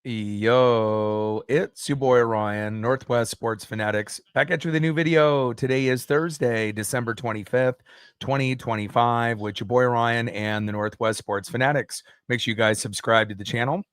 Yo, it's your boy Ryan, Northwest Sports Fanatics, back at you with a new video. Today is Thursday, December 25th, 2025, with your boy Ryan and the Northwest Sports Fanatics. Make sure you guys subscribe to the channel.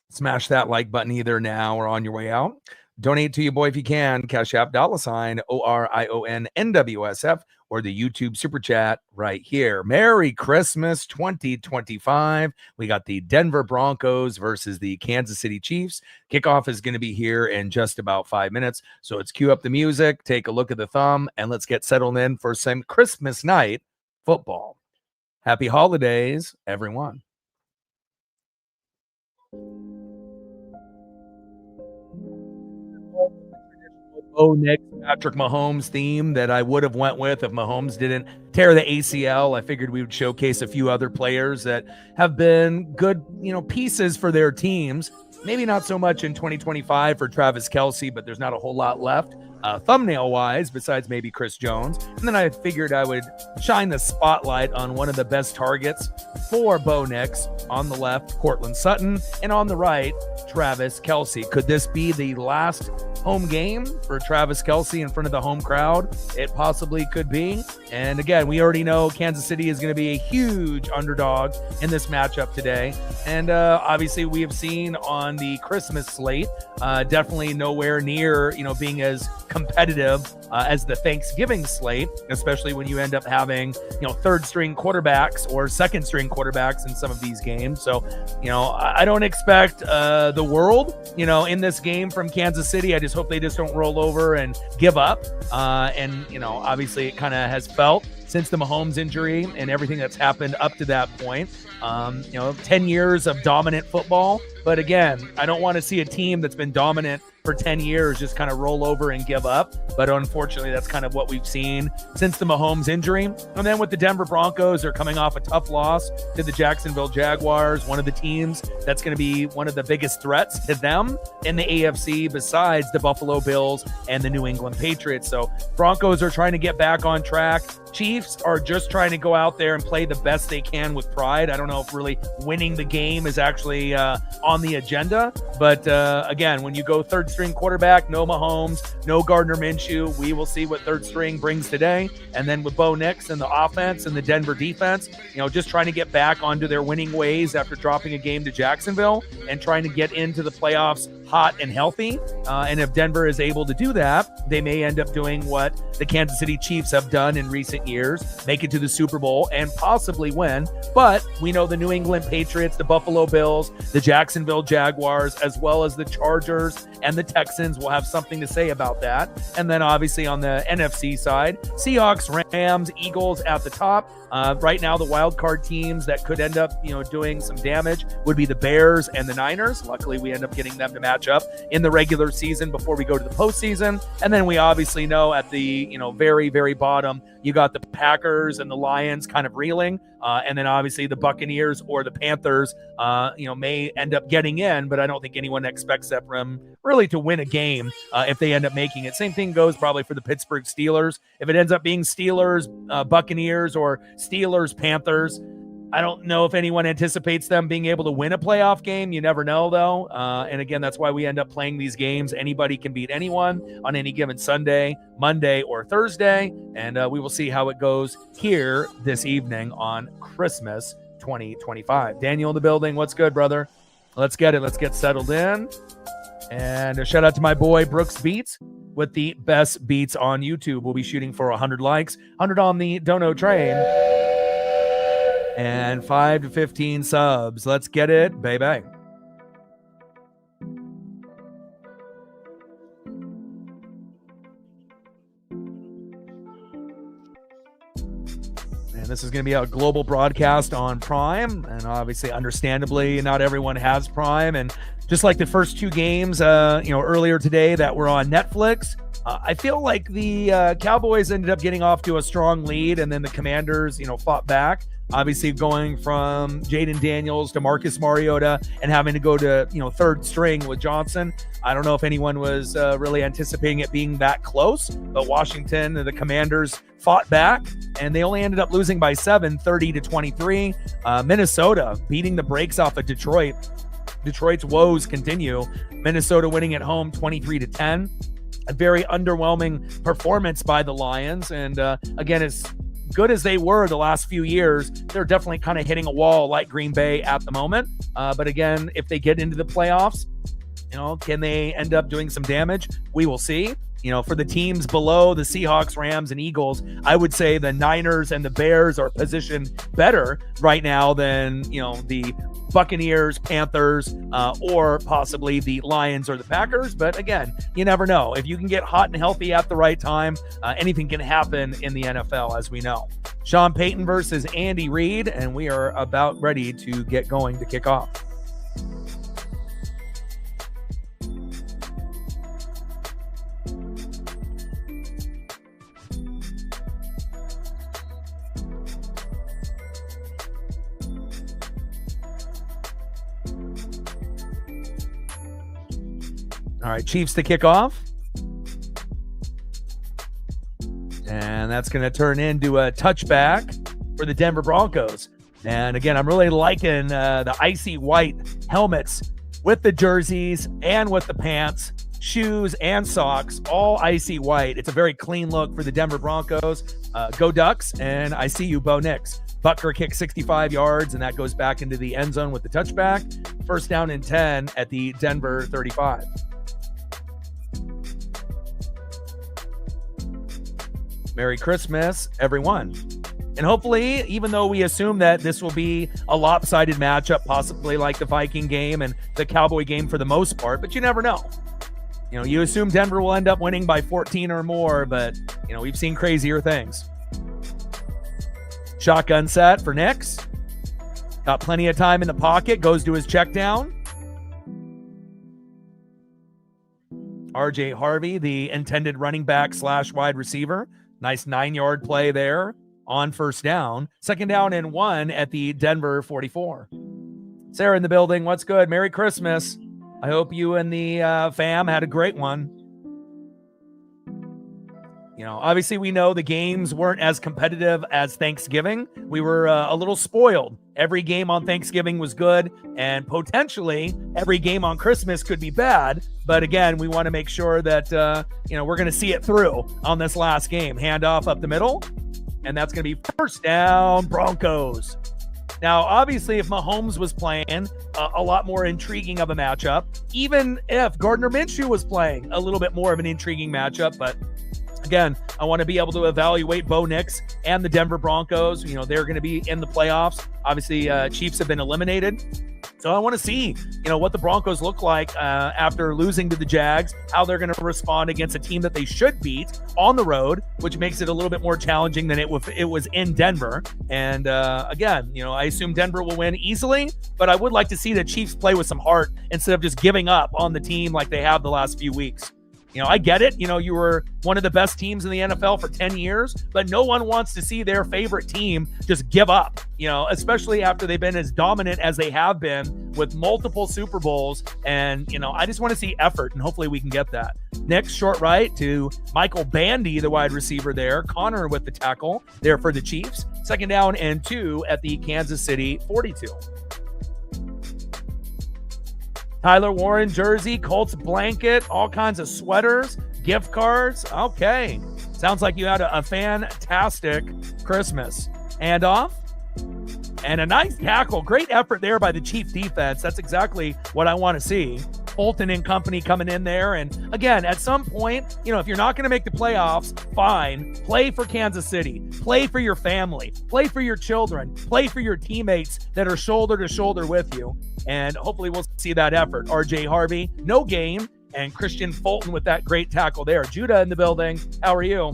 Smash that like button either now or on your way out. Donate to your boy if you can. Cash App $ ORIONNWSF or the YouTube Super Chat right here. Merry Christmas 2025. We got the Denver Broncos versus the Kansas City Chiefs. Kickoff is going to be here in just about 5 minutes. So let's cue up the music, take a look at the thumb, and let's get settled in for some Christmas night football. Happy holidays, everyone. Next Patrick Mahomes theme that I would have went with if Mahomes didn't tear the ACL. I figured we would showcase a few other players that have been good, pieces for their teams. Maybe not so much in 2025 for Travis Kelce, but there's not a whole lot left thumbnail-wise besides maybe Chris Jones. And then I figured I would shine the spotlight on one of the best targets for Bo Nix. On the left, Courtland Sutton, and on the right, Travis Kelce. Could this be the last home game for Travis Kelce in front of the home crowd? It possibly could be. And again, we already know Kansas City is going to be a huge underdog in this matchup today. And obviously we have seen on the Christmas slate, definitely nowhere near, being as competitive as the Thanksgiving slate, especially when you end up having, third string quarterbacks or second string quarterbacks in some of these games. So, I don't expect the world, in this game from Kansas City. I just hope they just don't roll over and give up. And obviously it kind of has felt since the Mahomes injury and everything that's happened up to that point. 10 years of dominant football. But again, I don't want to see a team that's been dominant for 10 years just kind of roll over and give up. But unfortunately, that's kind of what we've seen since the Mahomes injury. And then with the Denver Broncos, they're coming off a tough loss to the Jacksonville Jaguars, one of the teams that's going to be one of the biggest threats to them in the AFC besides the Buffalo Bills and the New England Patriots. So Broncos are trying to get back on track. Chiefs are just trying to go out there and play the best they can with pride. I don't know if really winning the game is actually on the agenda. But again, when you go third string quarterback, no Mahomes, no Gardner Minshew, we will see what third string brings today. And then with Bo Nix and the offense and the Denver defense, just trying to get back onto their winning ways after dropping a game to Jacksonville and trying to get into the playoffs hot and healthy. And if Denver is able to do that, they may end up doing what the Kansas City Chiefs have done in recent years, make it to the Super Bowl and possibly win. But we know the New England Patriots, the Buffalo Bills, the Jacksonville Jaguars, as well as the Chargers and the Texans will have something to say about that. And then obviously on the NFC side, Seahawks, Rams, Eagles at the top. Right now, the wild card teams that could end up, doing some damage would be the Bears and the Niners. Luckily, we end up getting them to match up in the regular season before we go to the postseason. And then we obviously know at the, very, very bottom, you got the Packers and the Lions kind of reeling. And then obviously the Buccaneers or the Panthers, may end up getting in, but I don't think anyone expects them really to win a game if they end up making it. Same thing goes probably for the Pittsburgh Steelers. If it ends up being Steelers, Buccaneers, or Steelers, Panthers, I don't know if anyone anticipates them being able to win a playoff game. You never know, though. And again, that's why we end up playing these games. Anybody can beat anyone on any given Sunday, Monday, or Thursday. And we will see how it goes here this evening on Christmas 2025. Daniel in the building. What's good, brother? Let's get it. Let's get settled in. And a shout out to my boy Brooks Beats with the best beats on YouTube. We'll be shooting for 100 likes, 100 on the Dono train, and 5 to 15 subs. Let's get it, baby. And this is going to be a global broadcast on Prime. And obviously, understandably, not everyone has Prime. And just like the first two games, earlier today that were on Netflix, I feel like the Cowboys ended up getting off to a strong lead, and then the Commanders, fought back. Obviously, going from Jaden Daniels to Marcus Mariota and having to go to third string with Johnson. I don't know if anyone was really anticipating it being that close, but Washington, the Commanders, fought back, and they only ended up losing by 7, 30-23. Minnesota beating the brakes off of Detroit. Detroit's woes continue. Minnesota winning at home 23-10. A very underwhelming performance by the Lions. And again, as good as they were the last few years, they're definitely kind of hitting a wall like Green Bay at the moment. But again, if they get into the playoffs, can they end up doing some damage? We will see. For the teams below the Seahawks, Rams, and Eagles, I would say the Niners and the Bears are positioned better right now than, the Buccaneers, Panthers, or possibly the Lions or the Packers. But again, you never know. If you can get hot and healthy at the right time, anything can happen in the NFL, as we know. Sean Payton versus Andy Reid, and we are about ready to get going to kick off. All right, Chiefs to kick off. And that's going to turn into a touchback for the Denver Broncos. And again, I'm really liking the icy white helmets with the jerseys and with the pants, shoes and socks, all icy white. It's a very clean look for the Denver Broncos. Go Ducks, and I see you, Bo Nix. Butker kicks 65 yards, and that goes back into the end zone with the touchback. First down and 10 at the Denver 35. Merry Christmas, everyone. And hopefully, even though we assume that this will be a lopsided matchup, possibly like the Viking game and the Cowboy game for the most part, but you never know. You assume Denver will end up winning by 14 or more, but, we've seen crazier things. Shotgun set for Nix. Got plenty of time in the pocket, goes to his check down. RJ Harvey, the intended running back / wide receiver. Nice 9-yard play there on first down. Second down and 1 at the Denver 44. Sarah in the building. What's good? Merry Christmas. I hope you and the fam had a great one. Obviously we know the games weren't as competitive as Thanksgiving. We were a little spoiled. Every game on Thanksgiving was good, and potentially every game on Christmas could be bad. But again, we want to make sure that, we're going to see it through on this last game. Handoff up the middle, and that's going to be first down, Broncos. Now, obviously, if Mahomes was playing, a lot more intriguing of a matchup. Even if Gardner Minshew was playing, a little bit more of an intriguing matchup. But again, I want to be able to evaluate Bo Nix and the Denver Broncos. They're going to be in the playoffs. Obviously, Chiefs have been eliminated. So I want to see, what the Broncos look like after losing to the Jags, how they're going to respond against a team that they should beat on the road, which makes it a little bit more challenging than it was in Denver. And again, I assume Denver will win easily, but I would like to see the Chiefs play with some heart instead of just giving up on the team like they have the last few weeks. I get it. You were one of the best teams in the NFL for 10 years, but no one wants to see their favorite team just give up, especially after they've been as dominant as they have been with multiple Super Bowls. And, I just want to see effort, and hopefully we can get that. Next, short right to Michael Bandy, the wide receiver there. Connor with the tackle there for the Chiefs. Second down and 2 at the Kansas City 42. Tyler Warren jersey, Colts blanket, all kinds of sweaters, gift cards. Okay. Sounds like you had a fantastic Christmas. Handoff. And a nice tackle. Great effort there by the Chief defense. That's exactly what I want to see. Fulton and company coming in there. And again, at some point, if you're not going to make the playoffs, fine. Play for Kansas City. Play for your family. Play for your children. Play for your teammates that are shoulder to shoulder with you. And hopefully we'll see that effort. RJ Harvey, no game. And Christian Fulton with that great tackle there. Judah in the building. How are you?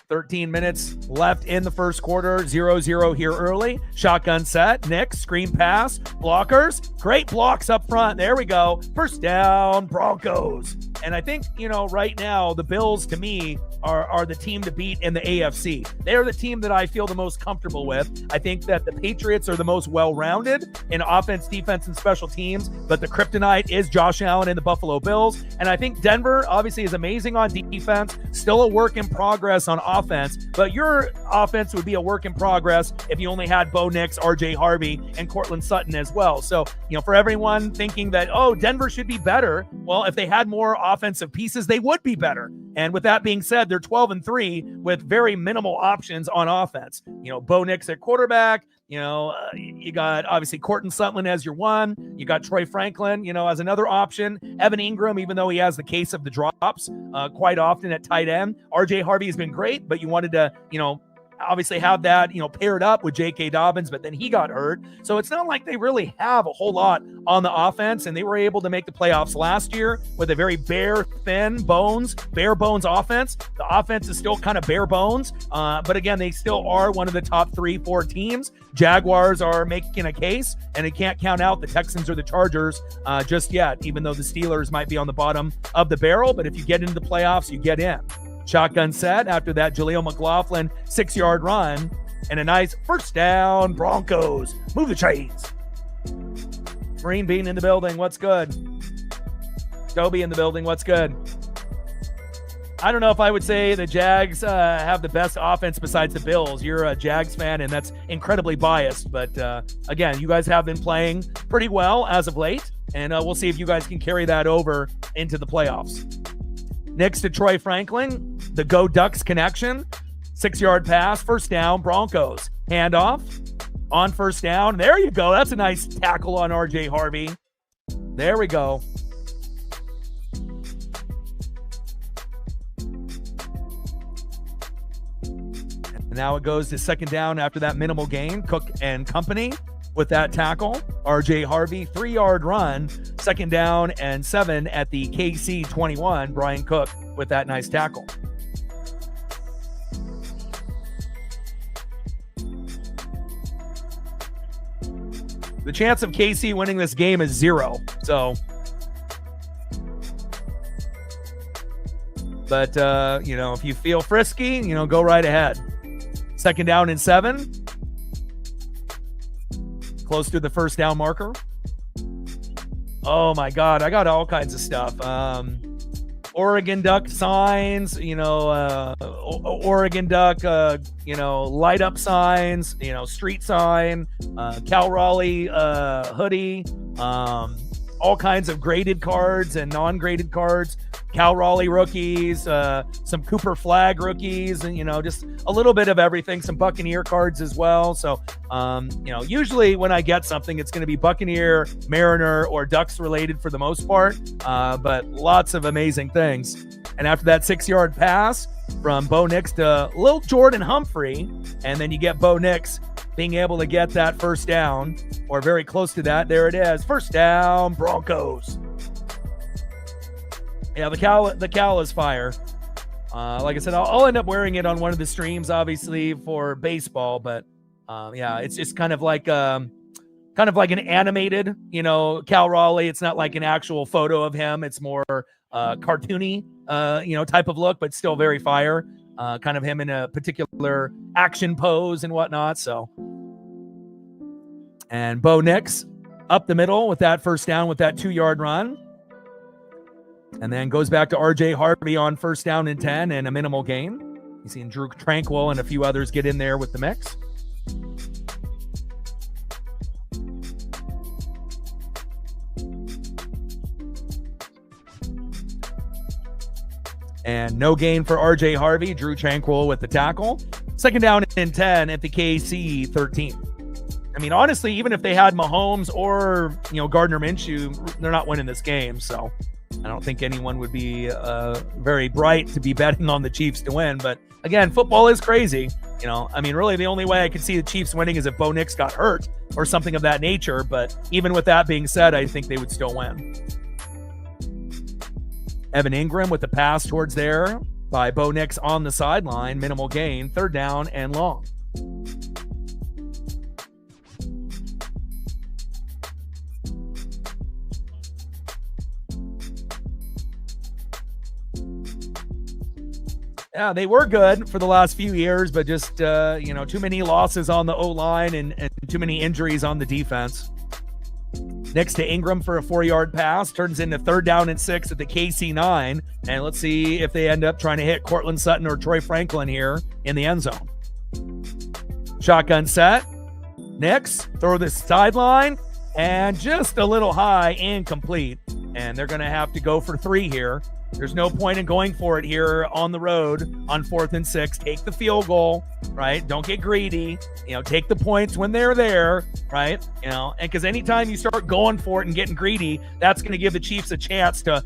13 minutes left in the first quarter. 0-0 here early. Shotgun set. Nix, screen pass. Blockers. Great blocks up front. There we go. First down, Broncos. And I think, right now, the Bills, to me, are the team to beat in the AFC. They're the team that I feel the most comfortable with. I think that the Patriots are the most well-rounded in offense, defense, and special teams, but the kryptonite is Josh Allen and the Buffalo Bills. And I think Denver, obviously, is amazing on defense, still a work in progress on offense, but your offense would be a work in progress if you only had Bo Nix, RJ Harvey, and Cortland Sutton as well. So, for everyone thinking that, Denver should be better, well, if they had more offensive pieces, they would be better. And with that being said, they're 12-3 with very minimal options on offense. Bo Nix at quarterback. You got obviously Cortland Sutton as your one. You got Troy Franklin, as another option. Evan Ingram, even though he has the case of the drops quite often at tight end. RJ Harvey has been great, but you wanted to, obviously have that, paired up with J.K. Dobbins, but then he got hurt. So it's not like they really have a whole lot on the offense, and they were able to make the playoffs last year with a very bare bones offense. The offense is still kind of bare bones, but again, they still are one of the top 3-4 teams. Jaguars are making a case, and they can't count out the Texans or the Chargers just yet, even though the Steelers might be on the bottom of the barrel. But if you get into the playoffs, you get in. Shotgun set after that Jaleel McLaughlin 6-yard run and a nice first down. Broncos move the chains. Marine Bean in the building. What's good? Toby in the building. What's good? I don't know if I would say the Jags have the best offense besides the Bills. You're a Jags fan, and that's incredibly biased. But again, you guys have been playing pretty well as of late, and we'll see if you guys can carry that over into the playoffs. Next to Troy Franklin, the Go Ducks connection. 6-yard pass, first down, Broncos. Handoff on first down. There you go. That's a nice tackle on RJ Harvey. There we go. And now it goes to second down after that minimal gain. Cook and company with that tackle. RJ Harvey, 3-yard run, second down and 7 at the KC 21. Brian Cook with that nice tackle. The chance of KC winning this game is 0. So, but, if you feel frisky, go right ahead. Second down and 7. Close to the first down marker. Oh my God, I got all kinds of stuff. Oregon Duck signs, Oregon Duck, light up signs, street sign, Cal Raleigh hoodie, all kinds of graded cards and non-graded cards. Cal Raleigh rookies, some Cooper Flag rookies, and, just a little bit of everything, some Buccaneer cards as well. So, usually when I get something, it's going to be Buccaneer, Mariner, or Ducks related for the most part, but lots of amazing things. And after that 6-yard pass from Bo Nix to Lil Jordan Humphrey, and then you get Bo Nix being able to get that first down, or very close to that. There it is. First down, Broncos. Yeah, the cowl is fire. Like I said, I'll end up wearing it on one of the streams, obviously, for baseball. But yeah, it's just kind of like an animated, Cal Raleigh. It's not like an actual photo of him. It's more cartoony, type of look, but still very fire. Kind of him in a particular action pose and whatnot. So, and Bo Nix up the middle with that first down with that 2-yard run. And then goes back to RJ Harvey on first down and 10 and a minimal gain. You've seen Drew Tranquil and a few others get in there with the mix. And no gain for RJ Harvey. Drew Tranquil with the tackle. Second down and 10 at the KC 13. I mean, honestly, even if they had Mahomes or, Gardner Minshew, they're not winning this game. So I don't think anyone would be very bright to be betting on the Chiefs to win. But again, football is crazy. Really the only way I could see the Chiefs winning is if Bo Nix got hurt or something of that nature. But even with that being said, I think they would still win. Evan Ingram with the pass towards there by Bo Nix on the sideline. Minimal gain, third down and long. Yeah, they were good for the last few years, but just, too many losses on the O-line and too many injuries on the defense. Next to Ingram for a 4-yard pass, turns into 3rd down and 6 at the KC9. And let's see if they end up trying to hit Cortland Sutton or Troy Franklin here in the end zone. Shotgun set. Nix, throw this sideline, and just a little high, incomplete. And they're going to have to go for 3 here. There's no point in going for it here on the road on 4th and 6. Take the field goal, right? Don't get greedy. Take the points when they're there, right? And because anytime you start going for it and getting greedy, that's going to give the Chiefs a chance to,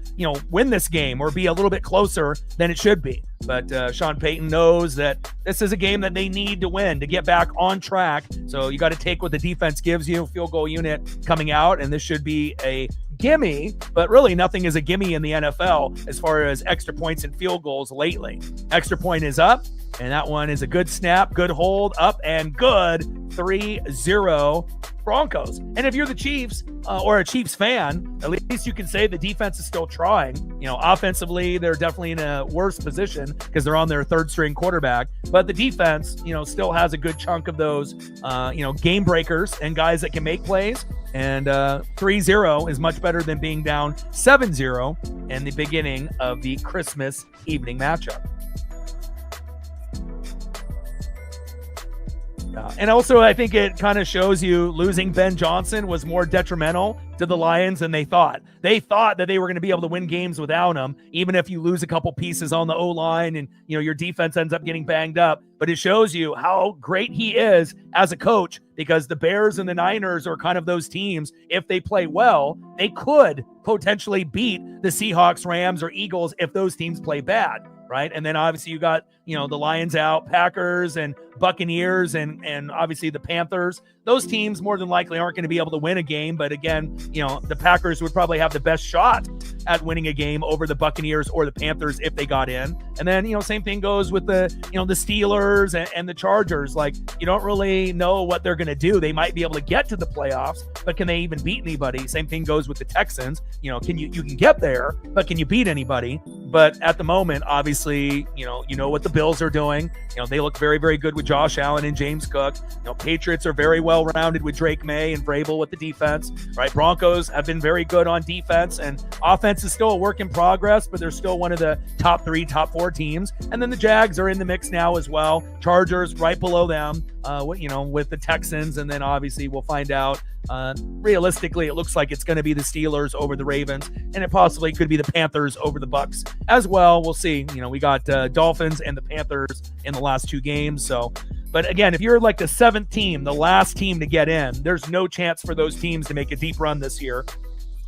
win this game or be a little bit closer than it should be. But Sean Payton knows that this is a game that they need to win to get back on track. So you got to take what the defense gives you. Field goal unit coming out, and this should be a gimme, but really nothing is a gimme in the NFL as far as extra points and field goals lately. Extra point is up, and that one is a good snap, good hold, up and good. 3-0 Broncos. And if you're the Chiefs or a Chiefs fan, at least you can say the defense is still trying. Offensively, they're definitely in a worse position because they're on their 3rd string quarterback. But the defense, still has a good chunk of those, game breakers and guys that can make plays. And 3-0 is much better than being down 7-0 in the beginning of the Christmas evening matchup. And also, I think it kind of shows you losing Ben Johnson was more detrimental to the Lions than they thought. They thought that they were going to be able to win games without him, even if you lose a couple pieces on the O-line and, your defense ends up getting banged up. But it shows you how great he is as a coach, because the Bears and the Niners are kind of those teams. If they play well, they could potentially beat the Seahawks, Rams, or Eagles if those teams play bad. Right. And then obviously you got, the Lions out, Packers and Buccaneers and obviously the Panthers. Those teams more than likely aren't going to be able to win a game. But again, the Packers would probably have the best shot at winning a game over the Buccaneers or the Panthers if they got in. And then, same thing goes with the, the Steelers and the Chargers. Like, you don't really know what they're going to do. They might be able to get to the playoffs, but can they even beat anybody? Same thing goes with the Texans. You can get there, but can you beat anybody? But at the moment, obviously, you know what the Bills are doing. They look very, very good with Josh Allen and James Cook. Patriots are very well rounded with Drake May and Vrabel with the defense, right? Broncos have been very good on defense, and offense is still a work in progress, but they're still one of the top 3, top 4 teams. And then the Jags are in the mix now as well. Chargers right below them, with the Texans. And then obviously we'll find out. Realistically, it looks like it's going to be the Steelers over the Ravens, and it possibly could be the Panthers over the Bucks as well. We'll see. We got Dolphins and the Panthers in the last 2 games. So, but again, if you're like the 7th team, the last team to get in, there's no chance for those teams to make a deep run this year.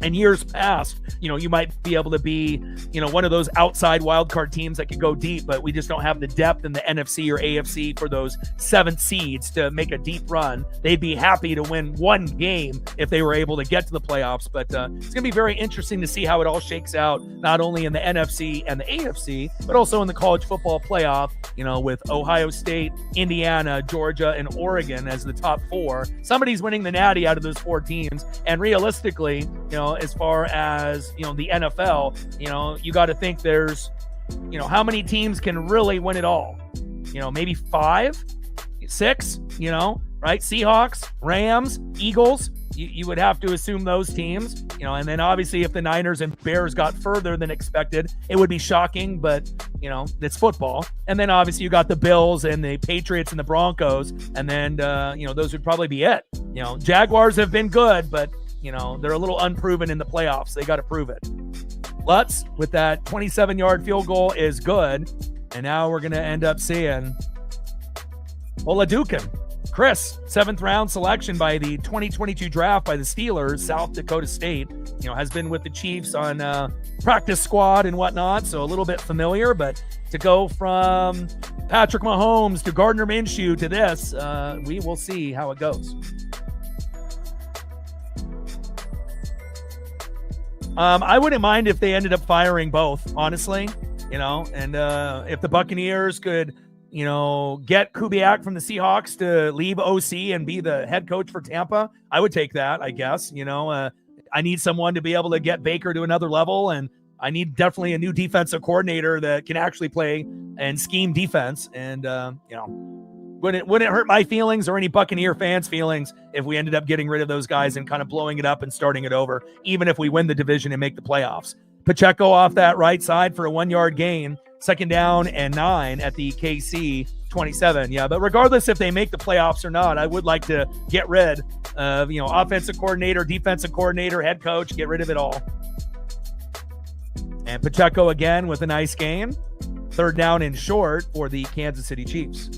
In years past, you might be able to be, one of those outside wildcard teams that could go deep, but we just don't have the depth in the NFC or AFC for those 7th seeds to make a deep run. They'd be happy to win 1 game if they were able to get to the playoffs. But it's going to be very interesting to see how it all shakes out, not only in the NFC and the AFC, but also in the college football playoff, with Ohio State, Indiana, Georgia, and Oregon as the top 4. Somebody's winning the Natty out of those 4 teams. And realistically, as far as, the NFL, you got to think there's, how many teams can really win it all? Maybe 5, 6, right? Seahawks, Rams, Eagles. You would have to assume those teams, and then obviously if the Niners and Bears got further than expected, it would be shocking, but, it's football. And then obviously you got the Bills and the Patriots and the Broncos, and then, those would probably be it. Jaguars have been good, but, they're a little unproven in the playoffs. They got to prove it. Lutz with that 27-yard field goal is good. And now we're going to end up seeing Oladukin. Chris, 7th round selection by the 2022 draft by the Steelers, South Dakota State, has been with the Chiefs on practice squad and whatnot. So a little bit familiar, but to go from Patrick Mahomes to Gardner Minshew to this, we will see how it goes. I wouldn't mind if they ended up firing both, honestly, and if the Buccaneers could, get Kubiak from the Seahawks to leave OC and be the head coach for Tampa, I would take that, I guess. I need someone to be able to get Baker to another level, and I need definitely a new defensive coordinator that can actually play and scheme defense. And, wouldn't hurt my feelings or any Buccaneer fans' feelings if we ended up getting rid of those guys and kind of blowing it up and starting it over, even if we win the division and make the playoffs. Pacheco off that right side for a 1-yard gain, 2nd down and 9 at the KC 27. Yeah, but regardless if they make the playoffs or not, I would like to get rid of, offensive coordinator, defensive coordinator, head coach, get rid of it all. And Pacheco again with a nice gain. 3rd down and short for the Kansas City Chiefs.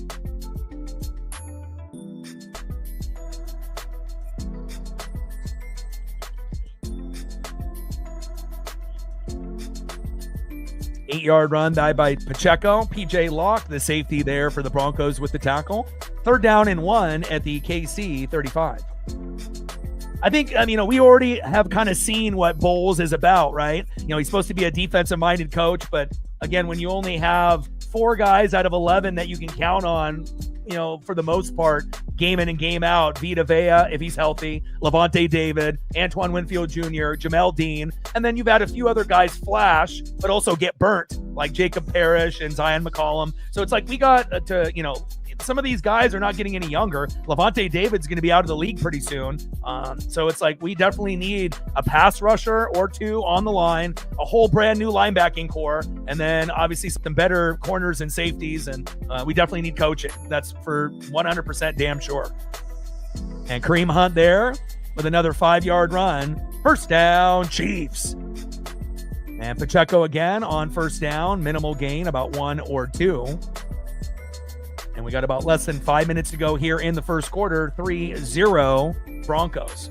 Eight-yard run by Pacheco. PJ Locke, the safety there for the Broncos with the tackle. 3rd down and 1 at the KC 35. I think, we already have kind of seen what Bowles is about, right? He's supposed to be a defensive-minded coach, but again, when you only have 4 guys out of 11 that you can count on, for the most part, game in and game out, Vita Vea, if he's healthy, Levante David, Antoine Winfield Jr., Jamel Dean, and then you've had a few other guys flash, but also get burnt, like Jacob Parrish and Zion McCollum. So it's like we got to, some of these guys are not getting any younger. Levante David's going to be out of the league pretty soon. So it's like we definitely need a pass rusher or 2 on the line, a whole brand new linebacking core, and then obviously some better corners and safeties. And we definitely need coaching. That's for 100% damn sure. And Kareem Hunt there with another 5-yard run. 1st down, Chiefs. And Pacheco again on 1st down, minimal gain, about 1 or 2. And we got about less than 5 minutes to go here in the first quarter. 3-0 Broncos.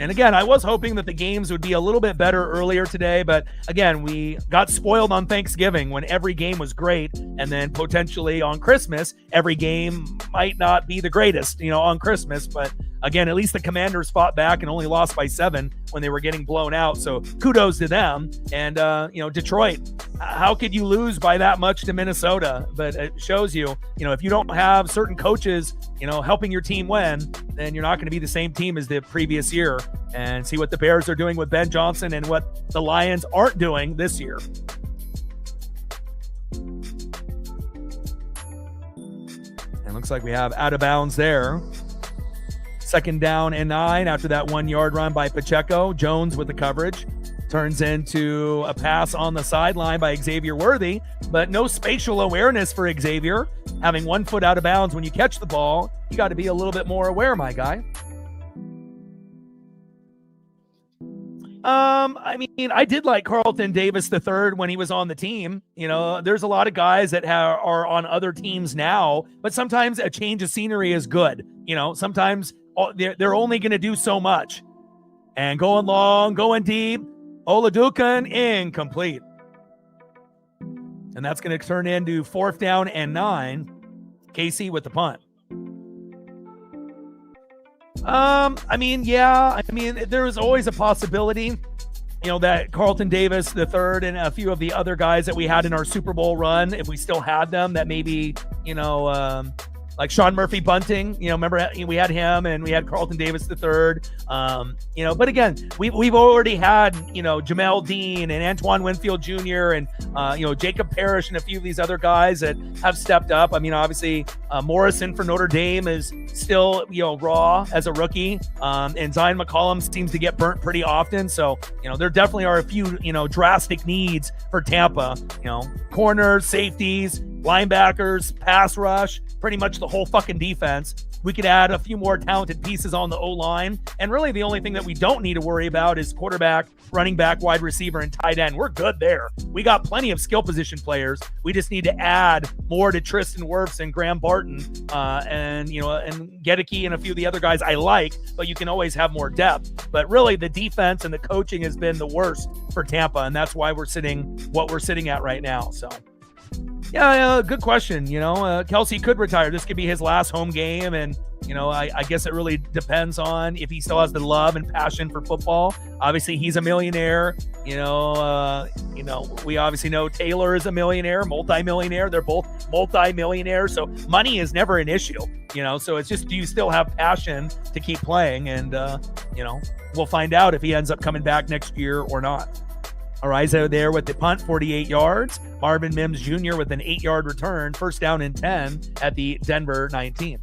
And again, I was hoping that the games would be a little bit better earlier today, but again, we got spoiled on Thanksgiving when every game was great, and then potentially on Christmas, every game might not be the greatest, on Christmas. But again, at least the Commanders fought back and only lost by 7 when they were getting blown out. So kudos to them. And, Detroit, how could you lose by that much to Minnesota? But it shows you, if you don't have certain coaches, helping your team win, then you're not going to be the same team as the previous year. And see what the Bears are doing with Ben Johnson and what the Lions aren't doing this year. And looks like we have out of bounds there. 2nd down and 9 after that 1-yard run by Pacheco. Jones with the coverage. Turns into a pass on the sideline by Xavier Worthy, but no spatial awareness for Xavier. Having 1 foot out of bounds when you catch the ball, you got to be a little bit more aware, my guy. I did like Carlton Davis III when he was on the team. There's a lot of guys that are on other teams now, but sometimes a change of scenery is good. Sometimes they're only going to do so much. And going long, going deep, Oladukan incomplete. And that's going to turn into 4th down and 9. KC with the punt. There is always a possibility, that Carlton Davis III and a few of the other guys that we had in our Super Bowl run, if we still had them, that maybe, like Sean Murphy Bunting, remember we had him and we had Carlton Davis III, but again, we've already had, Jamel Dean and Antoine Winfield Jr. and, Jacob Parrish and a few of these other guys that have stepped up. Obviously Morrison for Notre Dame is still, raw as a rookie. And Zion McCollum seems to get burnt pretty often. So, there definitely are a few, drastic needs for Tampa, corners, safeties, linebackers, pass rush, pretty much the whole fucking defense. We could add a few more talented pieces on the O-line. And really the only thing that we don't need to worry about is quarterback, running back, wide receiver, and tight end. We're good there. We got plenty of skill position players. We just need to add more to Tristan Wirfs and Graham Barton and Gedeke and a few of the other guys I like, but you can always have more depth. But really the defense and the coaching has been the worst for Tampa, and that's why we're sitting what we're sitting at right now. So yeah, good question. Kelsey could retire. This could be his last home game. And, I guess it really depends on if he still has the love and passion for football. Obviously, he's a millionaire. We obviously know Taylor is a millionaire, multi-millionaire. They're both multi-millionaires. So money is never an issue, so it's just, do you still have passion to keep playing? And, we'll find out if he ends up coming back next year or not. Ariza there with the punt, 48 yards. Marvin Mims Jr. with an 8-yard return, first down and 10 at the Denver 19.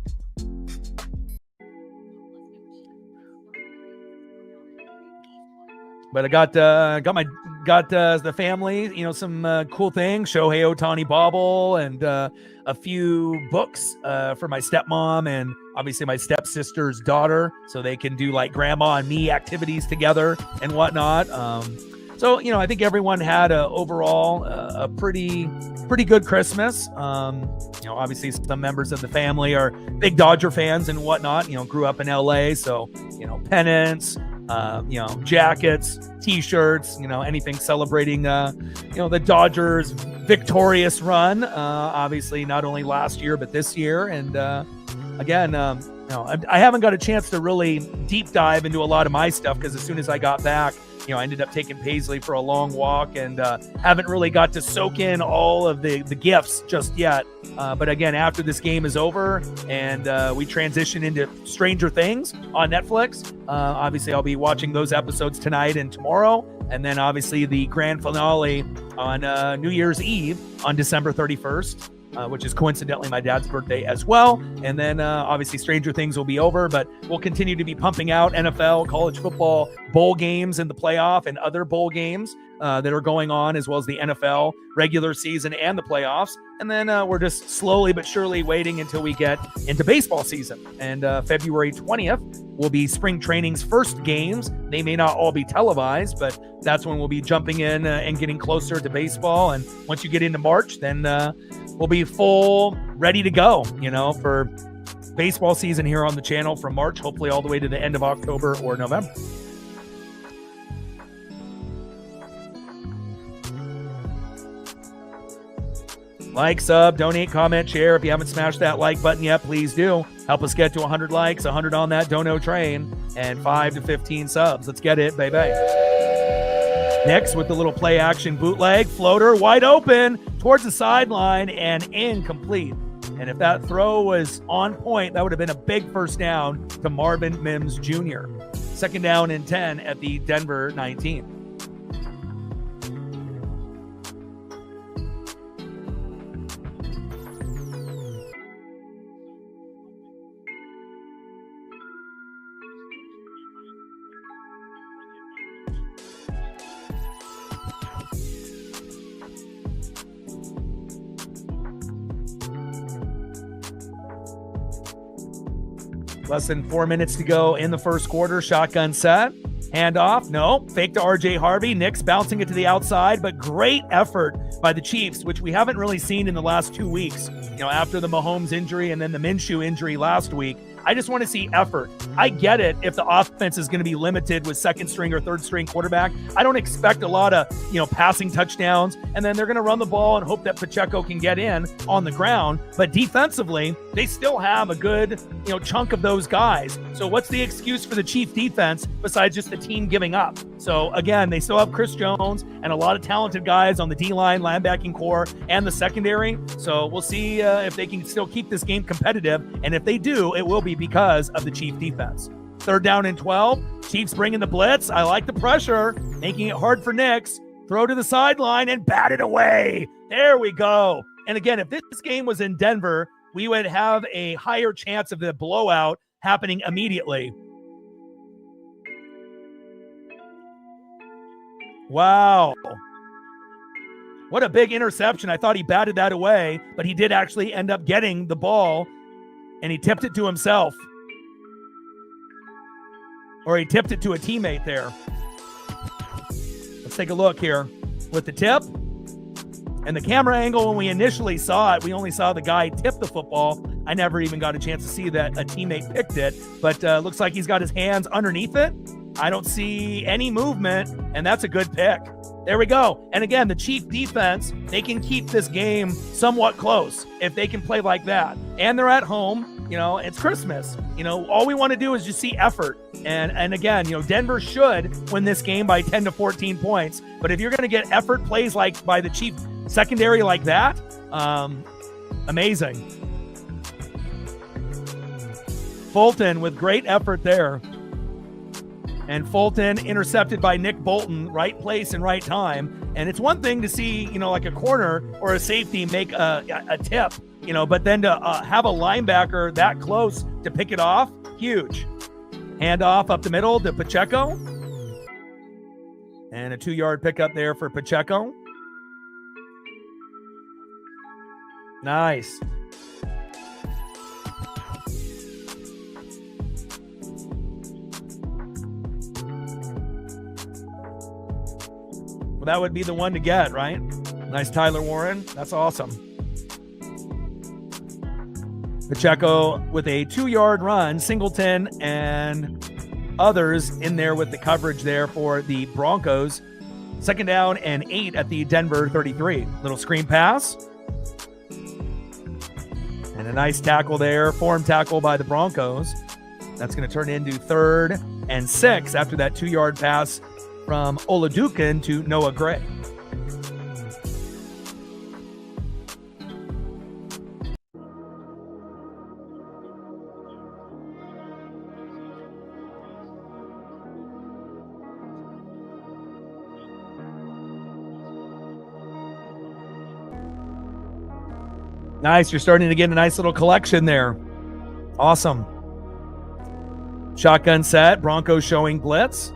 But I got the family, some cool things. Shohei Ohtani bauble and a few books for my stepmom and obviously my stepsister's daughter, so they can do like grandma and me activities together and whatnot. So I think everyone had overall a pretty good Christmas. Obviously some members of the family are big Dodger fans and whatnot. Grew up in LA, so pennants. Jackets, T-shirts, anything celebrating, the Dodgers' victorious run. Obviously, not only last year but this year. And again, I haven't got a chance to really deep dive into a lot of my stuff because as soon as I got back, I ended up taking Paisley for a long walk and haven't really got to soak in all of the gifts just yet. But again, after this game is over and we transition into Stranger Things on Netflix, obviously I'll be watching those episodes tonight and tomorrow. And then obviously the grand finale on New Year's Eve on December 31st. Which is coincidentally my dad's birthday as well. And then obviously Stranger Things will be over, but we'll continue to be pumping out NFL, college football, bowl games in the playoff and other bowl games that are going on, as well as the NFL regular season and the playoffs. And then we're just slowly but surely waiting until we get into baseball season. And February 20th will be spring training's first games. They may not all be televised, but that's when we'll be jumping in and getting closer to baseball. And once you get into March, then we'll be full ready to go, for baseball season here on the channel from March, hopefully all the way to the end of October or November. Like, sub, donate, comment, share. If you haven't smashed that like button yet, please do. Help us get to 100 likes, 100 on that dono train, and 5 to 15 subs. Let's get it, baby. Next, with the little play action bootleg, floater wide open towards the sideline and incomplete. And if that throw was on point, that would have been a big first down to Marvin Mims Jr. Second down and 10 at the Denver 19. Less than 4 minutes to go in the first quarter. Shotgun set. Handoff. No. Fake to RJ Harvey. Knicks bouncing it to the outside, but great effort by the Chiefs, which we haven't really seen in the last 2 weeks. After the Mahomes injury and then the Minshew injury last week. I just want to see effort. I get it if the offense is going to be limited with second string or third string quarterback. I don't expect a lot of, passing touchdowns, and then they're going to run the ball and hope that Pacheco can get in on the ground. But defensively, they still have a good, chunk of those guys. So what's the excuse for the Chief defense besides just the team giving up? So again, they still have Chris Jones and a lot of talented guys on the D-line, linebacking core, and the secondary. So we'll see if they can still keep this game competitive. And if they do, it will be because of the Chief defense. Third down and 12. Chiefs bringing the blitz. I like the pressure, making it hard for Knicks. Throw to the sideline and bat it away. There we go. And again, if this game was in Denver, we would have a higher chance of the blowout happening immediately. Wow. What a big interception. I thought he batted that away, but he did actually end up getting the ball, and he tipped it to himself. Or he tipped it to a teammate there. Let's take a look here with the tip. And the camera angle, when we initially saw it, we only saw the guy tip the football. I never even got a chance to see that a teammate picked it, but looks like he's got his hands underneath it. I don't see any movement, and that's a good pick. There we go. And again, the Chief defense, they can keep this game somewhat close if they can play like that. And they're at home. It's Christmas. All we want to do is just see effort. And again, Denver should win this game by 10 to 14 points. But if you're going to get effort plays like by the Chief secondary like that, amazing. Fulton with great effort there. And Fulton intercepted by Nick Bolton, right place and right time. And it's one thing to see, like a corner or a safety make a tip, but then to have a linebacker that close to pick it off, huge. Handoff up the middle to Pacheco. And a 2-yard pickup there for Pacheco. Nice. Well, that would be the one to get, right? Nice Tyler Warren. That's awesome. Pacheco with a 2-yard run, Singleton and others in there with the coverage there for the Broncos. 2nd down and 8 at the Denver 33. Little screen pass. And a nice tackle there, form tackle by the Broncos. That's going to turn into 3rd and 6 after that 2-yard pass from Oladukin to Noah Gray. Nice. You're starting to get a nice little collection there. Awesome. Shotgun set. Broncos showing blitz.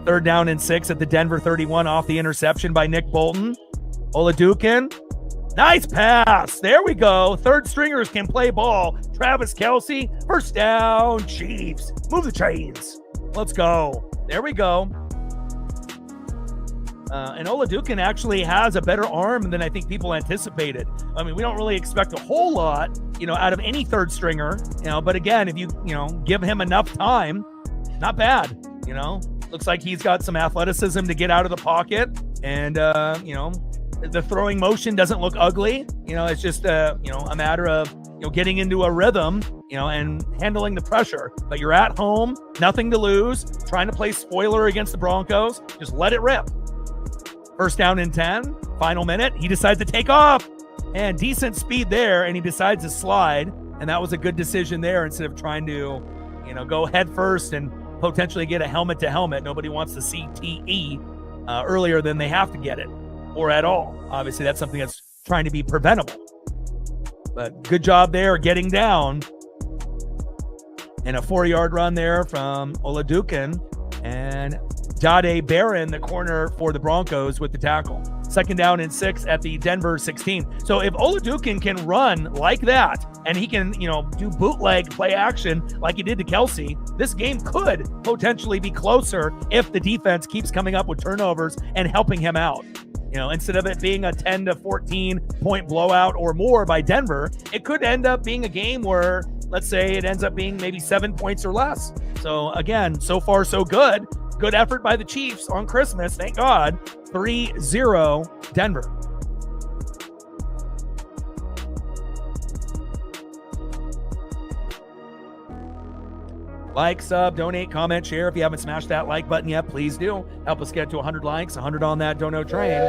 3rd down and 6 at the Denver 31 off the interception by Nick Bolton. Oladukin. Nice pass. There we go. 3rd stringers can play ball. Travis Kelce. 1st down. Chiefs. Move the chains. Let's go. There we go. And Oladukin actually has a better arm than I think people anticipated. I mean, we don't really expect a whole lot, out of any 3rd stringer, but again, if you give him enough time, not bad, Looks like he's got some athleticism to get out of the pocket, and the throwing motion doesn't look ugly. It's just a matter of getting into a rhythm, and handling the pressure. But you're at home, nothing to lose, trying to play spoiler against the Broncos. Just let it rip. 1st down and 10, final minute. He decides to take off, and decent speed there, and he decides to slide, and that was a good decision there instead of trying to, go head first and potentially get a helmet to helmet. Nobody wants to see TE earlier than they have to get it, or at all. Obviously, that's something that's trying to be preventable. But good job there getting down. And a 4-yard run there from Oladukin, and Jade Barron, the corner for the Broncos, with the tackle. 2nd down and 6 at the Denver 16. So if Oladukin can run like that, and he can, do bootleg play action like he did to Kelce, this game could potentially be closer if the defense keeps coming up with turnovers and helping him out. Instead of it being a 10 to 14 point blowout or more by Denver, it could end up being a game where, let's say, it ends up being maybe 7 points or less. So again, so far so good. Good effort by the Chiefs on Christmas. Thank God. 3-0 Denver. Like, sub, donate, comment, share. If you haven't smashed that like button yet, please do. Help us get to 100 likes, 100 on that dono train.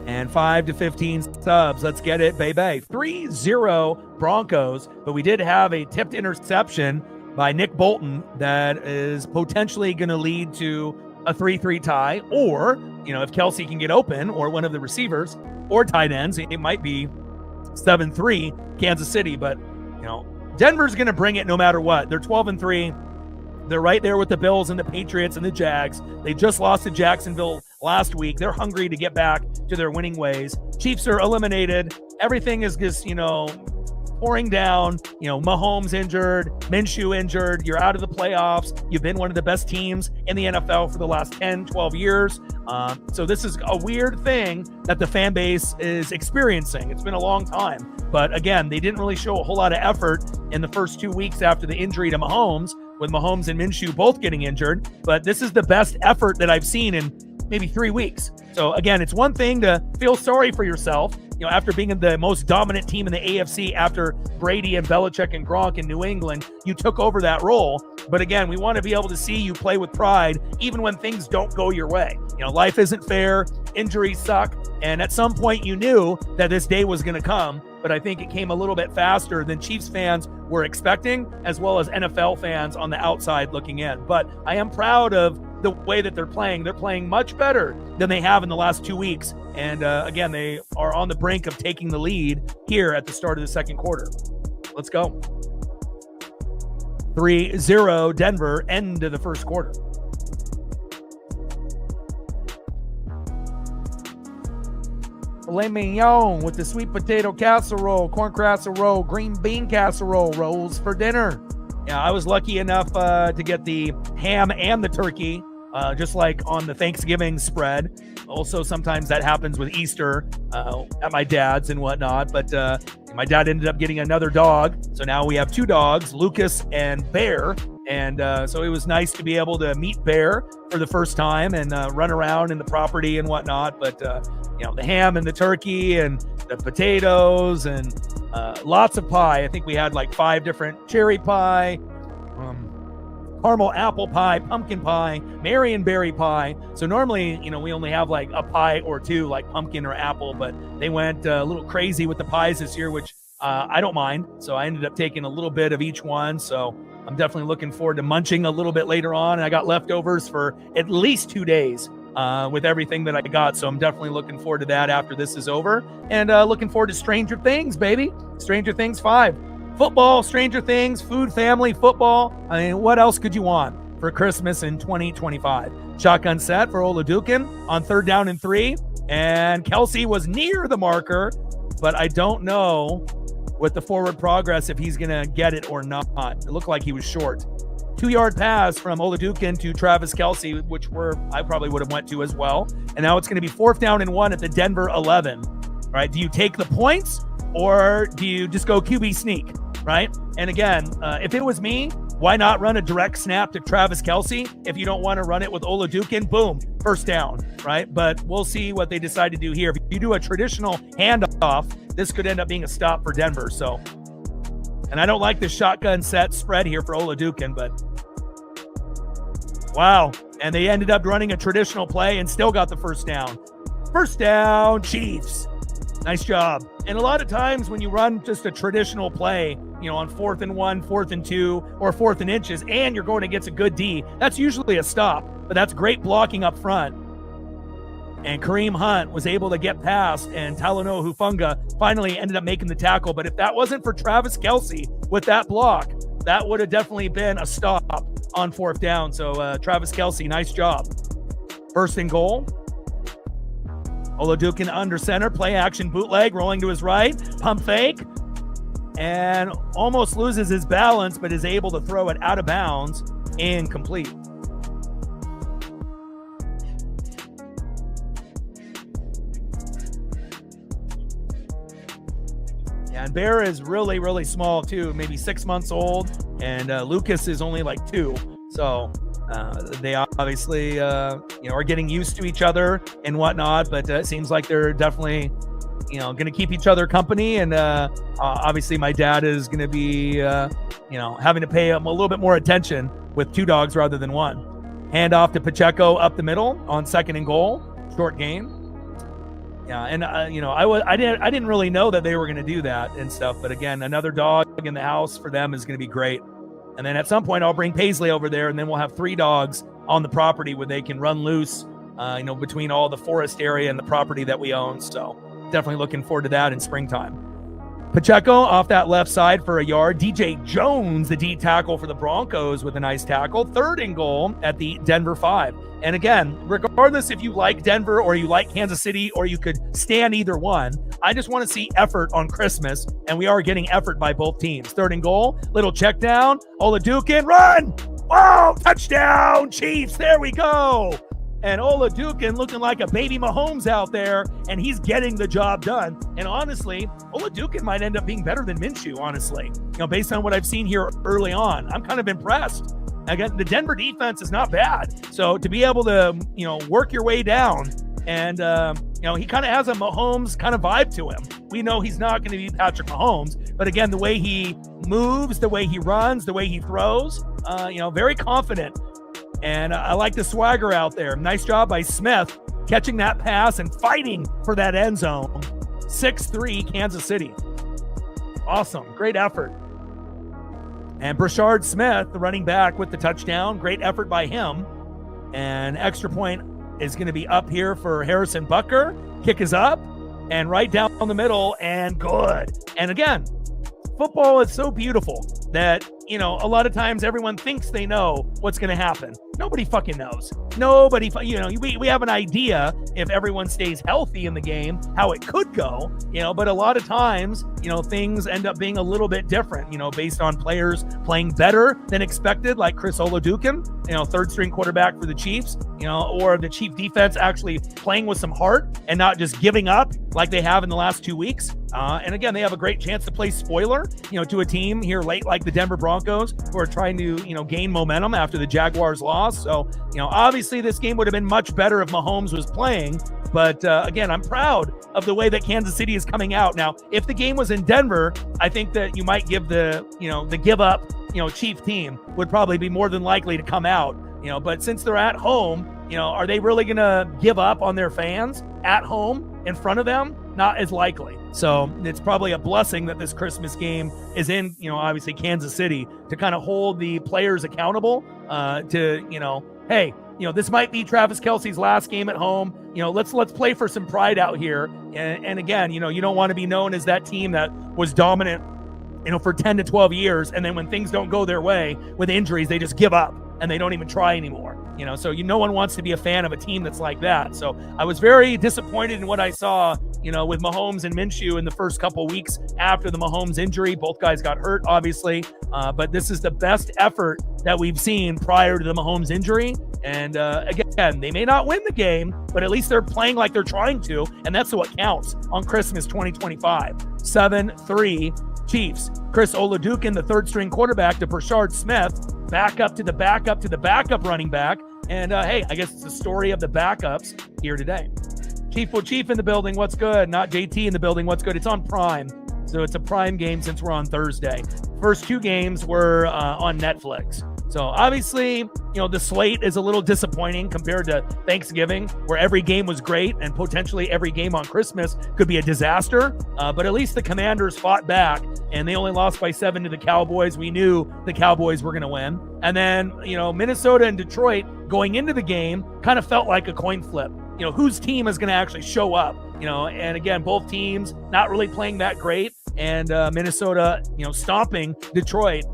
And 5 to 15 subs. Let's get it, baby. 3-0 Broncos. But we did have a tipped interception by Nick Bolton that is potentially going to lead to a 3-3 tie, or, if Kelce can get open, or one of the receivers or tight ends, it might be 7-3 Kansas City. But, Denver's going to bring it no matter what. They're 12-3. They're right there with the Bills and the Patriots and the Jags. They just lost to Jacksonville last week. They're hungry to get back to their winning ways. Chiefs are eliminated. Everything is just, pouring down. Mahomes injured, Minshew injured. You're out of the playoffs. You've been one of the best teams in the NFL for the last 10, 12 years. So this is a weird thing that the fan base is experiencing. It's been a long time. But again, they didn't really show a whole lot of effort in the first 2 weeks after the injury to Mahomes, with Mahomes and Minshew both getting injured. But this is the best effort that I've seen in maybe 3 weeks. So again, it's one thing to feel sorry for yourself, after being the most dominant team in the AFC after Brady and Belichick and Gronk in New England, you took over that role. But again, we want to be able to see you play with pride, even when things don't go your way. Life isn't fair. Injuries suck. And at some point you knew that this day was going to come. but I think it came a little bit faster than Chiefs fans were expecting, as well as NFL fans on the outside looking in. But I am proud of the way that they're playing. They're playing much better than they have in the last 2 weeks. And again, they are on the brink of taking the lead here at the start of the second quarter. Let's go. 3-0 Denver, end of the first quarter. Filet mignon with the sweet potato casserole, corn casserole, green bean casserole, rolls for dinner. Yeah, I was lucky enough to get the ham and the turkey, just like on the Thanksgiving spread. Also, sometimes that happens with Easter at my dad's and whatnot. But my dad ended up getting another dog. So now we have 2 dogs, Lucas and Bear. And so it was nice to be able to meet Bear for the first time and run around in the property and whatnot. But, the ham and the turkey and the potatoes and lots of pie. I think we had like 5 different cherry pie, caramel apple pie, pumpkin pie, Marionberry pie. So normally, we only have like a pie or 2, like pumpkin or apple, but they went a little crazy with the pies this year, which I don't mind. So I ended up taking a little bit of each one. So I'm definitely looking forward to munching a little bit later on. And I got leftovers for at least 2 days with everything that I got. So I'm definitely looking forward to that after this is over. And looking forward to Stranger Things, baby. Stranger Things 5. Football, Stranger Things, food, family, football. I mean, what else could you want for Christmas in 2025? Shotgun set for Oladukin on 3rd down and 3. And Kelsey was near the marker, but I don't know with the forward progress if he's going to get it or not. It looked like he was short. 2-yard pass from Oladukin to Travis Kelsey, which I probably would have went to as well. And now it's going to be 4th down and 1 at the Denver 11. All right, do you take the points or do you just go QB sneak, right? And again, if it was me, why not run a direct snap to Travis Kelsey? If you don't want to run it with Oladukin, boom, 1st down, right? But we'll see what they decide to do here. If you do a traditional handoff, this could end up being a stop for Denver. So, and I don't like the shotgun set spread here for Oladukin, but wow. And they ended up running a traditional play and still got the 1st down. 1st down, Chiefs. Nice job. And a lot of times when you run just a traditional play, on 4th and 1, 4th and 2, or 4th and inches, and you're going against a good D, that's usually a stop. But that's great blocking up front. And Kareem Hunt was able to get past, and Talanoa Hufanga finally ended up making the tackle. But if that wasn't for Travis Kelsey with that block, that would have definitely been a stop on 4th down. So Travis Kelsey, nice job. 1st and goal. Oladukin under center, play action bootleg, rolling to his right, pump fake, and almost loses his balance, but is able to throw it out of bounds, incomplete. Yeah, and Bear is really, really small too, maybe 6 months old, and Lucas is only like 2. So they obviously, are getting used to each other and whatnot, but it seems like they're definitely, going to keep each other company. And obviously my dad is going to be, having to pay him a little bit more attention with 2 dogs rather than 1. Hand off to Pacheco up the middle on 2nd and goal, short game. Yeah, and I didn't really know that they were going to do that and stuff. But again, another dog in the house for them is going to be great. And then at some point, I'll bring Paisley over there, and then we'll have 3 dogs on the property where they can run loose, between all the forest area and the property that we own. So definitely looking forward to that in springtime. Pacheco off that left side for a yard. DJ Jones, the D tackle for the Broncos, with a nice tackle. 3rd and goal at the Denver 5. And again, regardless if you like Denver or you like Kansas City or you could stand either one, I just want to see effort on Christmas, and we are getting effort by both teams. 3rd and goal, little check down. Oladukin, run! Oh, touchdown, Chiefs! There we go! And Oladukin looking like a baby Mahomes out there, and he's getting the job done. And honestly, Oladukin might end up being better than Minshew, honestly. Based on what I've seen here early on, I'm kind of impressed. Again, the Denver defense is not bad. So to be able to, work your way down and, he kind of has a Mahomes kind of vibe to him. We know he's not going to be Patrick Mahomes, but again, the way he moves, the way he runs, the way he throws, very confident. And I like the swagger out there. Nice job by Smith catching that pass and fighting for that end zone. 6-3 Kansas City. Awesome. Great effort. And Brashard Smith, the running back with the touchdown. Great effort by him. And extra point is going to be up here for Harrison Butker. Kick is up and right down the middle and good. And again, football is so beautiful that, you know, a lot of times everyone thinks they know what's going to happen. Nobody fucking knows. Nobody, you know, we have an idea if everyone stays healthy in the game, how it could go, you know, but a lot of times, you know, things end up being a little bit different, you know, based on players playing better than expected, like Chris Oladokun, you know, third string quarterback for the Chiefs, you know, or the Chief defense actually playing with some heart and not just giving up like they have in the last 2 weeks. And again, they have a great chance to play spoiler, you know, to a team here late like the Denver Broncos who are trying to, you know, gain momentum after the Jaguars loss. So, you know, obviously this game would have been much better if Mahomes was playing. But again, I'm proud of the way that Kansas City is coming out. Now, if the game was in Denver, I think that you might give the, you know, the give up, you know, Chief team would probably be more than likely to come out, you know, but since they're at home, you know, are they really going to give up on their fans at home in front of them? Not as likely. So it's probably a blessing that this Christmas game is in, you know, obviously Kansas City to kind of hold the players accountable to, you know, hey, you know, this might be Travis Kelce's last game at home. You know, let's play for some pride out here. And again, you know, you don't want to be known as that team that was dominant, you know, for 10 to 12 years. And then when things don't go their way with injuries, they just give up and they don't even try anymore. You know, so no one wants to be a fan of a team that's like that. So I was very disappointed in what I saw, you know, with Mahomes and Minshew in the first couple weeks after the Mahomes injury. Both guys got hurt, obviously, but this is the best effort that we've seen prior to the Mahomes injury. And again, they may not win the game, but at least they're playing like they're trying to, and that's what counts on Christmas 2025. 7-3 Chiefs. Chris Oladokun, the third string quarterback, to Brashard Smith, back up to the backup running back. And hey, I guess it's the story of the backups here today. Chief in the building, what's good? Not JT in the building, what's good? It's on Prime. So it's a Prime game since we're on Thursday. First two games were on Netflix. So obviously, you know, the slate is a little disappointing compared to Thanksgiving, where every game was great and potentially every game on Christmas could be a disaster. But at least the Commanders fought back and they only lost by 7 to the Cowboys. We knew the Cowboys were going to win. And then, you know, Minnesota and Detroit going into the game kind of felt like a coin flip. You know, whose team is going to actually show up, you know, and again, both teams not really playing that great. And Minnesota, you know, stomping Detroit,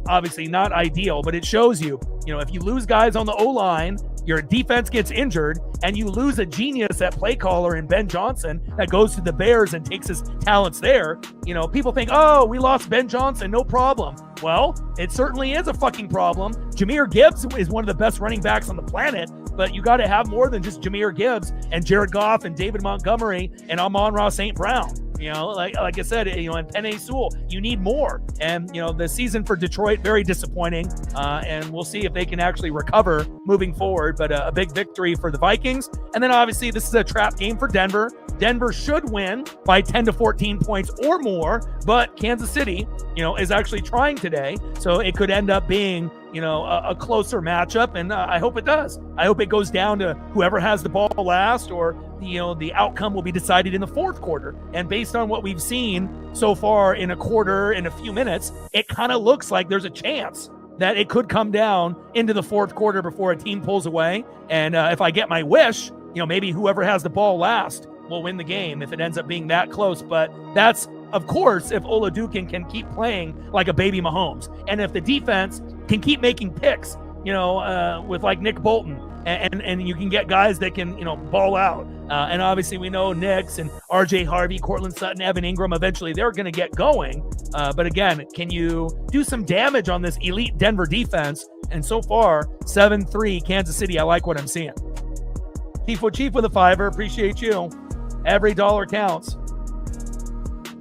obviously not ideal, but it shows you, you know, if you lose guys on the O-line, your defense gets injured, and you lose a genius at play caller in Ben Johnson that goes to the Bears and takes his talents there. You know, people think, oh, we lost Ben Johnson, no problem. Well, it certainly is a fucking problem. Jahmyr Gibbs is one of the best running backs on the planet, but you got to have more than just Jahmyr Gibbs and Jared Goff and David Montgomery and Amon-Ra St. Brown. You know, like I said, you know, and Penei Sewell, you need more. And, you know, the season for Detroit, very disappointing. And we'll see if they can actually recover moving forward. But a big victory for the Vikings. And then obviously this is a trap game for Denver. Denver should win by 10 to 14 points or more. But Kansas City, you know, is actually trying today. So it could end up being, you know, a closer matchup. And I hope it does. I hope it goes down to whoever has the ball last, or, you know, the outcome will be decided in the fourth quarter. And based on what we've seen so far in a quarter, in a few minutes, it kind of looks like there's a chance that it could come down into the fourth quarter before a team pulls away. And if I get my wish, you know, maybe whoever has the ball last will win the game if it ends up being that close. But that's, of course, if Oladokun can keep playing like a baby Mahomes. And if the defense can keep making picks, you know, with like Nick Bolton, and you can get guys that can, you know, ball out. And obviously we know Knicks and RJ Harvey, Cortland Sutton, Evan Ingram, eventually they're going to get going. But again, can you do some damage on this elite Denver defense? And so far, 7-3 Kansas City. I like what I'm seeing. Chief with a $5. Appreciate you. Every dollar counts.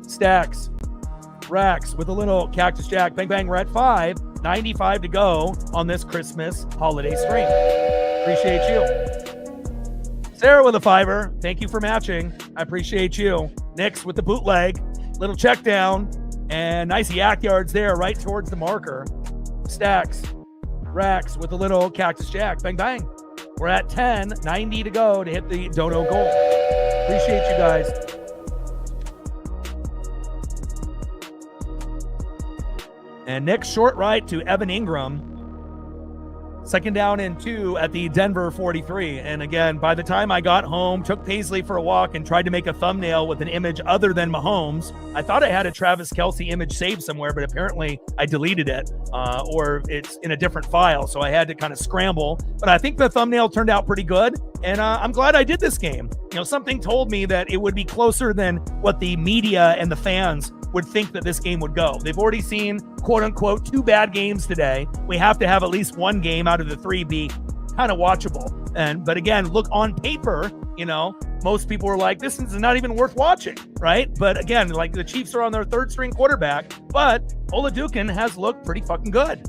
Stacks. Racks with a little Cactus Jack. Bang, bang. We're at 5:95 to go on this Christmas holiday stream. Appreciate you. Sarah with a $5. Thank you for matching. I appreciate you. Nix with the bootleg. Little check down. And nice yak yards there right towards the marker. Stacks. Racks with a little Cactus Jack. Bang, bang. We're at 10:90 to go to hit the dono goal. Appreciate you guys. And Nick short right to Evan Ingram. 2nd down and 2 at the Denver 43. And again, by the time I got home, took Paisley for a walk and tried to make a thumbnail with an image other than Mahomes, I thought I had a Travis Kelce image saved somewhere, but apparently I deleted it or it's in a different file. So I had to kind of scramble. But I think the thumbnail turned out pretty good. And I'm glad I did this game. You know, something told me that it would be closer than what the media and the fans would think that this game would go. They've already seen, quote unquote, 2 bad games today. We have to have at least 1 game out of the 3 be kind of watchable. But again, look on paper, you know, most people were like, this is not even worth watching, right? But again, like the Chiefs are on their 3rd string quarterback, but Olajuwon has looked pretty fucking good.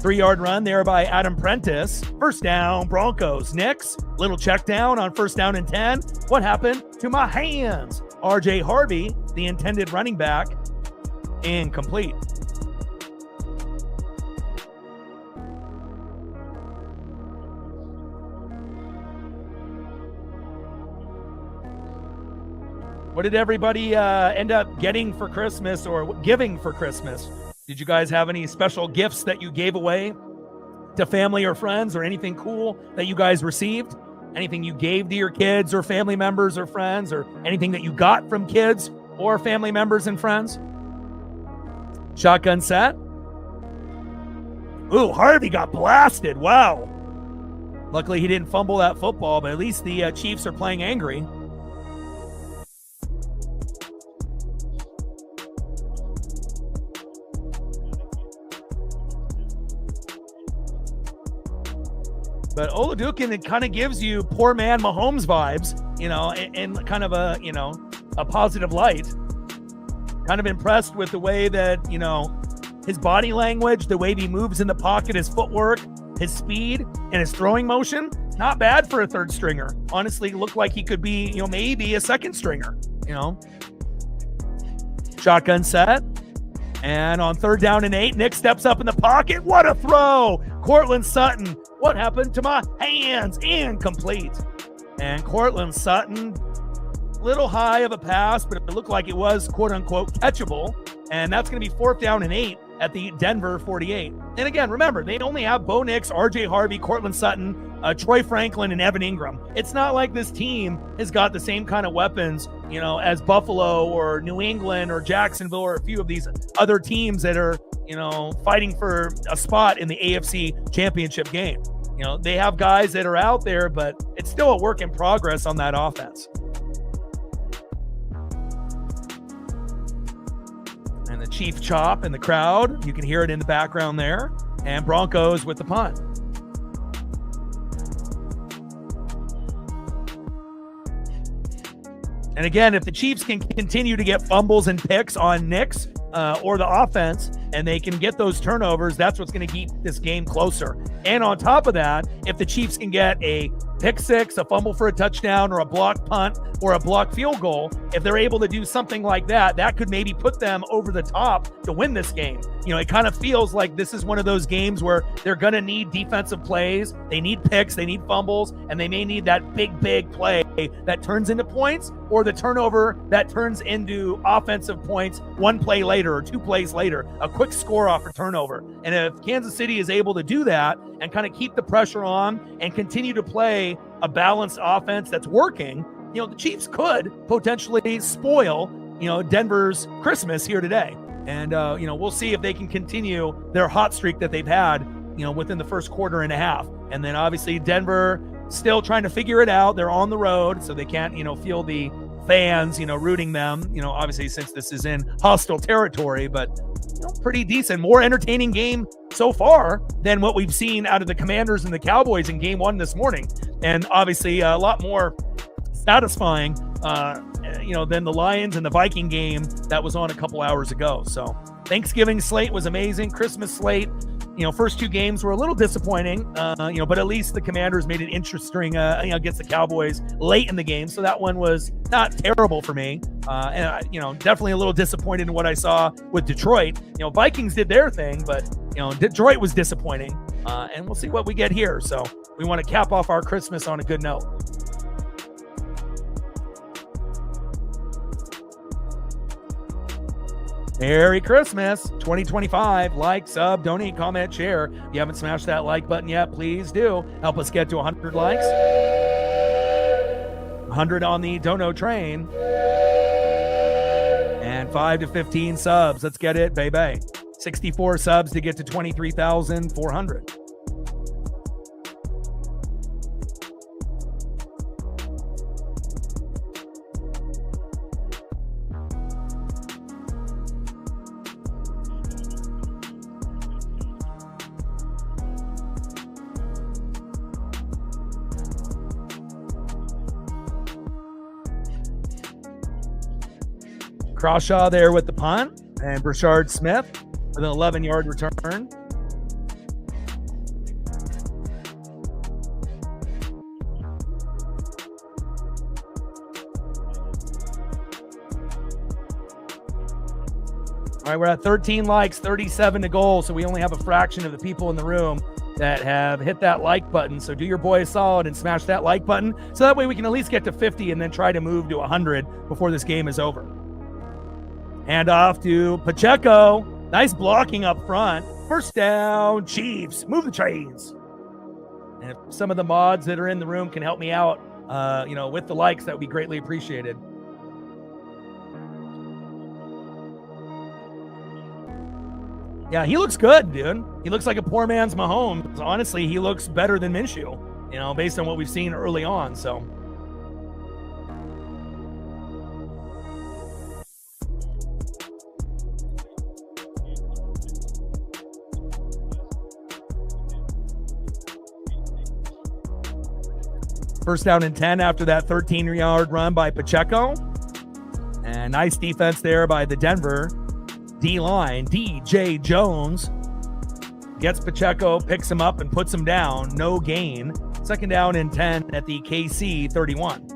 3-yard run there by Adam Prentice. 1st down, Broncos. Knicks, little check down on 1st down and 10. What happened to my hands? RJ Harvey, the intended running back, incomplete. What did everybody end up getting for Christmas or giving for Christmas? Did you guys have any special gifts that you gave away to family or friends, or anything cool that you guys received? Anything you gave to your kids or family members or friends, or anything that you got from kids or family members and friends? Shotgun set. Ooh, Harvey got blasted. Wow. Luckily, he didn't fumble that football, but at least the Chiefs are playing angry. But Olajuwon, it kind of gives you poor man Mahomes vibes, you know, in kind of a, you know, a positive light. Kind of impressed with the way that, you know, his body language, the way he moves in the pocket, his footwork, his speed, and his throwing motion. Not bad for a 3rd stringer. Honestly, looked like he could be, you know, maybe a 2nd stringer, you know. Shotgun set. And on 3rd down and 8, Nick steps up in the pocket. What a throw! Cortland Sutton. What happened to my hands? Incomplete. And Cortland Sutton, little high of a pass, but it looked like it was, quote unquote, catchable. And that's going to be 4th down and 8 at the Denver 48. And again, remember, they only have Bo Nix, RJ Harvey, Cortland Sutton, Troy Franklin, and Evan Ingram. It's not like this team has got the same kind of weapons, you know, as Buffalo or New England or Jacksonville or a few of these other teams that are, you know, fighting for a spot in the AFC Championship game. You know, they have guys that are out there, but it's still a work in progress on that offense. And the Chief chop in the crowd. You can hear it in the background there. And Broncos with the punt. And again, if the Chiefs can continue to get fumbles and picks on Knicks or the offense, and they can get those turnovers, that's what's going to keep this game closer. And on top of that, if the Chiefs can get a pick six, a fumble for a touchdown, or a blocked punt, or a blocked field goal, if they're able to do something like that, that could maybe put them over the top to win this game. You know, it kind of feels like this is one of those games where they're going to need defensive plays. They need picks, they need fumbles, and they may need that big play that turns into points, or the turnover that turns into offensive points one play later or 2 plays later, a quick score off a turnover. And if Kansas City is able to do that and kind of keep the pressure on and continue to play a balanced offense that's working, you know, the Chiefs could potentially spoil, you know, Denver's Christmas here today. And, you know, we'll see if they can continue their hot streak that they've had, you know, within the first quarter and a half. And then obviously Denver still trying to figure it out. They're on the road, so they can't, you know, feel the fans, you know, rooting them, you know, obviously since this is in hostile territory, but you know, pretty decent, more entertaining game so far than what we've seen out of the Commanders and the Cowboys in game 1 this morning. And obviously a lot more satisfying, you know, than the Lions and the Viking game that was on a couple hours ago. So Thanksgiving slate was amazing. Christmas slate, you know, first 2 games were a little disappointing, you know, but at least the Commanders made it interesting, you know, against the Cowboys late in the game. So that one was not terrible for me. And, you know, definitely a little disappointed in what I saw with Detroit. You know, Vikings did their thing, but, you know, Detroit was disappointing. And we'll see what we get here. So we want to cap off our Christmas on a good note. Merry Christmas 2025. Like, sub, donate, comment, share. If you haven't smashed that like button yet, please do. Help us get to 100 likes. 100 on the dono train. And 5 to 15 subs. Let's get it, baby. 64 subs to get to 23,400. Crawshaw there with the punt, and Brashard Smith with an 11-yard return. All right, we're at 13 likes, 37 to goal, so we only have a fraction of the people in the room that have hit that like button. So do your boy a solid and smash that like button, so that way we can at least get to 50 and then try to move to 100 before this game is over. Hand off to Pacheco. Nice blocking up front. First down, Chiefs. Move the chains. And if some of the mods that are in the room can help me out, with the likes, that would be greatly appreciated. Yeah, he looks good, dude. He looks like a poor man's Mahomes. Honestly, he looks better than Minshew, based on what we've seen early on. So. First down and 10 after that 13-yard run by Pacheco. And nice defense there by the Denver D-line. DJ Jones gets Pacheco, picks him up, and puts him down. No gain. Second down and 10 at the KC 31.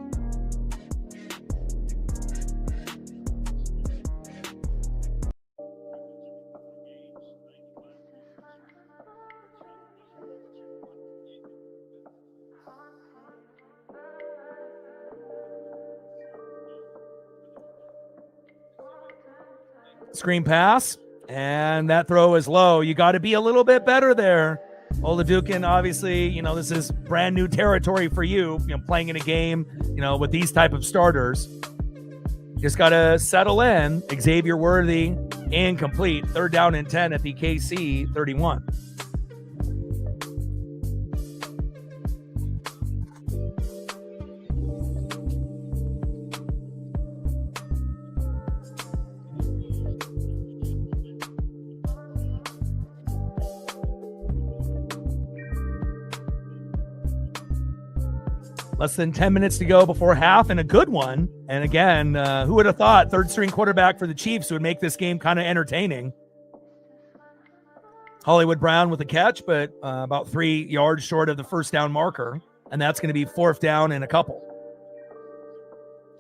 Screen pass, and that throw is low. You got to be a little bit better there. Oladukin, obviously, this is brand new territory for you, playing in a game, with these type of starters. Just got to settle in. Xavier Worthy, incomplete. Third down and 10 at the KC 31. Less than 10 minutes to go before half, and a good one. And again, who would have thought third-string quarterback for the Chiefs would make this game kind of entertaining? Hollywood Brown with a catch, but about 3 yards short of the first down marker. And that's going to be fourth down and a couple.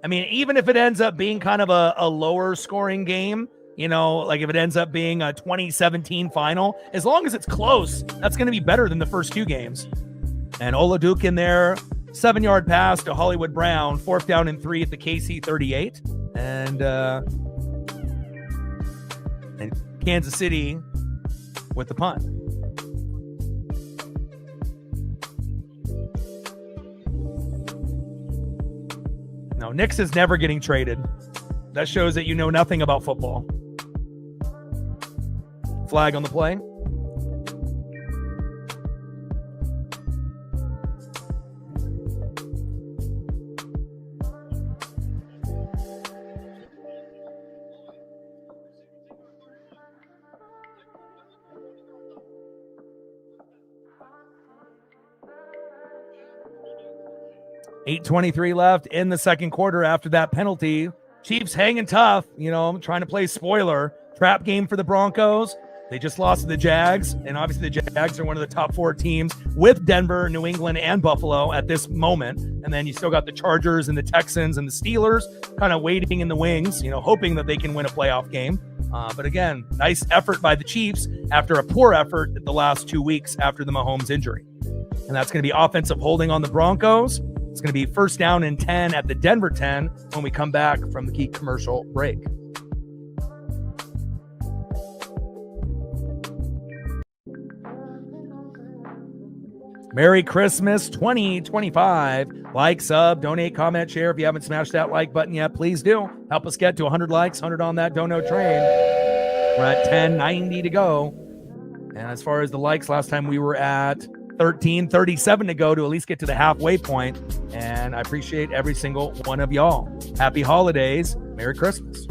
I mean, even if it ends up being kind of a lower scoring game, like if it ends up being a 2017 final, as long as it's close, that's going to be better than the first 2 games. And Oladukin there, 7-yard pass to Hollywood Brown, fourth down and 3 at the KC 38. And Kansas City with the punt. No, Nix is never getting traded. That shows that you know nothing about football. Flag on the play. .23 left in the second quarter after that penalty. Chiefs hanging tough, trying to play spoiler. Trap game for the Broncos. They just lost to the Jags, and obviously the Jags are one of the top 4 teams with Denver, New England, and Buffalo at this moment. And then you still got the Chargers and the Texans and the Steelers kind of waiting in the wings, hoping that they can win a playoff game. But again, nice effort by the Chiefs after a poor effort the last 2 weeks after the Mahomes injury. And that's going to be offensive holding on the Broncos. It's going to be first down and 10 at the Denver 10 when we come back from the key commercial break. Merry Christmas 2025. Like, sub, donate, comment, share. If you haven't smashed that like button yet, please do. Help us get to 100 likes, 100 on that dono train. We're at 1090 to go. And as far as the likes, last time we were at 1337 to go to at least get to the halfway point. And I appreciate every single one of y'all. Happy holidays. Merry Christmas.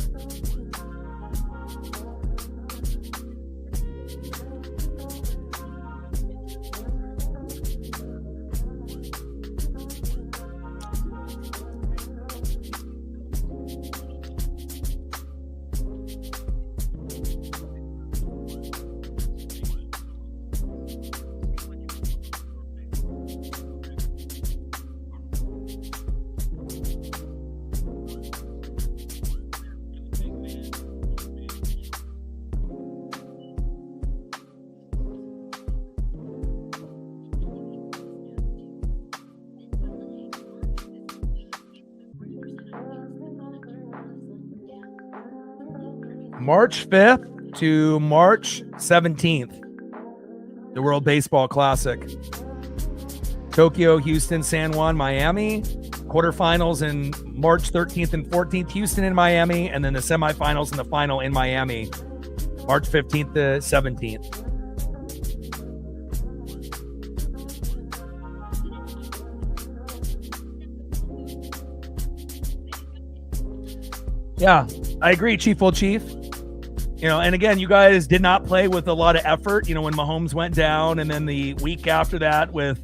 March 5th to March 17th, the World Baseball Classic. Tokyo, Houston, San Juan, Miami. Quarterfinals in March 13th and 14th, Houston and Miami. And then the semifinals and the final in Miami, March 15th to 17th. Yeah, I agree, Chief Old Chief. You know, and again, you guys did not play with a lot of effort, you know, when Mahomes went down, and then the week after that with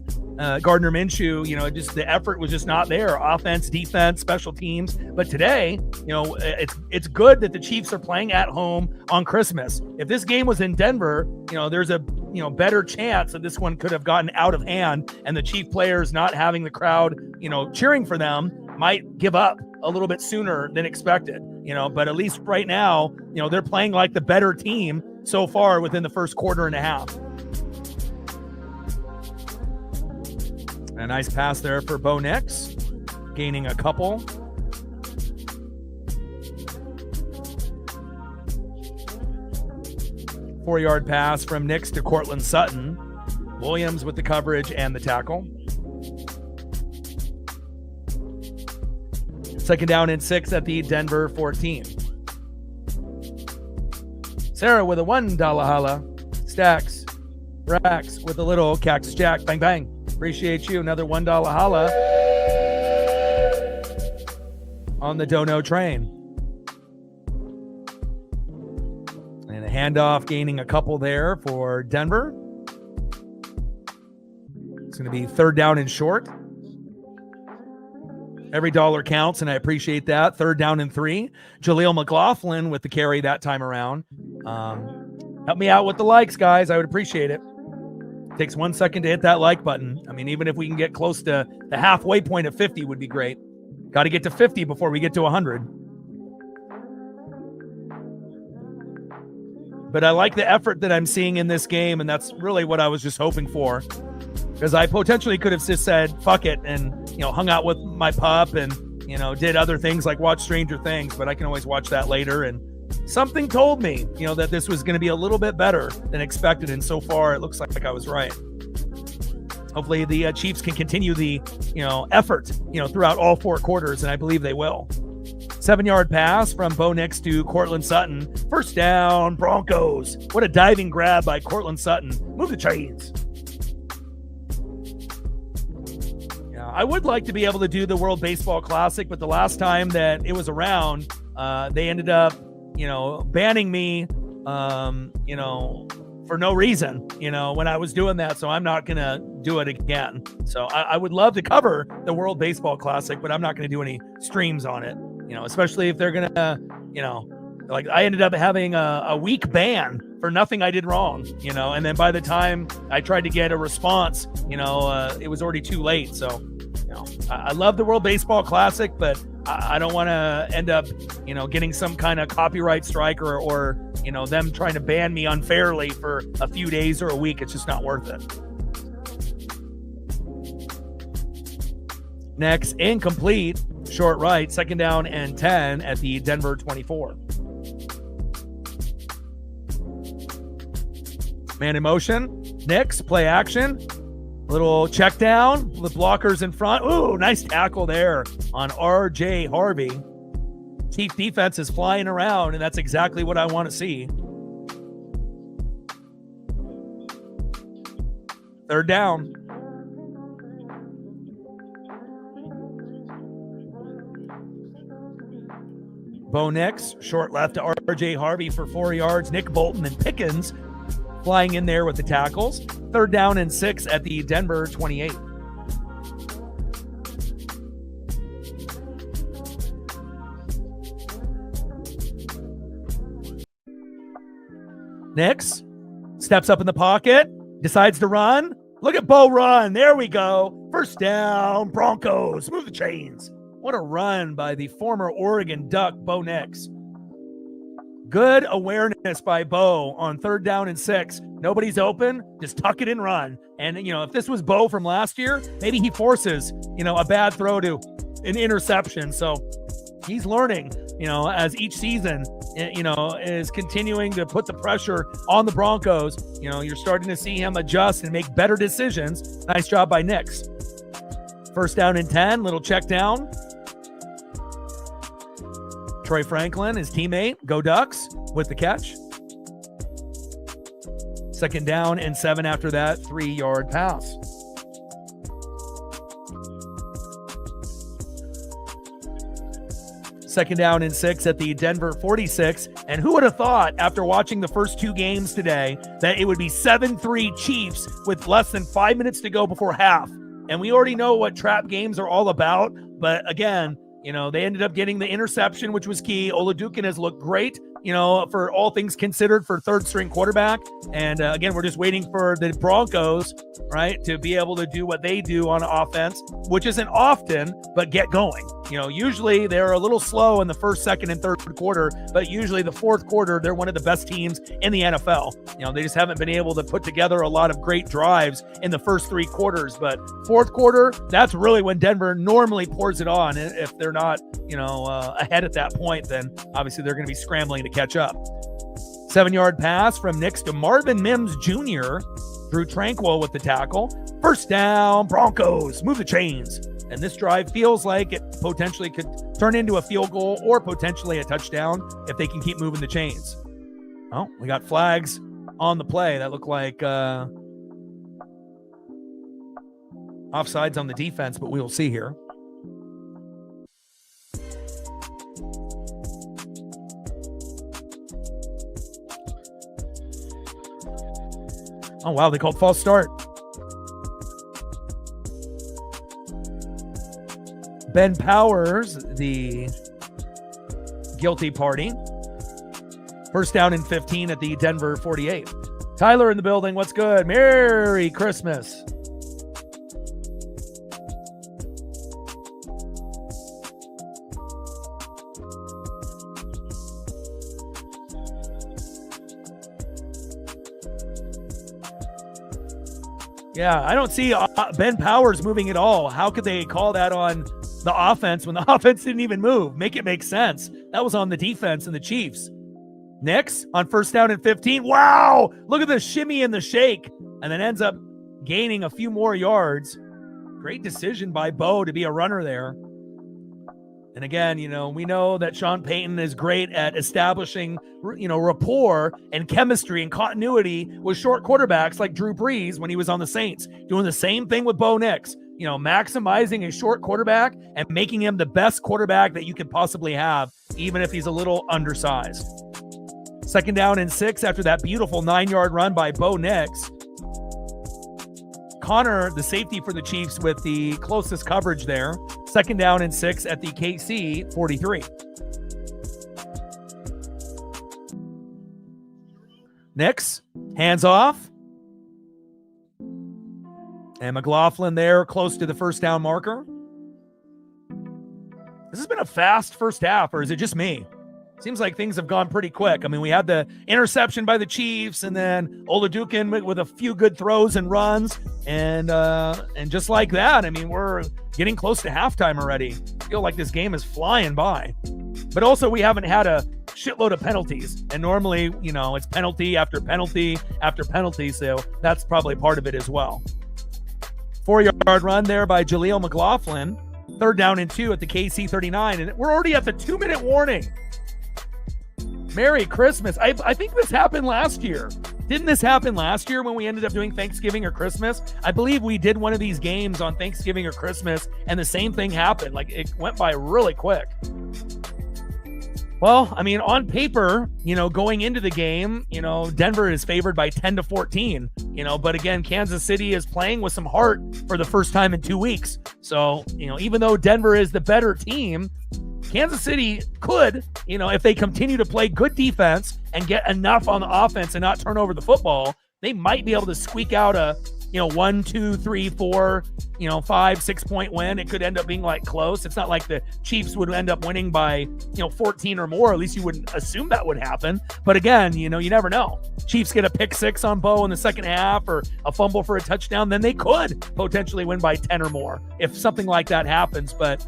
Gardner Minshew, you know, just the effort was just not there. Offense, defense, special teams. But today, you know, it's good that the Chiefs are playing at home on Christmas. If this game was in Denver, you know, there's a better chance that this one could have gotten out of hand, and the Chief players not having the crowd, you know, cheering for them might give up a little bit sooner than expected. You know, but at least right now, you know, they're playing like the better team so far within the first quarter and a half. A nice pass there for Bo Nix, gaining a couple. Four-yard pass from Nix to Cortland Sutton. Williams with the coverage and the tackle. Second down and 6 at the Denver 14. Sarah with a $1 holla. Stacks. Rax with a little Cactus Jack. Bang, bang. Appreciate you. Another $1 holla on the dono train. And a handoff, gaining a couple there for Denver. It's going to be third down and short. Every dollar counts, and I appreciate that. Third down and 3. Jaleel McLaughlin with the carry that time around. Help me out with the likes, guys. I would appreciate it. Takes 1 second to hit that like button. I mean, even if we can get close to the halfway point of 50 would be great. Got to get to 50 before we get to 100. But I like the effort that I'm seeing in this game, and that's really what I was just hoping for. Because I potentially could have just said, fuck it, and, you know, hung out with my pup and, you know, did other things like watch Stranger Things, but I can always watch that later. And something told me, you know, that this was going to be a little bit better than expected. And so far, it looks like I was right. Hopefully the Chiefs can continue the, you know, effort, you know, throughout all 4 quarters, and I believe they will. 7-yard pass from Bo Nix to Cortland Sutton. First down, Broncos. What a diving grab by Cortland Sutton. Move the chains. I would like to be able to do the World Baseball Classic, but the last time that it was around, they ended up, you know, banning me, you know, for no reason, you know, when I was doing that. So I'm not going to do it again. So I would love to cover the World Baseball Classic, but I'm not going to do any streams on it, you know, especially if they're going to, you know, like I ended up having a week ban for nothing I did wrong, you know, and then by the time I tried to get a response, you know, it was already too late. So, you know, I love the World Baseball Classic, but I don't want to end up, you know, getting some kind of copyright strike or, you know, them trying to ban me unfairly for a few days or a week. It's just not worth it. Next, incomplete, short right, second down and 10 at the Denver 24. Man in motion, Nix, play action. Little check down with blockers in front. Ooh, nice tackle there on R.J. Harvey. Chief defense is flying around, and that's exactly what I want to see. Third down. Bo Nix, short left to R.J. Harvey for 4 yards. Nick Bolton and Pickens flying in there with the tackles. Third down and 6 at the Denver 28. Nix steps up in the pocket, decides to run. Look at Bo run. There we go. First down, Broncos. Move the chains. What a run by the former Oregon Duck, Bo Nix. Good awareness by Bo on third down and 6. Nobody's open. Just tuck it and run. And, if this was Bo from last year, maybe he forces, a bad throw to an interception. So he's learning, as each season, is continuing to put the pressure on the Broncos. You're starting to see him adjust and make better decisions. Nice job by Nix. First down and 10, little check down. Troy Franklin, his teammate, go Ducks, with the catch. Second down and 7 after that 3-yard pass. Second down and 6 at the Denver 46. And who would have thought, after watching the first 2 games today, that it would be 7-3 Chiefs with less than 5 minutes to go before half? And we already know what trap games are all about. But again, they ended up getting the interception, which was key. Olajuwon has looked great, for all things considered, for third-string quarterback. And again, we're just waiting for the Broncos, right, to be able to do what they do on offense, which isn't often, but get going. Usually they're a little slow in the first, second, and third quarter, but usually the fourth quarter, they're one of the best teams in the NFL. They just haven't been able to put together a lot of great drives in the first 3 quarters. But fourth quarter, that's really when Denver normally pours it on. If they're not, ahead at that point, then obviously they're going to be scrambling to catch up. 7-yard pass from Nix to Marvin Mims Jr. Drew Tranquil with the tackle. First down, Broncos. Move the chains. And this drive feels like it potentially could turn into a field goal or potentially a touchdown if they can keep moving the chains. Oh, we got flags on the play that look like offsides on the defense, but we will see here. Oh, wow, they called false start. Ben Powers, the guilty party. First down and 15 at the Denver 48. Tyler in the building. What's good? Merry Christmas. Yeah, I don't see Ben Powers moving at all. How could they call that on the offense when the offense didn't even move? Make it make sense. That was on the defense and the Chiefs. Nix on first down and 15. Wow, look at the shimmy and the shake, and then ends up gaining a few more yards. Great decision by Bo to be a runner there. And again, we know that Sean Payton is great at establishing, rapport and chemistry and continuity with short quarterbacks like Drew Brees when he was on the Saints. Doing the same thing with Bo Nix, maximizing a short quarterback and making him the best quarterback that you could possibly have, even if he's a little undersized. Second down and 6 after that beautiful 9-yard run by Bo Nix. Connor, the safety for the Chiefs, with the closest coverage there. Second down and 6 at the KC 43. Nix, hands off. And McLaughlin there close to the first down marker. This has been a fast first half, or is it just me? Seems like things have gone pretty quick. I mean, we had the interception by the Chiefs, and then Olajuwon with a few good throws and runs, and just like that, I mean, we're getting close to halftime already. I feel like this game is flying by. But also, we haven't had a shitload of penalties, and normally, it's penalty after penalty after penalty, so that's probably part of it as well. 4-yard run there by Jaleel McLaughlin. 3rd down and 2 at the KC 39. And we're already at the 2-minute warning. Merry Christmas. I think this happened last year. Didn't this happen last year when we ended up doing Thanksgiving or Christmas? I believe we did one of these games on Thanksgiving or Christmas, and the same thing happened. Like, it went by really quick. Well, I mean, on paper, going into the game, Denver is favored by 10-14, but again, Kansas City is playing with some heart for the first time in 2 weeks. So, even though Denver is the better team, Kansas City could, if they continue to play good defense and get enough on the offense and not turn over the football, they might be able to squeak out a, 1, 2, 3, 4, 5, 6 point win. It could end up being like close. It's not like the Chiefs would end up winning by, 14 or more. At least you wouldn't assume that would happen. But again, you never know. Chiefs get a pick 6 on Bo in the second half or a fumble for a touchdown, then they could potentially win by 10 or more if something like that happens. But,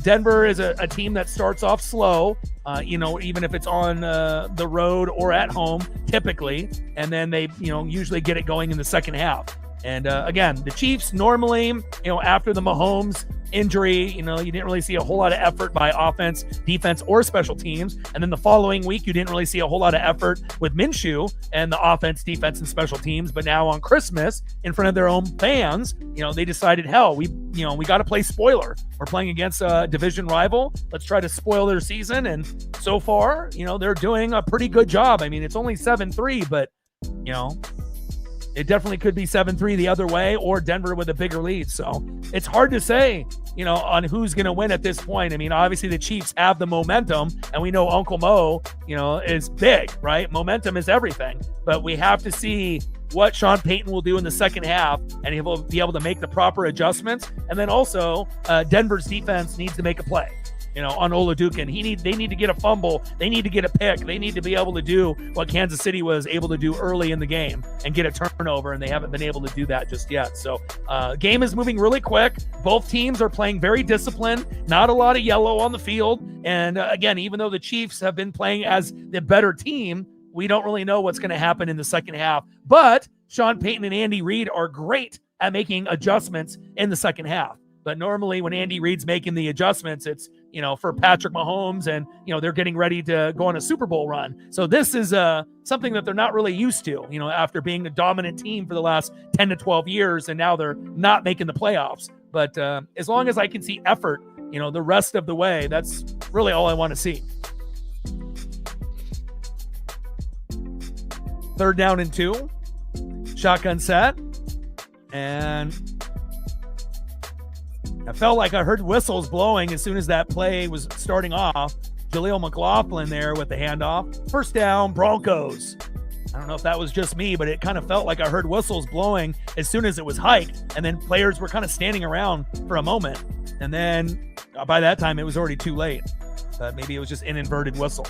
Denver is a team that starts off slow, even if it's on the road or at home, typically. And then they, usually get it going in the second half. And again, the Chiefs normally, after the Mahomes injury, you didn't really see a whole lot of effort by offense, defense, or special teams. And then the following week, you didn't really see a whole lot of effort with Minshew and the offense, defense, and special teams. But now on Christmas, in front of their own fans, they decided, hell, we got to play spoiler. We're playing against a division rival. Let's try to spoil their season. And so far, they're doing a pretty good job. I mean, it's only 7-3, but, it definitely could be 7-3 the other way or Denver with a bigger lead. So it's hard to say, on who's going to win at this point. I mean, obviously the Chiefs have the momentum, and we know Uncle Mo, is big, right? Momentum is everything. But we have to see what Sean Payton will do in the second half, and he will be able to make the proper adjustments. And then also Denver's defense needs to make a play. On Olajuwon. They need to get a fumble. They need to get a pick. They need to be able to do what Kansas City was able to do early in the game and get a turnover, and they haven't been able to do that just yet. So game is moving really quick. Both teams are playing very disciplined, not a lot of yellow on the field. And again, even though the Chiefs have been playing as the better team, we don't really know what's going to happen in the second half. But Sean Payton and Andy Reid are great at making adjustments in the second half. But normally when Andy Reid's making the adjustments, it's, for Patrick Mahomes, and, they're getting ready to go on a Super Bowl run. So this is something that they're not really used to, after being a dominant team for the last 10 to 12 years, and now they're not making the playoffs. But as long as I can see effort, the rest of the way, that's really all I want to see. 3rd down and 2, shotgun set, and I felt like I heard whistles blowing as soon as that play was starting off. Jaleel McLaughlin there with the handoff. 1st down, Broncos. I don't know if that was just me, but it kind of felt like I heard whistles blowing as soon as it was hiked, and then players were kind of standing around for a moment. And then by that time, it was already too late. But maybe it was just an inverted whistle.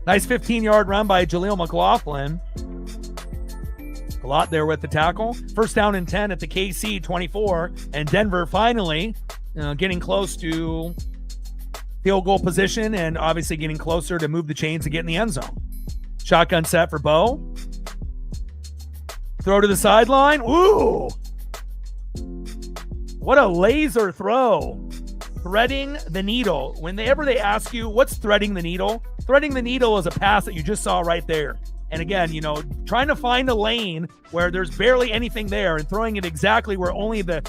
Nice 15-yard run by Jaleel McLaughlin. A lot there with the tackle. 1st down and 10 at the KC 24, and Denver finally getting close to field goal position, and obviously getting closer to move the chains to get in the end zone. Shotgun set for Bo. Throw to the sideline. Ooh! What a laser throw. Threading the needle. Whenever they ask you, what's threading the needle? Threading the needle is a pass that you just saw right there. And again, trying to find a lane where there's barely anything there and throwing it exactly where only the,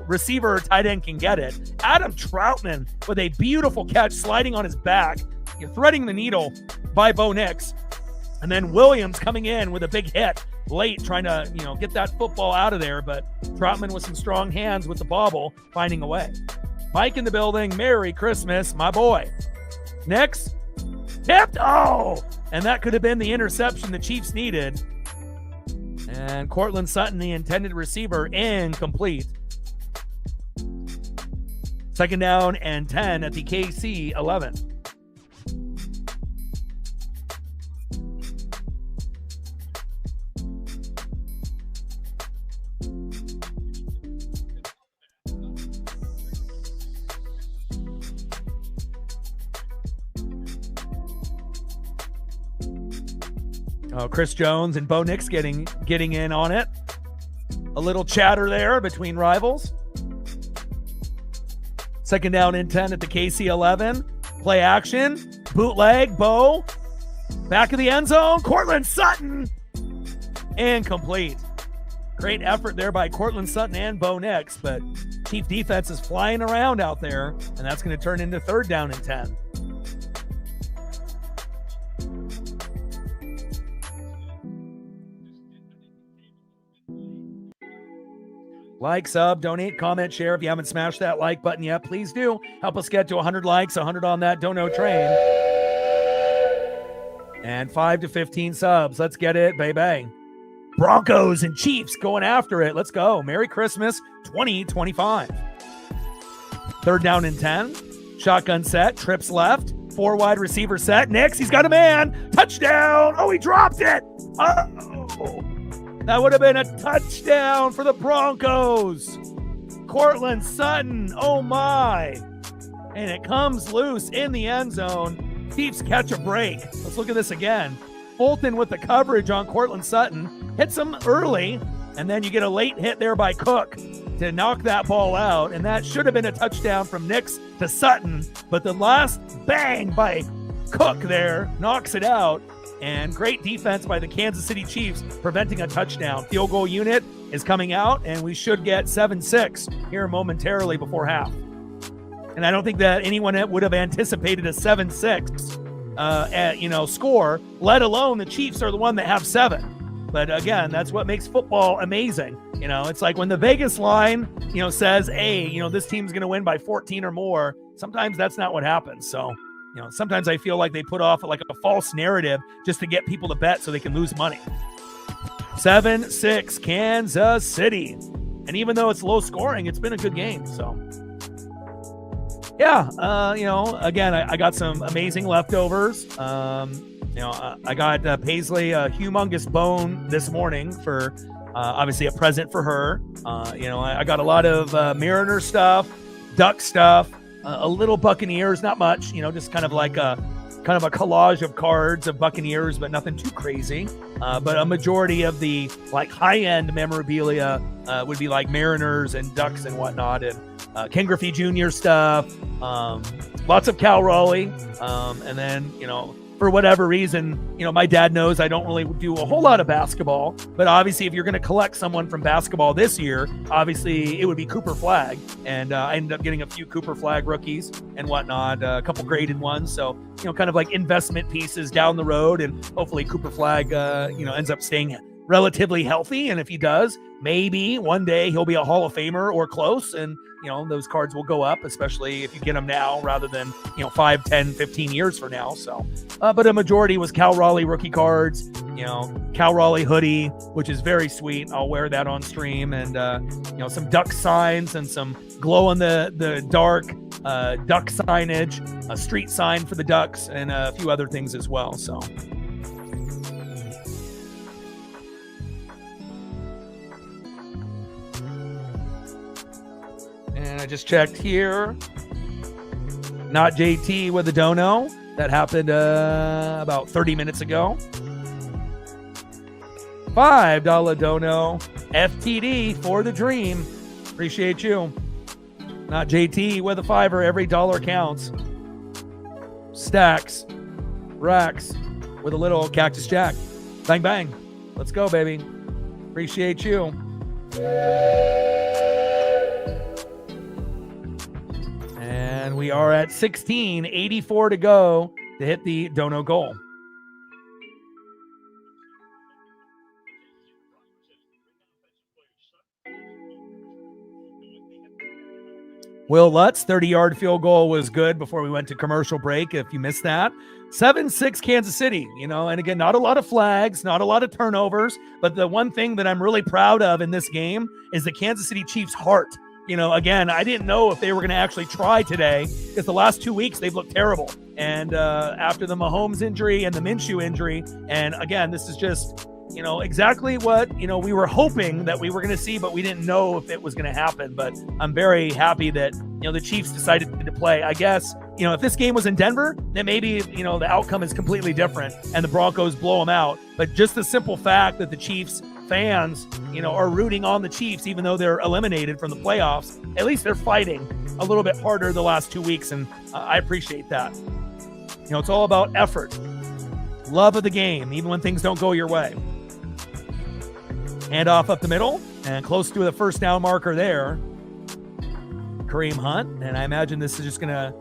receiver or tight end can get it. Adam Troutman with a beautiful catch sliding on his back, threading the needle by Bo Nix. And then Williams coming in with a big hit late, trying to, get that football out of there. But Troutman with some strong hands with the bobble, finding a way. Mike in the building. Merry Christmas, my boy. Nix. Tipped. Oh! And that could have been the interception the Chiefs needed. And Cortland Sutton, the intended receiver, incomplete. 2nd down and 10 at the KC 11. Chris Jones and Bo Nix getting in on it. A little chatter there between rivals. Second down and 10 at the KC 11. Play action. Bootleg. Bo. Back of the end zone. Cortland Sutton. Incomplete. Great effort there by Cortland Sutton and Bo Nix, but Chief defense is flying around out there, and that's going to turn into third down and 10. Like, sub, donate, comment, share. If you haven't smashed that like button yet, please do. Help us get to 100 likes, 100 on that dono train. And 5 to 15 subs. Let's get it, baby. Broncos and Chiefs going after it. Let's go. Merry Christmas 2025. Third down and 10. Shotgun set. Trips left. 4 wide receiver set. Nix, he's got a man. Touchdown. Oh, he dropped it. Oh. That would have been a touchdown for the Broncos. Cortland Sutton, oh my. And it comes loose in the end zone. Chiefs catch a break. Let's look at this again. Fulton with the coverage on Cortland Sutton. Hits him early, and then you get a late hit there by Cook to knock that ball out. And that should have been a touchdown from Nix to Sutton. But the last bang by Cook there knocks it out. And great defense by the Kansas City Chiefs, preventing a touchdown. Field goal unit is coming out, and we should get 7-6 here momentarily before half. And I don't think that anyone would have anticipated a 7-6 score, let alone the Chiefs are the one that have 7. But again, that's what makes football amazing. It's like when the Vegas line, says, hey, this team's going to win by 14 or more. Sometimes that's not what happens. So, sometimes I feel like they put off like a false narrative just to get people to bet so they can lose money. 7-6 Kansas City. And even though it's low scoring, it's been a good game. So, yeah, again, I got some amazing leftovers. I got Paisley a humongous bone this morning for obviously a present for her. I got a lot of Mariner stuff, Duck stuff, a little Buccaneers, not much, just kind of a collage of cards of Buccaneers, but nothing too crazy. But a majority of the like high-end memorabilia would be like Mariners and Ducks and whatnot, and Ken Griffey Jr. stuff, lots of Cal Raleigh, and then, for whatever reason, my dad knows I don't really do a whole lot of basketball, but obviously if you're going to collect someone from basketball this year, obviously it would be Cooper Flagg. And I ended up getting a few Cooper Flagg rookies and whatnot, a couple graded ones. So, kind of like investment pieces down the road. And hopefully Cooper Flagg, ends up staying relatively healthy. And if he does, maybe one day he'll be a Hall of Famer or close. And, those cards will go up, especially if you get them now rather than, 5, 10, 15 years from now. So, but a majority was Cal Raleigh rookie cards, Cal Raleigh hoodie, which is very sweet. I'll wear that on stream, and, some Duck signs and some glow in the dark Duck signage, a street sign for the Ducks, and a few other things as well. So. And I just checked here. Not JT with a dono. That happened about 30 minutes ago. $5 dono. FTD for the dream. Appreciate you. Not JT with a $5. Every dollar counts. Stacks. Racks with a little Cactus Jack. Bang, bang. Let's go, baby. Appreciate you. And we are at 16:84 to go to hit the dono goal. Will Lutz, 30-yard field goal was good before we went to commercial break, if you missed that. 7-6 Kansas City, and again, not a lot of flags, not a lot of turnovers, but the one thing that I'm really proud of in this game is the Kansas City Chiefs' heart. Again, I didn't know if they were going to actually try today because the last 2 weeks they've looked terrible. And after the Mahomes injury and the Minshew injury, and again, this is just, exactly what, we were hoping that we were going to see, but we didn't know if it was going to happen. But I'm very happy that, the Chiefs decided to play. I guess, if this game was in Denver, then maybe, the outcome is completely different and the Broncos blow them out. But just the simple fact that the Chiefs fans, are rooting on the Chiefs, even though they're eliminated from the playoffs. At least they're fighting a little bit harder the last 2 weeks, and I appreciate that. It's all about effort, love of the game, even when things don't go your way. Hand off up the middle, and close to the first down marker there, Kareem Hunt. And I imagine this is just going to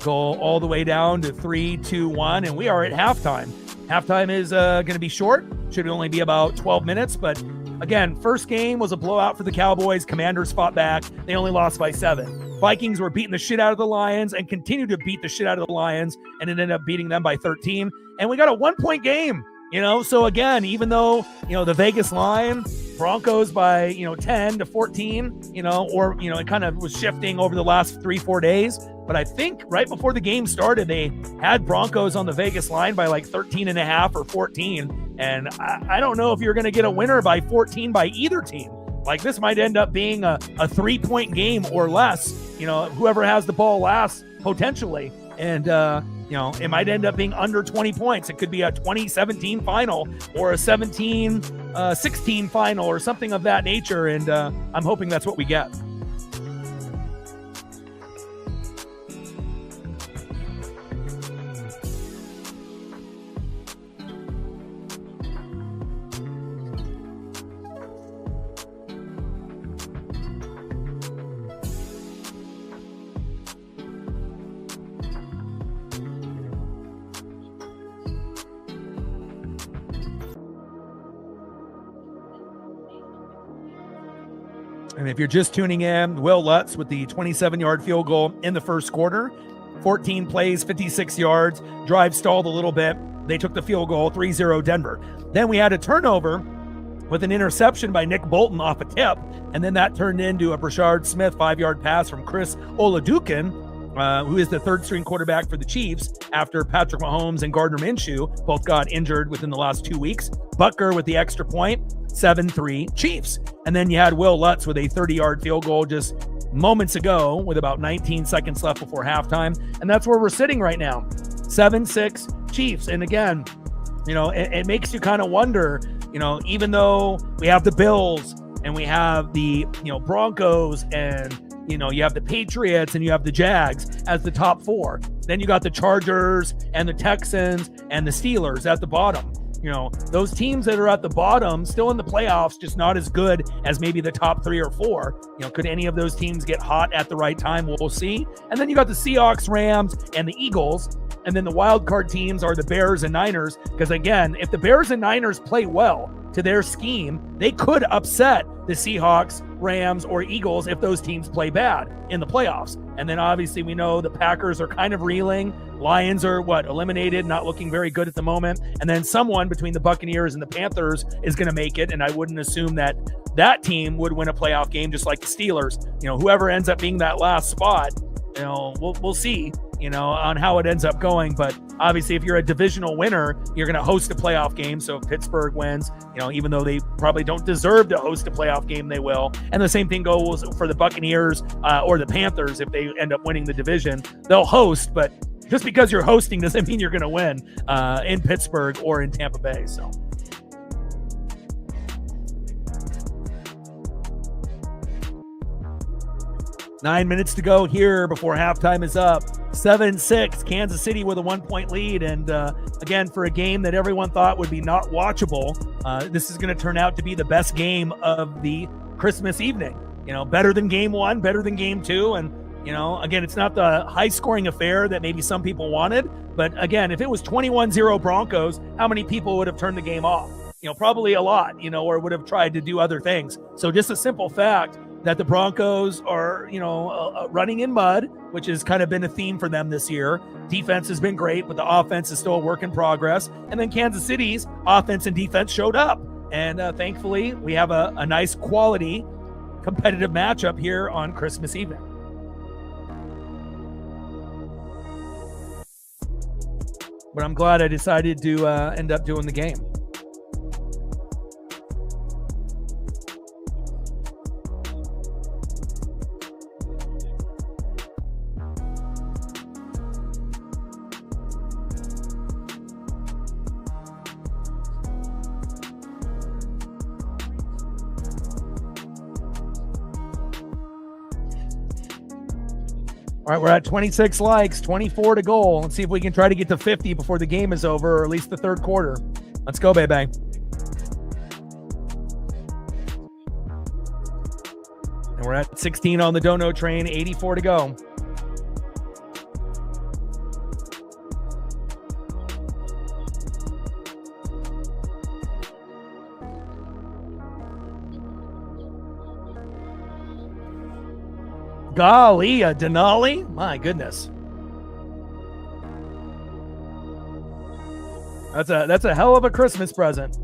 go all the way down to 3, 2, 1, and we are at halftime. Halftime is going to be short. Should only be about 12 minutes, but again, first game was a blowout for the Cowboys. Commanders fought back. They only lost by 7. Vikings were beating the shit out of the Lions and continued to beat the shit out of the Lions, and it ended up beating them by 13. And we got a 1-point game, So again, even though, the Vegas line, Broncos by, 10 to 14, it kind of was shifting over the last 3-4 days. But I think right before the game started, they had Broncos on the Vegas line by like 13.5 or 14. And I don't know if you're going to get a winner by 14 by either team. Like, this might end up being a 3-point game or less, whoever has the ball last, potentially. And, it might end up being under 20 points. It could be a 20-17 final or a 17-16 final or something of that nature. And I'm hoping that's what we get. And if you're just tuning in, Will Lutz with the 27-yard field goal in the first quarter, 14 plays, 56 yards, drive stalled a little bit. They took the field goal, 3-0 Denver. Then we had a turnover with an interception by Nick Bolton off a tip, and then that turned into a Brashard Smith 5-yard pass from Chris Olajuwon, who is the third-string quarterback for the Chiefs after Patrick Mahomes and Gardner Minshew both got injured within the last 2 weeks. Butker with the extra point, 7-3 Chiefs. And then you had Will Lutz with a 30-yard field goal just moments ago with about 19 seconds left before halftime. And that's where we're sitting right now, 7-6 Chiefs. And again, it makes you kind of wonder, even though we have the Bills and we have the, Broncos and, you have the Patriots and you have the Jags as the top 4. Then you got the Chargers and the Texans and the Steelers at the bottom. Those teams that are at the bottom, still in the playoffs, just not as good as maybe the top 3 or 4. Could any of those teams get hot at the right time? We'll see. And then you got the Seahawks, Rams, and the Eagles. And then the wild card teams are the Bears and Niners. Because again, if the Bears and Niners play well to their scheme, they could upset the Seahawks, Rams, or Eagles if those teams play bad in the playoffs. And then obviously we know the Packers are kind of reeling. Lions are eliminated, not looking very good at the moment. And then someone between the Buccaneers and the Panthers is going to make it. And I wouldn't assume that team would win a playoff game just like the Steelers. Whoever ends up being that last spot, we'll see, on how it ends up going. But obviously, if you're a divisional winner, you're going to host a playoff game. So if Pittsburgh wins, even though they probably don't deserve to host a playoff game, they will. And the same thing goes for the Buccaneers or the Panthers. If they end up winning the division, they'll host. But just because you're hosting doesn't mean you're going to win in Pittsburgh or in Tampa Bay. So. Nine minutes to go here before halftime is up. 7-6, Kansas City with a 1-point lead. And again, for a game that everyone thought would be not watchable, this is going to turn out to be the best game of the Christmas evening. Better than game 1, better than game 2. And, again, it's not the high-scoring affair that maybe some people wanted. But again, if it was 21-0 Broncos, how many people would have turned the game off? Probably a lot, or would have tried to do other things. So just a simple fact that the Broncos are, running in mud, which has kind of been a theme for them this year. Defense has been great, but the offense is still a work in progress. And then Kansas City's offense and defense showed up. And thankfully, we have a nice quality competitive matchup here on Christmas evening. But I'm glad I decided to end up doing the game. All right, we're at 26 likes, 24 to goal. Let's see if we can try to get to 50 before the game is over, or at least the third quarter. Let's go, baby. And we're at 16 on the dono train, 84 to go. Golly, a Denali? My goodness. That's a hell of a Christmas present.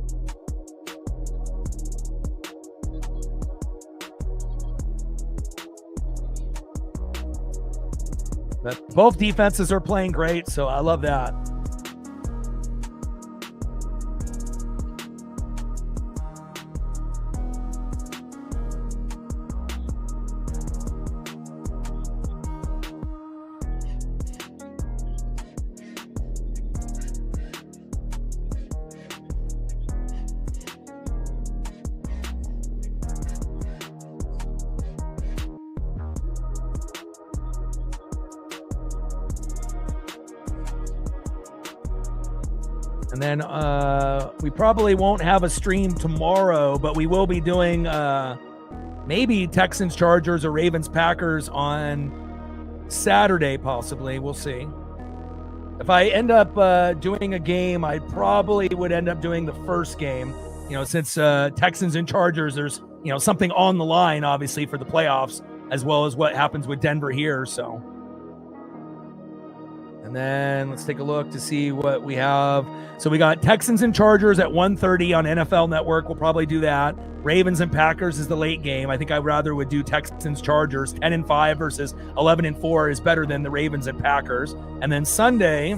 But both defenses are playing great, so I love that. And then we probably won't have a stream tomorrow, but we will be doing maybe Texans, Chargers, or Ravens, Packers on Saturday, possibly. We'll see. If I end up doing a game, I probably would end up doing the first game. You know, since Texans and Chargers, there's, you know, something on the line, obviously, for the playoffs, as well as what happens with Denver here. So. And then let's take a look to see what we have. So we got Texans and Chargers at 1:30 on NFL Network. We'll probably do that. Ravens and Packers is the late game. I think I rather would do Texans Chargers. 10-5 versus 11-4 is better than the Ravens and Packers. And then Sunday,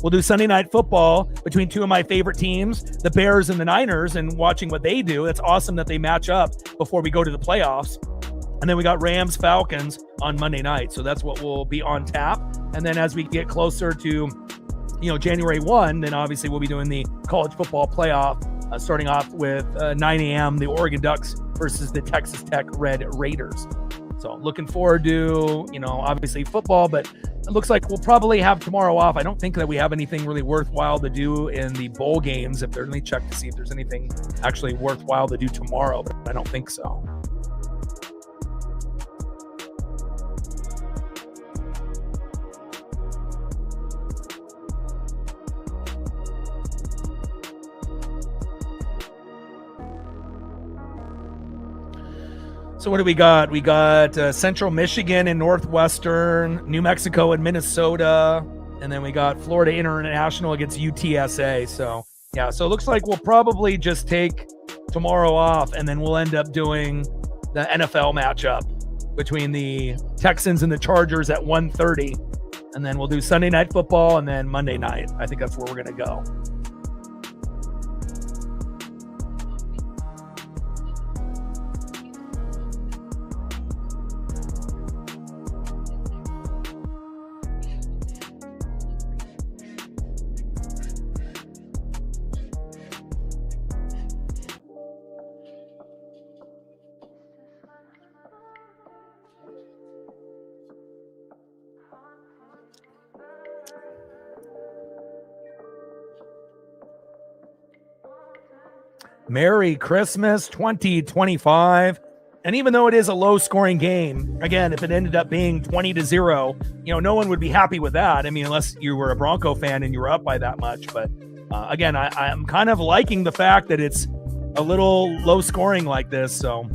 we'll do Sunday Night Football between two of my favorite teams, the Bears and the Niners, and watching what they do. It's awesome that they match up before we go to the playoffs. And then we got Rams Falcons on Monday night. So that's what will be on tap. And then as we get closer to, you know, January 1, then obviously we'll be doing the college football playoff, starting off with 9 a.m., the Oregon Ducks versus the Texas Tech Red Raiders. So looking forward to, you know, obviously football, but it looks like we'll probably have tomorrow off. I don't think that we have anything really worthwhile to do in the bowl games. Let me check to see if there's anything actually worthwhile to do tomorrow, but I don't think so. So what do we got? We got Central Michigan and Northwestern, New Mexico and Minnesota, and then we got Florida International against UTSA. So, yeah, so it looks like we'll probably just take tomorrow off, and then we'll end up doing the NFL matchup between the Texans and the Chargers at 1:30, and then we'll do Sunday Night Football and then Monday night. I think that's where we're going to go. Merry Christmas 2025. And even though it is a low scoring game, again, if it ended up being 20-0, you know, no one would be happy with that. I mean, unless you were a Bronco fan and you were up by that much. But again, I'm kind of liking the fact that it's a little low scoring like this. So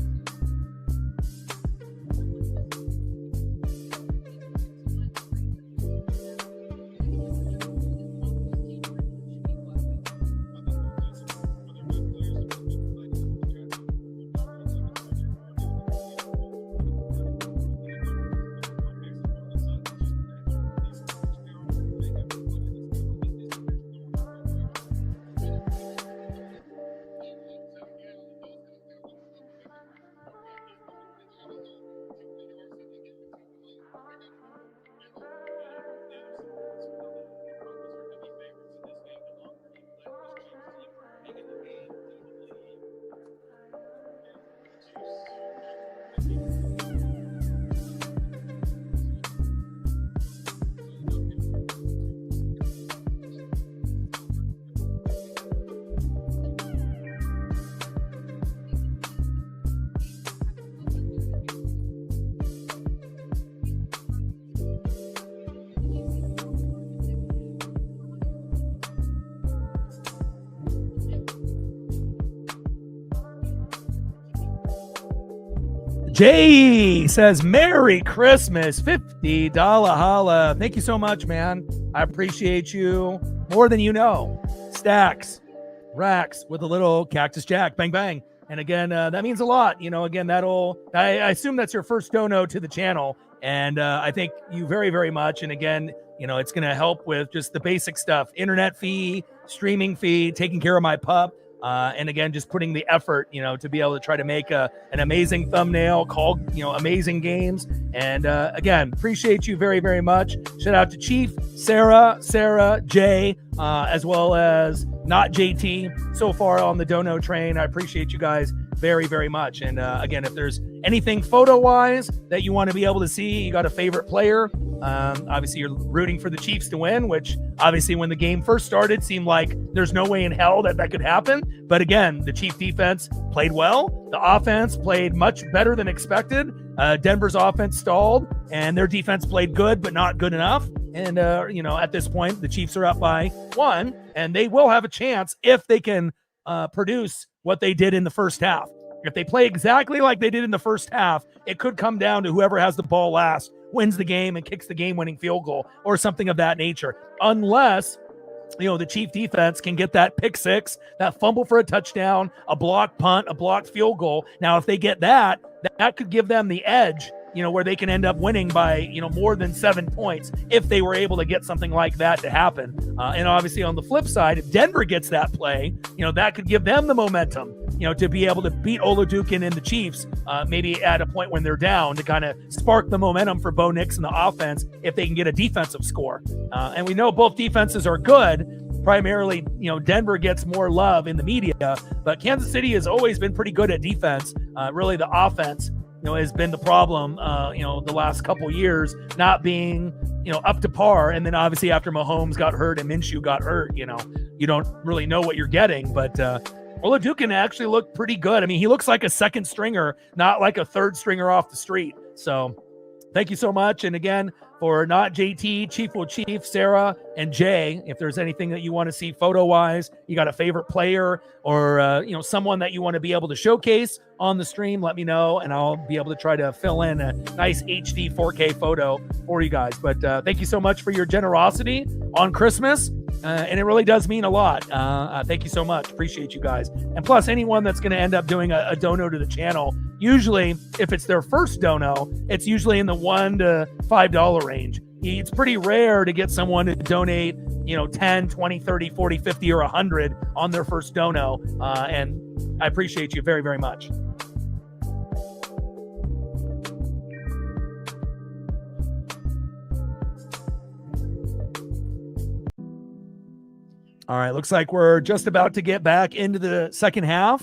Jay says, Merry Christmas, $50 holla. Thank you so much, man. I appreciate you more than you know. Stacks, racks with a little Cactus Jack, bang, bang. And again, that means a lot. Again, I assume that's your first dono to the channel. And I thank you very, very much. And again, it's going to help with just the basic stuff, internet fee, streaming fee, taking care of my pup. And again, just putting the effort, to be able to try to make an amazing thumbnail, call, amazing games. And again, appreciate you very, very much. Shout out to Chief, Sarah, Jay, as well as Not JT so far on the dono train. I appreciate you guys very, very much. And again, if there's anything photo-wise that you want to be able to see, you got a favorite player. Obviously, you're rooting for the Chiefs to win, which obviously when the game first started seemed like there's no way in hell that could happen. But again, the Chief defense played well. The offense played much better than expected. Denver's offense stalled, and their defense played good, but not good enough. And, at this point, the Chiefs are up by 1, and they will have a chance if they can produce what they did in the first half. If they play exactly like they did in the first half, it could come down to whoever has the ball last wins the game and kicks the game-winning field goal or something of that nature. Unless, the Chief defense can get that pick six, that fumble for a touchdown, a blocked punt, a blocked field goal. Now, if they get that could give them the edge, where they can end up winning by, more than 7 points if they were able to get something like that to happen. And obviously on the flip side, if Denver gets that play, that could give them the momentum, to be able to beat Olajuwon and the Chiefs, maybe at a point when they're down, to kind of spark the momentum for Bo Nix and the offense if they can get a defensive score. And we know both defenses are good. Primarily, Denver gets more love in the media, but Kansas City has always been pretty good at defense. Really, the offense, has been the problem, the last couple years, not being, up to par. And then obviously after Mahomes got hurt and Minshew got hurt, you don't really know what you're getting. But Olajuwon actually looked pretty good. I mean, he looks like a second stringer, not like a third stringer off the street. So thank you so much. And again, for Not JT, Chief, Sarah, and Jay, if there's anything that you want to see photo-wise, you got a favorite player or, someone that you want to be able to showcase on the stream, let me know, and I'll be able to try to fill in a nice HD 4K photo for you guys. But thank you so much for your generosity on Christmas, and it really does mean a lot. Thank you so much. Appreciate you guys. And plus, anyone that's going to end up doing a dono to the channel, usually, if it's their first dono, it's usually in the $1 to $5 range. It's pretty rare to get someone to donate, 10, 20, 30, 40, 50, or 100 on their first dono. And I appreciate you very, very much. All right, looks like we're just about to get back into the second half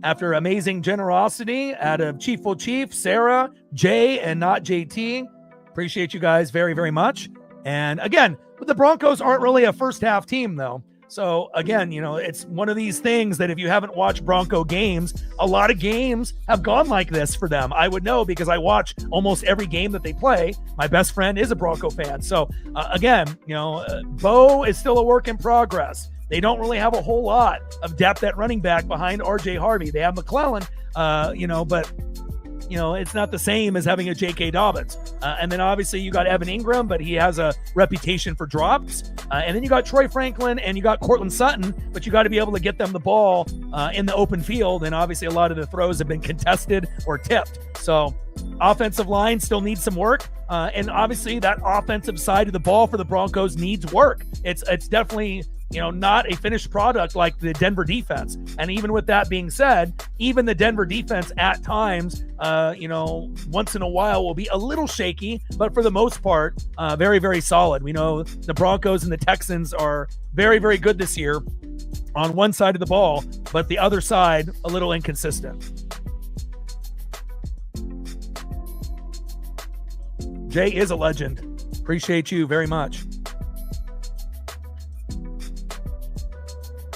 after amazing generosity out of Chief, Sarah, Jay, and Not JT. Appreciate you guys very, very much. And again, the Broncos aren't really a first half team, though. So again, it's one of these things that if you haven't watched Bronco games, a lot of games have gone like this for them. I would know because I watch almost every game that they play. My best friend is a Bronco fan. So again, Bo is still a work in progress. They don't really have a whole lot of depth at running back behind RJ Harvey. They have McClellan, but it's not the same as having a J.K. Dobbins. And then obviously you got Evan Ingram, but he has a reputation for drops. And then you got Troy Franklin and you got Cortland Sutton, but you got to be able to get them the ball in the open field. And obviously a lot of the throws have been contested or tipped. So offensive line still needs some work. And obviously that offensive side of the ball for the Broncos needs work. It's definitely not a finished product like the Denver defense. And even with that being said, even the Denver defense at times, once in a while will be a little shaky, but for the most part, very, very solid. We know the Broncos and the Texans are very, very good this year on one side of the ball, but the other side, a little inconsistent. Jay is a legend. Appreciate you very much.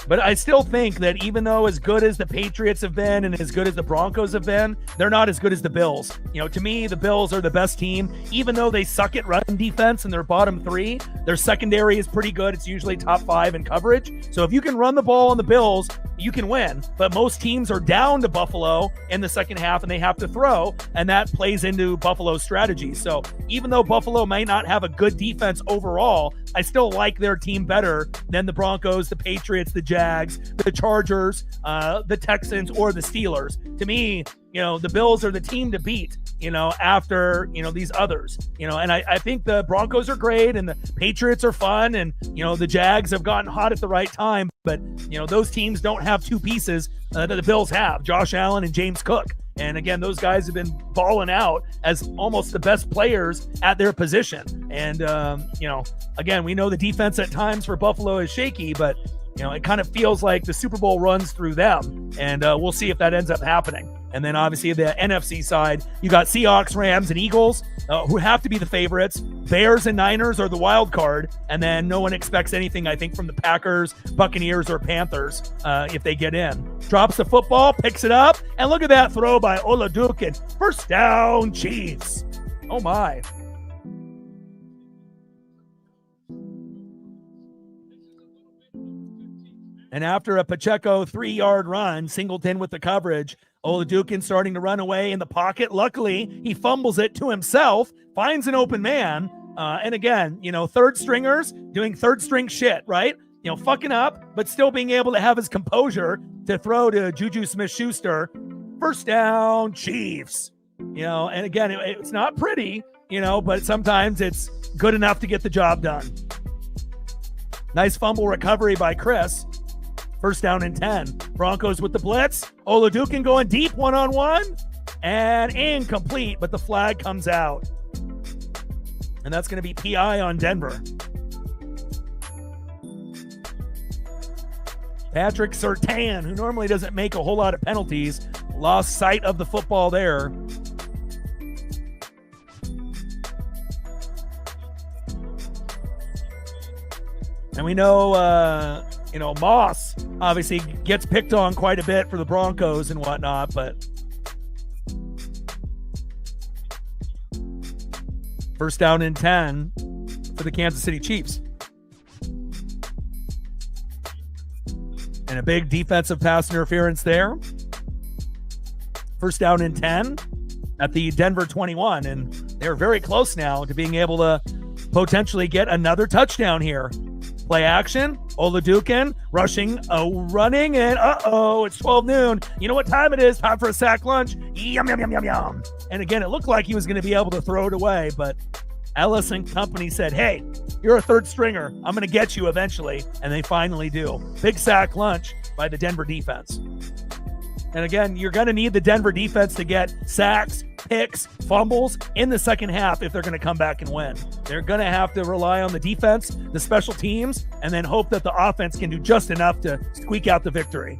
But I still think that even though as good as the Patriots have been and as good as the Broncos have been, they're not as good as the Bills. To me, the Bills are the best team. Even though they suck at run defense and they're bottom 3, their secondary is pretty good. It's usually top 5 in coverage. So if you can run the ball on the Bills, you can win. But most teams are down to Buffalo in the second half and they have to throw, and that plays into Buffalo's strategy. So even though Buffalo might not have a good defense overall, I still like their team better than the Broncos, the Patriots, the Jags, the Chargers, the Texans, or the Steelers. To me, the Bills are the team to beat, after, these others, and I think the Broncos are great and the Patriots are fun and, the Jags have gotten hot at the right time, but, those teams don't have two pieces that the Bills have, Josh Allen and James Cook. And again, those guys have been balling out as almost the best players at their position. And, again, we know the defense at times for Buffalo is shaky, but, it kind of feels like the Super Bowl runs through them. And we'll see if that ends up happening. And then obviously the NFC side, you got Seahawks, Rams, and Eagles, who have to be the favorites. Bears and Niners are the wild card. And then no one expects anything, I think, from the Packers, Buccaneers, or Panthers if they get in. Drops the football, picks it up, and look at that throw by Olajuwon. First down, Chiefs. Oh, my. And after a Pacheco 3-yard run, Singleton with the coverage, Olajuwon starting to run away in the pocket. Luckily, he fumbles it to himself, finds an open man. And again, third stringers doing third string shit, right? Fucking up, but still being able to have his composure to throw to Juju Smith-Schuster. First down, Chiefs. And again, it's not pretty, but sometimes it's good enough to get the job done. Nice fumble recovery by Chris. First down and 10. Broncos with the blitz. Olajuwon going deep one-on-one. And incomplete, but the flag comes out. And that's going to be PI on Denver. Patrick Surtain, who normally doesn't make a whole lot of penalties, lost sight of the football there. And we know, Moss obviously gets picked on quite a bit for the Broncos and whatnot, but first down and 10 for the Kansas City Chiefs. And a big defensive pass interference there. First down and 10 at the Denver 21. And they're very close now to being able to potentially get another touchdown here. Play action, Olajuwon rushing, running, and it's 12 noon. You know what time it is? Time for a sack lunch. Yum, yum, yum, yum, yum. And again, it looked like he was going to be able to throw it away, but Ellis and company said, hey, you're a third stringer. I'm going to get you eventually. And they finally do. Big sack lunch by the Denver defense. And again, you're going to need the Denver defense to get sacks, picks, fumbles in the second half if they're going to come back and win. They're going to have to rely on the defense, the special teams, and then hope that the offense can do just enough to squeak out the victory.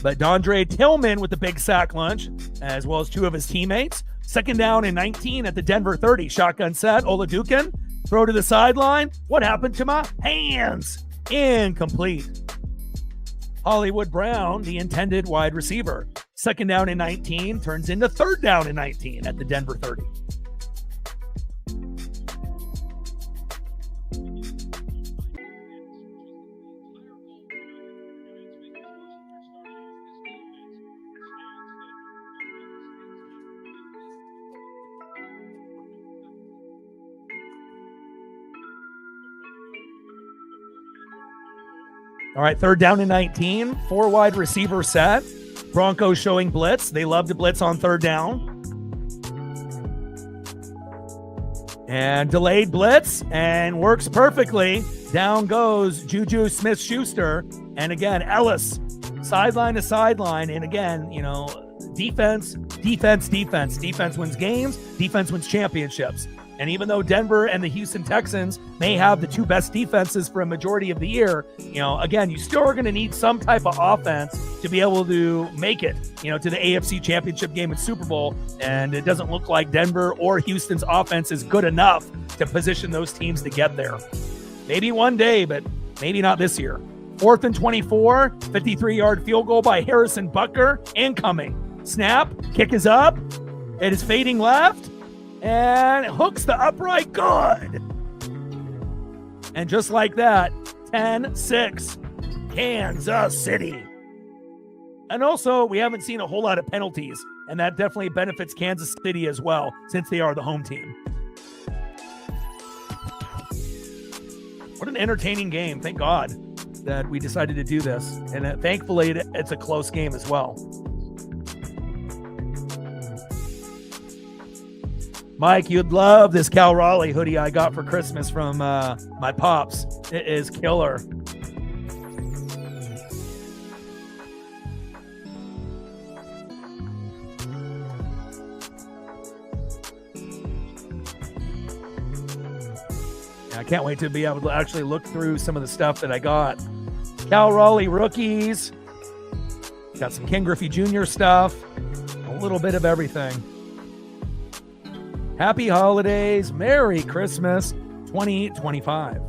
But Dondre Tillman with the big sack lunch, as well as two of his teammates. Second down and 19 at the Denver 30. Shotgun set, Olajuwon, throw to the sideline. What happened to my hands? Incomplete. Hollywood Brown, the intended wide receiver. Second down and 19 turns into third down and 19 at the Denver 30. All right, third down and 19, four wide receiver set. Broncos showing blitz. They love to blitz on third down. And delayed blitz and works perfectly. Down goes Juju Smith-Schuster. And again, Ellis, sideline to sideline. And again, defense. Defense wins games. Defense wins championships. And even though Denver and the Houston Texans may have the two best defenses for a majority of the year, again, you still are going to need some type of offense to be able to make it, to the AFC Championship game and Super Bowl. And it doesn't look like Denver or Houston's offense is good enough to position those teams to get there. Maybe one day, but Maybe not this year. 4th and 24, 53-yard field goal by Harrison Butker. Incoming. Snap. Kick is up. It is fading left. And hooks the upright. Good. And just like that, 10-6. Kansas City. And also, we haven't seen a whole lot of penalties. And that definitely benefits Kansas City as well, since they are the home team. What an entertaining game. Thank God that we decided to do this. And thankfully, it's a close game as well. Mike, you'd love this Cal Raleigh hoodie I got for Christmas from my pops. It is killer. I can't wait to be able to actually look through some of the stuff that I got. Cal Raleigh rookies. Got some Ken Griffey Jr. stuff. A little bit of everything. Happy holidays. Merry Christmas 2025.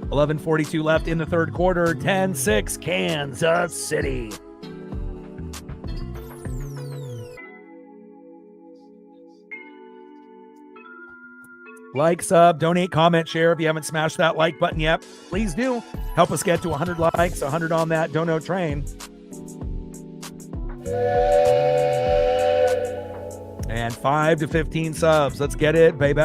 $11:42 left in the third quarter. 10-6 Kansas City. Like, sub, donate, comment, share. If you haven't smashed that like button yet, please do. Help us get to 100 likes, 100 on that dono train. And 5 to 15 subs. Let's get it, baby.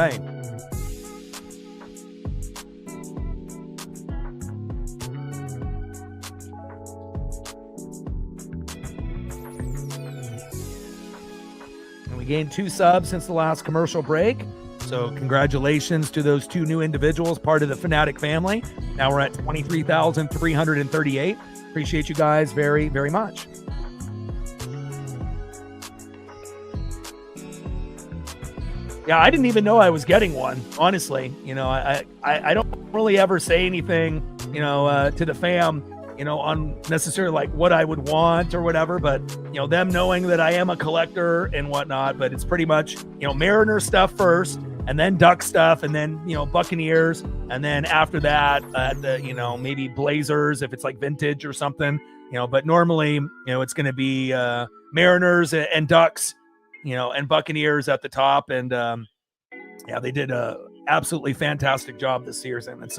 And we gained 2 subs since the last commercial break. So congratulations to those 2 new individuals, part of the Fanatic family. Now we're at 23,338. Appreciate you guys very, very much. Yeah, I didn't even know I was getting one, honestly. You know, I don't really ever say anything, you know, to the fam, you know, on necessarily like what I would want or whatever, but, you know, them knowing that I am a collector and whatnot, but it's pretty much, you know, Mariner stuff first, and then Duck stuff, and then, you know, Buccaneers, and then after that, you know, maybe Blazers if it's like vintage or something, you know, but normally, you know, it's going to be Mariners and Ducks, you know, and Buccaneers at the top, and yeah, they did a absolutely fantastic job this season. It's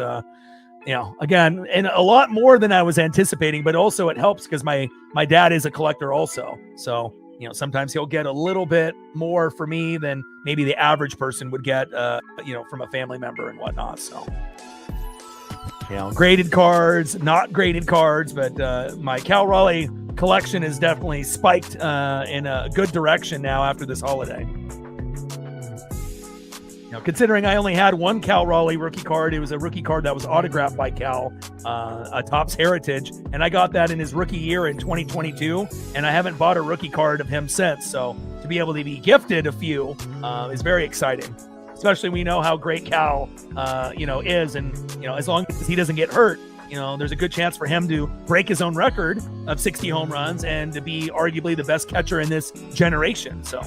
you know, again, and a lot more than I was anticipating, but also it helps because my dad is a collector also, so. You know, sometimes he'll get a little bit more for me than maybe the average person would get, you know, from a family member and whatnot. So, you know, graded cards, not graded cards, but my Cal Raleigh collection is definitely spiked in a good direction now after this holiday. You know, considering I only had 1 Cal Raleigh rookie card, it was a rookie card that was autographed by Cal, a Topps Heritage, and I got that in his rookie year in 2022, and I haven't bought a rookie card of him since. So to be able to be gifted a few is very exciting, especially we know how great Cal, you know, is, and you know, as long as he doesn't get hurt, you know, there's a good chance for him to break his own record of 60 home runs and to be arguably the best catcher in this generation. So.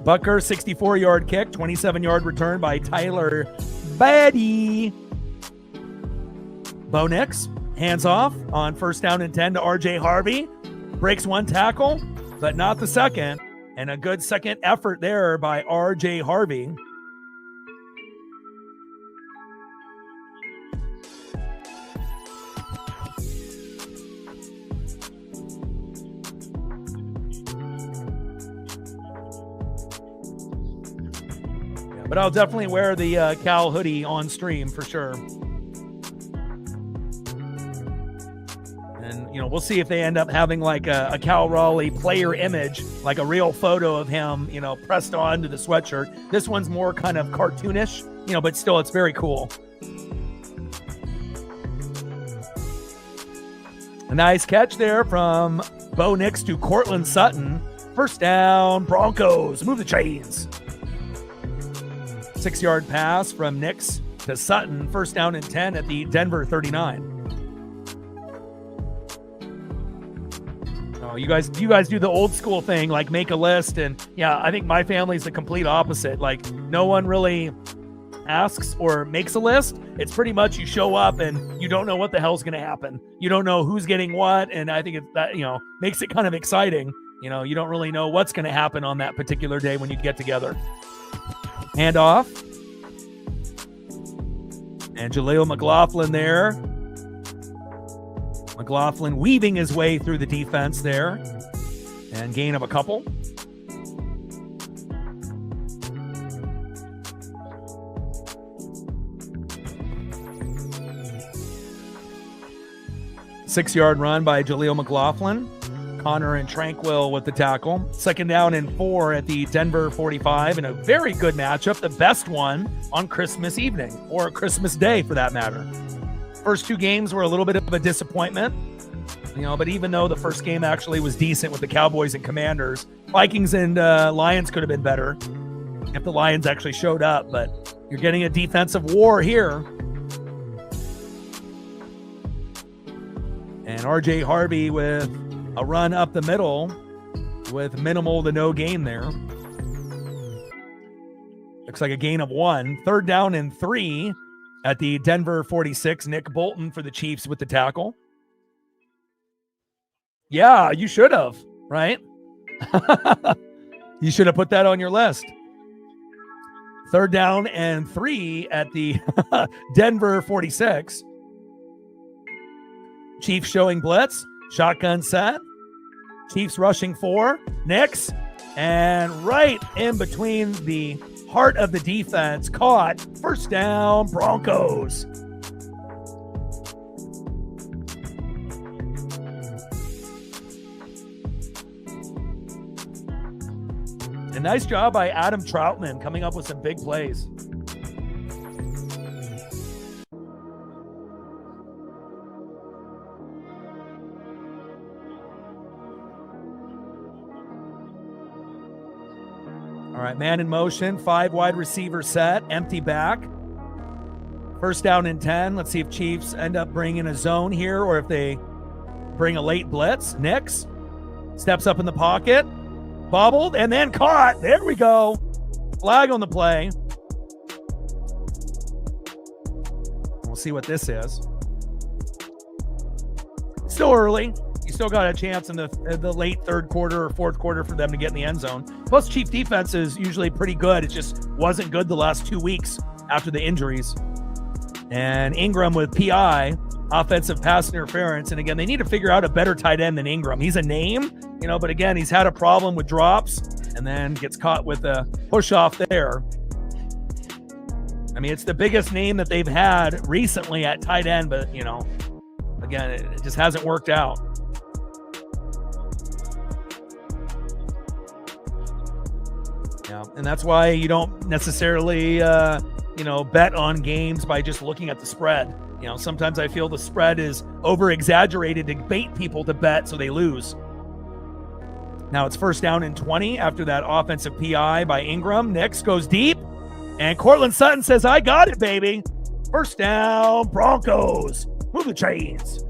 Butker, 64-yard kick, 27-yard return by Tyler Badie. Bo Nix, hands off on 1st down and 10 to RJ Harvey. Breaks 1 tackle, but not the second. And a good second effort there by RJ Harvey. But I'll definitely wear the Cal hoodie on stream for sure. And, you know, we'll see if they end up having like a Cal Raleigh player image, like a real photo of him, you know, pressed onto the sweatshirt. This one's more kind of cartoonish, you know, but still it's very cool. A nice catch there from Bo Nix to Cortland Sutton. 1st down, Broncos. Move the chains. 6-yard pass from Nix to Sutton. 1st down and 10 at the Denver 39. know, you guys do the old school thing, like make a list. And yeah, I think my family's the complete opposite. Like no one really asks or makes a list. It's pretty much you show up and you don't know what the hell's going to happen. You don't know who's getting what. And I think it's that, you know, makes it kind of exciting. You know, you don't really know what's going to happen on that particular day when you get together. Hand off. And Jaleel McLaughlin there. McLaughlin weaving his way through the defense there. And gain of a couple. Six-yard run by Jaleel McLaughlin. Connor and Tranquil with the tackle. Second down and 4 at the Denver 45 in a very good matchup, the best one on Christmas evening, or Christmas Day for that matter. First two games were a little bit of a disappointment, you know, but even though the first game actually was decent with the Cowboys and Commanders, Vikings and Lions could have been better if the Lions actually showed up, but you're getting a defensive war here. And RJ Harvey with a run up the middle with minimal to no gain there. Looks like a gain of 1. Third down and 3 at the Denver 46. Nick Bolton for the Chiefs with the tackle. Yeah, you should have, right? You should have put that on your list. Third down and 3 at the Denver 46. Chiefs showing blitz. Shotgun set. Chiefs rushing 4. Nix. And right in between the heart of the defense. Caught. First down, Broncos. A nice job by Adam Troutman coming up with some big plays. All right, man in motion, 5 wide receiver set, empty back. First down and 10. Let's see if Chiefs end up bringing a zone here or if they bring a late blitz. Nix steps up in the pocket, bobbled, and then caught. There we go. Flag on the play. We'll see what this is. Still early. You still got a chance in the late third quarter or fourth quarter for them to get in the end zone. Plus, Chief defense is usually pretty good. It just wasn't good the last 2 weeks after the injuries. And Ingram with PI, offensive pass interference. And again, they need to figure out a better tight end than Ingram. He's a name, you know, but again, he's had a problem with drops and then gets caught with a push off there. I mean, it's the biggest name that they've had recently at tight end, but, you know, again, it just hasn't worked out. Yeah, and that's why you don't necessarily, bet on games by just looking at the spread. You know, sometimes I feel the spread is over-exaggerated to bait people to bet so they lose. Now it's first down and 20 after that offensive PI by Ingram. Nix goes deep, and Cortland Sutton says, I got it, baby. First down, Broncos. Move the chains.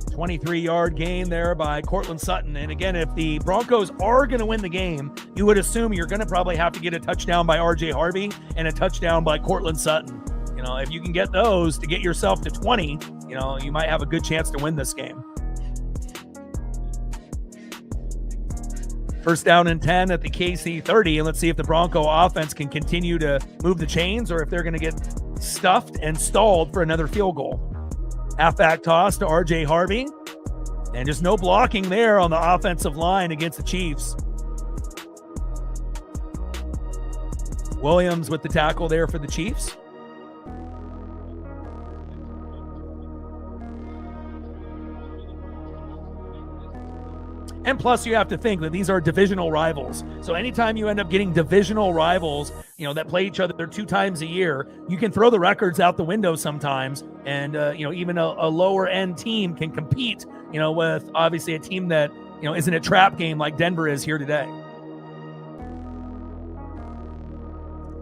A 23-yard gain there by Cortland Sutton. And again, if the Broncos are going to win the game, you would assume you're going to probably have to get a touchdown by RJ Harvey and a touchdown by Cortland Sutton. You know, if you can get those to get yourself to 20, you know, you might have a good chance to win this game. First down and 10 at the KC 30. And let's see if the Bronco offense can continue to move the chains or if they're going to get stuffed and stalled for another field goal. Halfback toss to RJ Harvey. And just no blocking there on the offensive line against the Chiefs. Williams with the tackle there for the Chiefs. And plus, you have to think that these are divisional rivals. So anytime you end up getting divisional rivals, you know, that play each other 2 times a year, you can throw the records out the window sometimes. And, even a lower end team can compete, with obviously a team that, isn't a trap game like Denver is here today.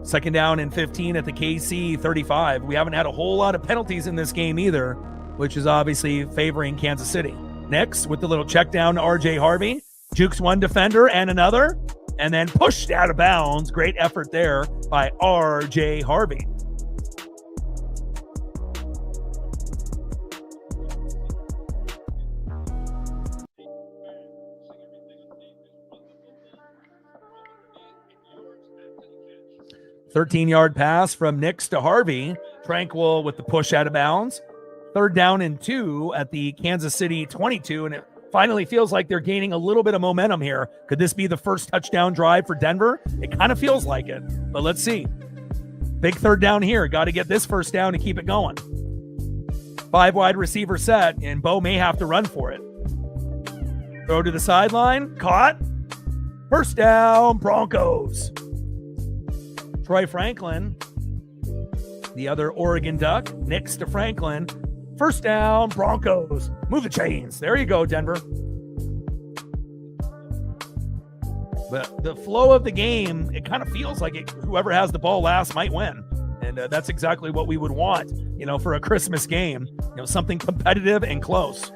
Second down and 15 at the KC 35. We haven't had a whole lot of penalties in this game either. which is obviously favoring Kansas City. Next, with the little check down to RJ Harvey, jukes one defender and another, and then pushed out of bounds. Great effort there by RJ Harvey. "13-yard pass from Nix to Harvey. Tranquil with the push out of bounds. 3rd down and 2 at the Kansas City 22, and it finally feels like they're gaining a little bit of momentum here. Could this be the first touchdown drive for Denver? It kind of feels like it, but let's see. Big 3rd down here. Got to get this first down to keep it going. 5 wide receiver set, and Bo may have to run for it. Throw to the sideline. Caught. First down, Broncos. Troy Franklin, the other Oregon Duck, Nix to Franklin. First down, Broncos. Move the chains. There you go, Denver. But the flow of the game, it kind of feels like whoever has the ball last might win. And that's exactly what we would want, for a Christmas game. Something competitive and close.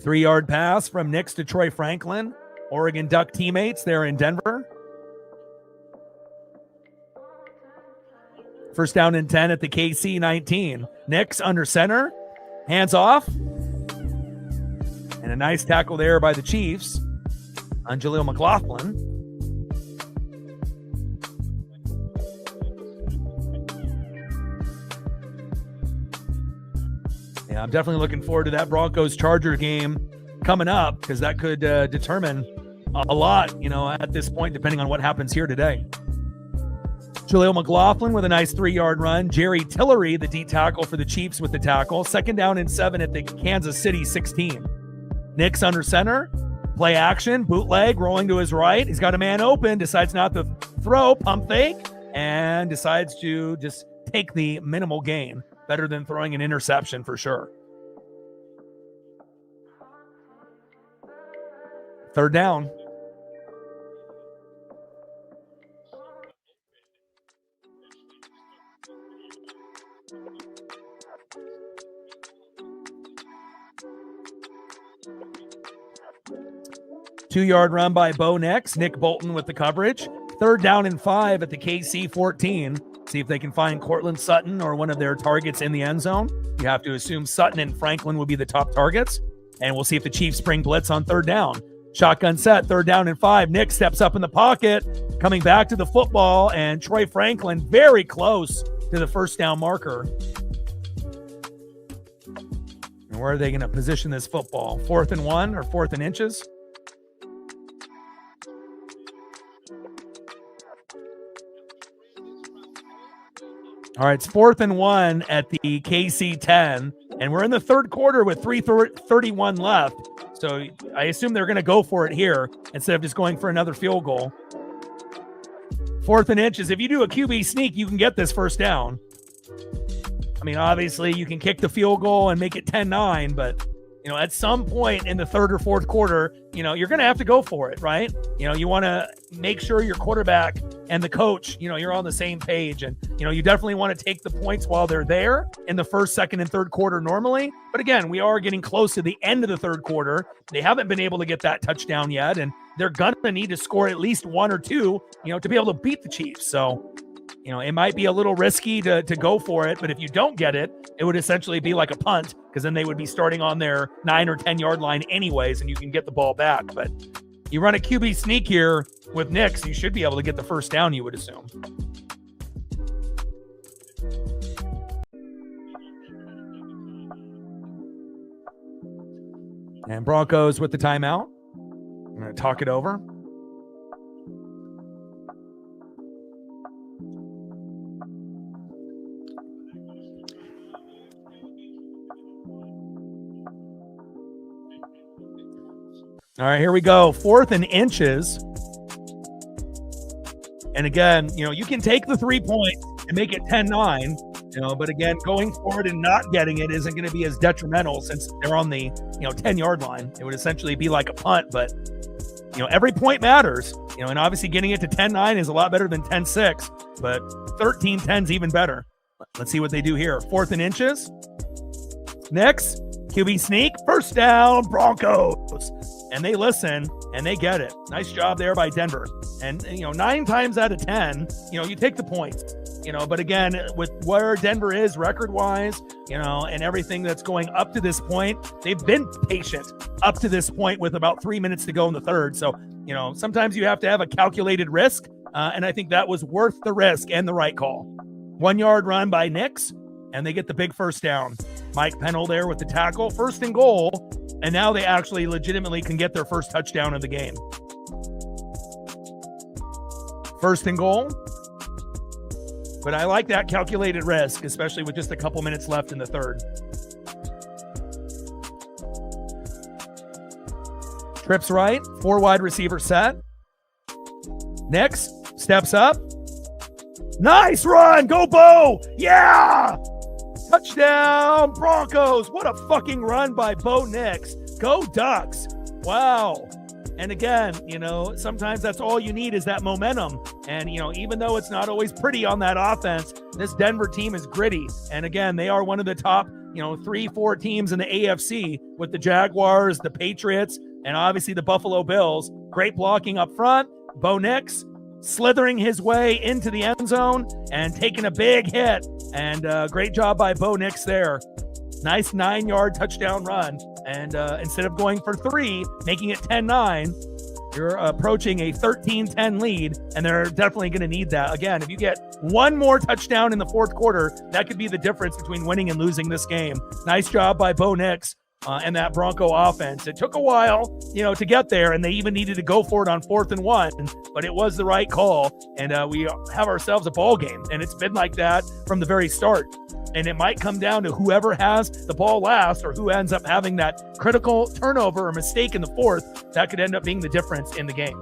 Three-yard pass from Nix to Troy Franklin. Oregon Duck teammates there in Denver. First down and 10 at the KC 19. Nix under center. Hands off. And a nice tackle there by the Chiefs on Jaleel McLaughlin. Yeah, I'm definitely looking forward to that Broncos-Charger game coming up, because that could determine a lot, at this point, depending on what happens here today. Jaleel McLaughlin with a nice 3-yard run. Jerry Tillery, the D tackle for the Chiefs, with the tackle. 2nd down and 7 at the Kansas City 16. Nix under center. Play action. Bootleg rolling to his right. He's got a man open. Decides not to throw. Pump fake. And decides to just take the minimal gain. Better than throwing an interception for sure. 3rd down. Two-yard run by Bo Nix. Nick Bolton with the coverage. 3rd down and 5 at the KC 14. See if they can find Cortland Sutton or one of their targets in the end zone. You have to assume Sutton and Franklin will be the top targets. And we'll see if the Chiefs spring blitz on 3rd down. Shotgun set, 3rd down and 5. Nick steps up in the pocket, coming back to the football, and Troy Franklin very close to the first down marker. And where are they going to position this football? 4th and 1 or 4th and inches? All right, it's 4th and 1 at the KC 10, and we're in the 3rd quarter with 3:31 left. So I assume they're going to go for it here instead of just going for another field goal. 4th and inches. If you do a QB sneak, you can get this first down. I mean, obviously, you can kick the field goal and make it 10-9, but at some point in the 3rd or 4th quarter, you're going to have to go for it, right? You want to make sure your quarterback and the coach, you're on the same page. And, you definitely want to take the points while they're there in the 1st, 2nd, and 3rd quarter normally. But again, we are getting close to the end of the 3rd quarter. They haven't been able to get that touchdown yet, and they're going to need to score at least 1 or 2, to be able to beat the Chiefs. So, it might be a little risky to go for it, but if you don't get it, it would essentially be like a punt, because then they would be starting on their 9 or 10-yard line anyways, and you can get the ball back. But you run a QB sneak here with Nix, you should be able to get the first down, you would assume. And Broncos with the timeout. I'm going to talk it over. All right, here we go. 4th and inches. And again, you can take the 3 points and make it 10-9, but again, going forward and not getting it isn't going to be as detrimental since they're on the, 10-yard line. It would essentially be like a punt, but every point matters, and obviously getting it to 10-9 is a lot better than 10-6, but 13-10 is even better. Let's see what they do here. 4th and inches. Next, QB sneak, first down, Broncos. And they listen, and they get it. Nice job there by Denver. And, 9 times out of 10, you take the points. But again, with where Denver is record-wise, and everything that's going up to this point, they've been patient up to this point with about 3 minutes to go in the third. So, sometimes you have to have a calculated risk, and I think that was worth the risk and the right call. 1-yard run by Nix, and they get the big first down. Mike Pennell there with the tackle, 1st and goal, and now they actually legitimately can get their first touchdown of the game. 1st and goal. But I like that calculated risk, especially with just a couple minutes left in the third. Trips right, 4 wide receiver set. Next, steps up. Nice run, go Bo! Yeah! Touchdown, Broncos! What a fucking run by Bo Nix. Go Ducks! Wow. And again, sometimes that's all you need is that momentum. And, even though it's not always pretty on that offense, this Denver team is gritty. And again, they are one of the top, 3-4 teams in the AFC with the Jaguars, the Patriots, and obviously the Buffalo Bills. Great blocking up front. Bo Nix slithering his way into the end zone and taking a big hit. And great job by Bo Nix there. Nice 9-yard touchdown run. And instead of going for 3, making it 10-9, you're approaching a 13-10 lead, and they're definitely going to need that. Again, if you get one more touchdown in the fourth quarter, that could be the difference between winning and losing this game. Nice job by Bo Nix and that Bronco offense. It took a while, to get there, and they even needed to go for it on 4th and 1, but it was the right call, and we have ourselves a ball game, and it's been like that from the very start. And it might come down to whoever has the ball last or who ends up having that critical turnover or mistake in the fourth. That could end up being the difference in the game.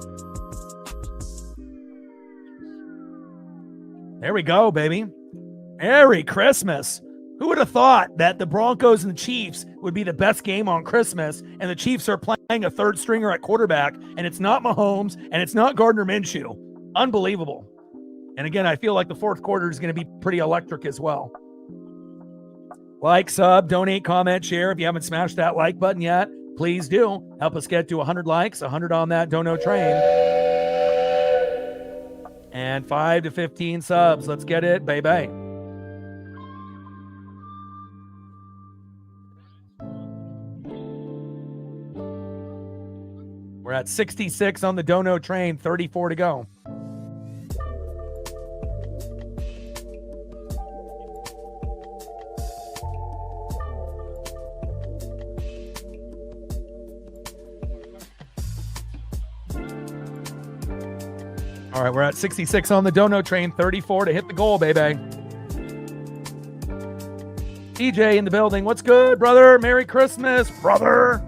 There we go, baby. Merry Christmas. Who would have thought that the Broncos and the Chiefs would be the best game on Christmas, and the Chiefs are playing a third stringer at quarterback, and it's not Mahomes, and it's not Gardner Minshew. Unbelievable. And again, I feel like the fourth quarter is going to be pretty electric as well. Like, sub, donate, comment, share. If you haven't smashed that like button yet, please do. Help us get to 100 likes, 100 on that dono train. And 5 to 15 subs. Let's get it, baby. We're at 66 on the dono train, 34 to go. All right, we're at 66 on the dono train, 34 to hit the goal, baby. TJ in the building. What's good, brother? Merry Christmas, brother.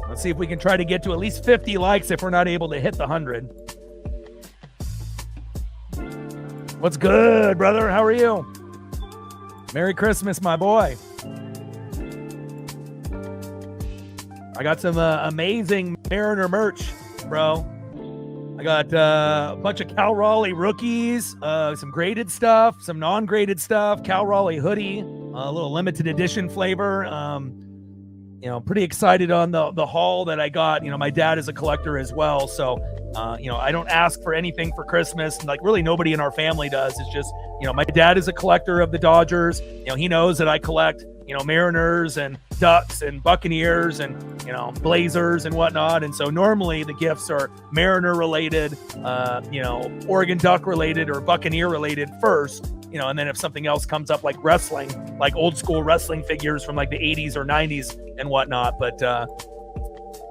Let's see if we can try to get to at least 50 likes if we're not able to hit the 100. What's good, brother? How are you? Merry Christmas, my boy. I got some amazing Mariner merch, bro. I got a bunch of Cal Raleigh rookies, some graded stuff, some non-graded stuff, Cal Raleigh hoodie, a little limited edition flavor. Pretty excited on the haul that I got. My dad is a collector as well. So, I don't ask for anything for Christmas. Like really nobody in our family does. It's just, my dad is a collector of the Dodgers. He knows that I collect, Mariners and Ducks and Buccaneers and, Blazers and whatnot. And so normally the gifts are Mariner related, Oregon Duck related or Buccaneer related first. And then if something else comes up like wrestling, like old school wrestling figures from like the 80s or 90s and whatnot. But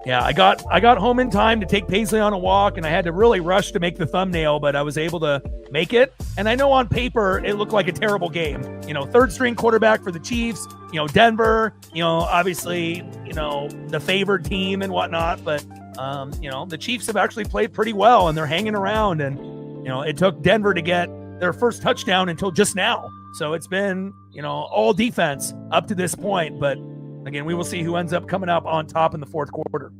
I got home in time to take Paisley on a walk, and I had to really rush to make the thumbnail, but I was able to make it. And I know on paper it looked like a terrible game. Third string quarterback for the Chiefs, Denver, obviously, the favored team and whatnot. But, the Chiefs have actually played pretty well, and they're hanging around. And, it took Denver to get their first touchdown until just now. So it's been, all defense up to this point. But again, we will see who ends up coming up on top in the fourth quarter.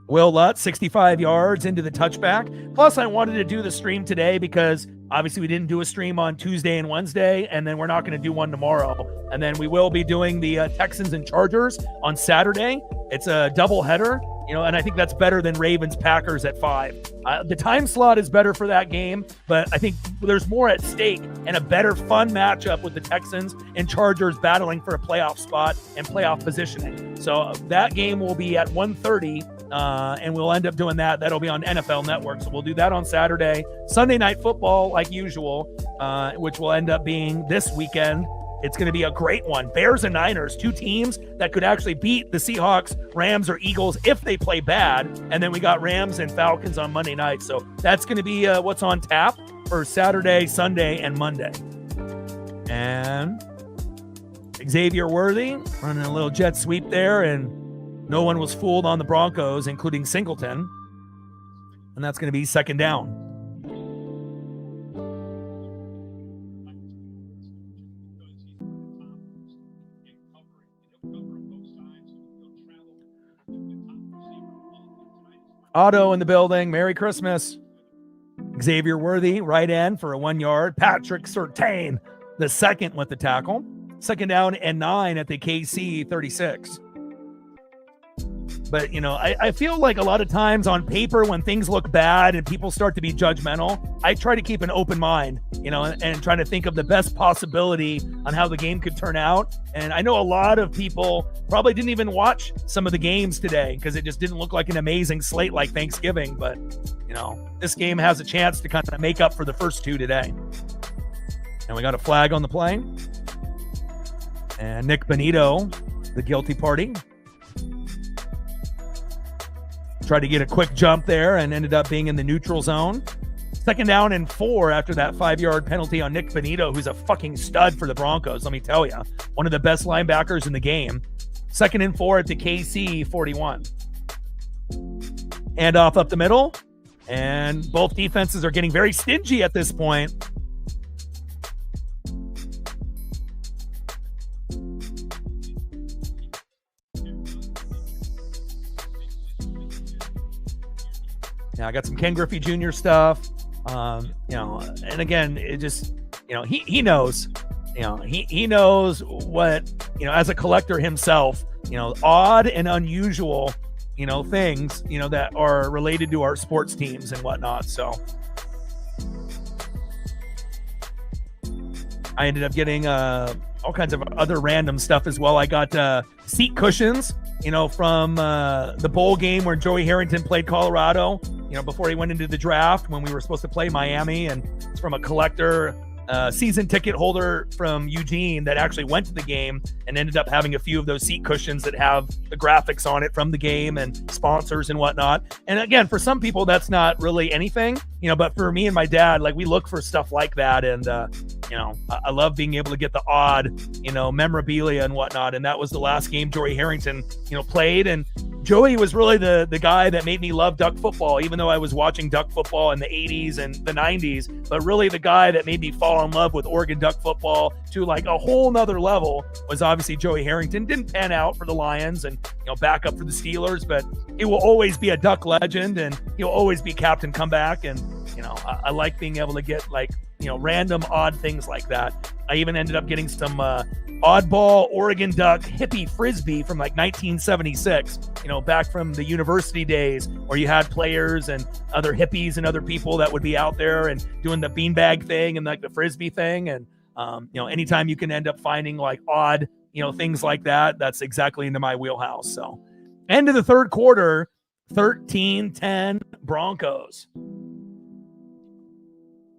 Will Lutz, 65 yards into the touchback. Plus, I wanted to do the stream today because obviously we didn't do a stream on Tuesday and Wednesday, and then we're not going to do one tomorrow. And then we will be doing the Texans and Chargers on Saturday. It's a doubleheader, and I think that's better than Ravens-Packers at 5. The time slot is better for that game, but I think there's more at stake and a better fun matchup with the Texans and Chargers battling for a playoff spot and playoff positioning. So that game will be at 1:30. And we'll end up doing that. That'll be on NFL Network. So we'll do that on Saturday. Sunday Night Football, like usual, which will end up being this weekend. It's going to be a great one. Bears and Niners, 2 teams that could actually beat the Seahawks, Rams, or Eagles if they play bad. And then we got Rams and Falcons on Monday night. So that's going to be what's on tap for Saturday, Sunday, and Monday. And Xavier Worthy running a little jet sweep there, and no one was fooled on the Broncos, including Singleton. And that's going to be second down. Otto in the building. Merry Christmas. Xavier Worthy, right end for a 1 yard. Patrick Surtain, the second with the tackle. Second down and 9 at the KC 36. But, I feel like a lot of times on paper when things look bad and people start to be judgmental, I try to keep an open mind, and try to think of the best possibility on how the game could turn out. And I know a lot of people probably didn't even watch some of the games today because it just didn't look like an amazing slate like Thanksgiving. But, this game has a chance to kind of make up for the first 2 today. And we got a flag on the play. And Nick Benito, the guilty party, tried to get a quick jump there and ended up being in the neutral zone. Second down and 4 after that 5-yard penalty on Nick Benito, who's a fucking stud for the Broncos, let me tell you. One of the best linebackers in the game. Second and 4 at the KC 41. Handoff up the middle. And both defenses are getting very stingy at this point. I got some Ken Griffey Jr. stuff, and again, it just, he knows, he knows what, as a collector himself, odd and unusual, things, that are related to our sports teams and whatnot. So I ended up getting all kinds of other random stuff as well. I got seat cushions, from the bowl game where Joey Harrington played Colorado, before he went into the draft when we were supposed to play Miami. And it's from a collector, season ticket holder from Eugene that actually went to the game and ended up having a few of those seat cushions that have the graphics on it from the game and sponsors and whatnot. And again, for some people, that's not really anything, but for me and my dad, like, we look for stuff like that. And, I love being able to get the odd, memorabilia and whatnot. And that was the last game Joey Harrington, played. And Joey was really the guy that made me love duck football, even though I was watching duck football in the 80s and the 90s, but really the guy that made me fall in love with Oregon duck football to like a whole nother level was obviously Joey Harrington. Didn't pan out for the Lions and, back up for the Steelers, but he will always be a duck legend and he'll always be Captain Comeback. And, I like being able to get random odd things like that. I even ended up getting some oddball Oregon Duck hippie frisbee from like 1976, back from the university days where you had players and other hippies and other people that would be out there and doing the beanbag thing and like the frisbee thing. And, anytime you can end up finding like odd, things like that, that's exactly into my wheelhouse. So end of the third quarter, 13-10 Broncos.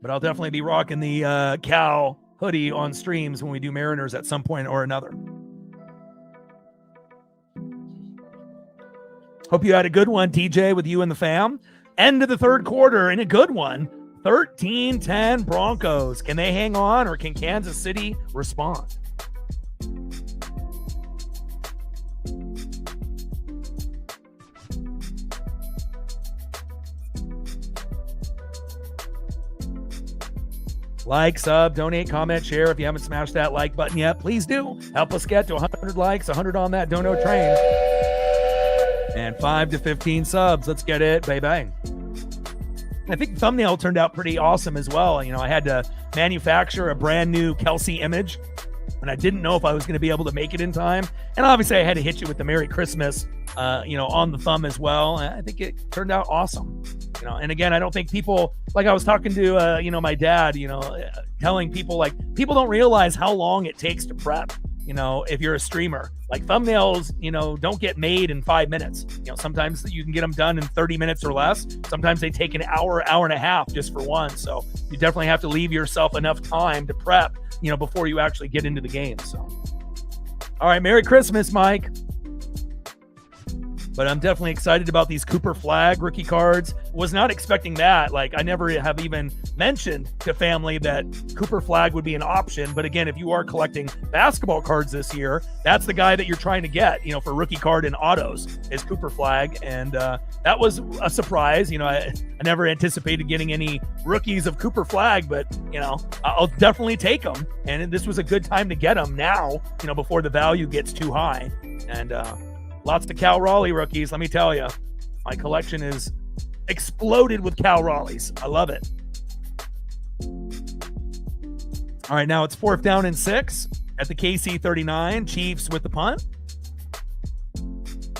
But I'll definitely be rocking the Cal hoodie on streams when we do Mariners at some point or another. Hope you had a good one, TJ, with you and the fam. End of the third quarter and a good one. 13-10 Broncos. Can they hang on or can Kansas City respond? Like, sub, donate, comment, share. If you haven't smashed that like button yet, please do. Help us get to 100 likes, 100 on that dono train. And 5 to 15 subs. Let's get it. Bang, bang. I think the thumbnail turned out pretty awesome as well. You know, I had to manufacture a brand new Kelsey image, and I didn't know if I was going to be able to make it in time. And obviously I had to hit you with the Merry Christmas, on the thumb as well. And I think it turned out awesome. You know, and again, I don't think people, like I was talking to, my dad, telling people, like, people don't realize how long it takes to prep, if you're a streamer. Like, thumbnails, don't get made in 5 minutes. Sometimes you can get them done in 30 minutes or less. Sometimes they take an hour and a half just for one. So you definitely have to leave yourself enough time to prep, before you actually get into the game. So, all right, Merry Christmas, Mike. But I'm definitely excited about these Cooper Flag rookie cards. Was not expecting that. Like, I never have even mentioned to family that Cooper Flag would be an option. But again, if you are collecting basketball cards this year, that's the guy that you're trying to get, for rookie card and autos is Cooper Flag. And that was a surprise. I never anticipated getting any rookies of Cooper Flag, but, I'll definitely take them. And this was a good time to get them now, before the value gets too high. And, lots of Cal Raleigh rookies. Let me tell you, my collection is exploded with Cal Raleighs. I love it. All right, now it's 4th down and 6 at the KC 39. Chiefs with the punt.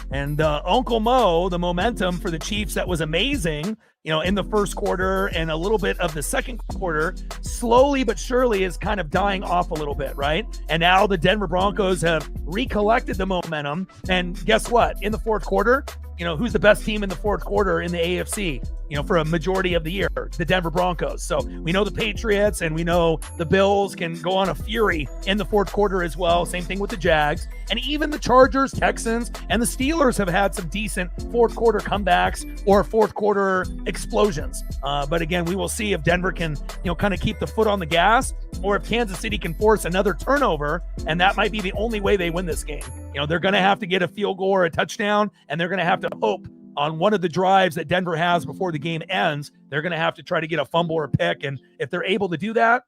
And Uncle Mo, the momentum for the Chiefs that was amazing, in the first quarter and a little bit of the second quarter, slowly but surely is kind of dying off a little bit, right? And now the Denver Broncos have recollected the momentum. And guess what? In the fourth quarter, who's the best team in the fourth quarter in the AFC, for a majority of the year? The Denver Broncos. So we know the Patriots and we know the Bills can go on a fury in the fourth quarter as well. Same thing with the Jags. And even the Chargers, Texans, and the Steelers have had some decent fourth quarter comebacks or fourth quarter explosions. But again, we will see if Denver can, kind of keep the foot on the gas, or if Kansas City can force another turnover. And that might be the only way they win this game. They're going to have to get a field goal or a touchdown, and they're going to have to hope on one of the drives that Denver has before the game ends. They're going to have to try to get a fumble or a pick. And if they're able to do that,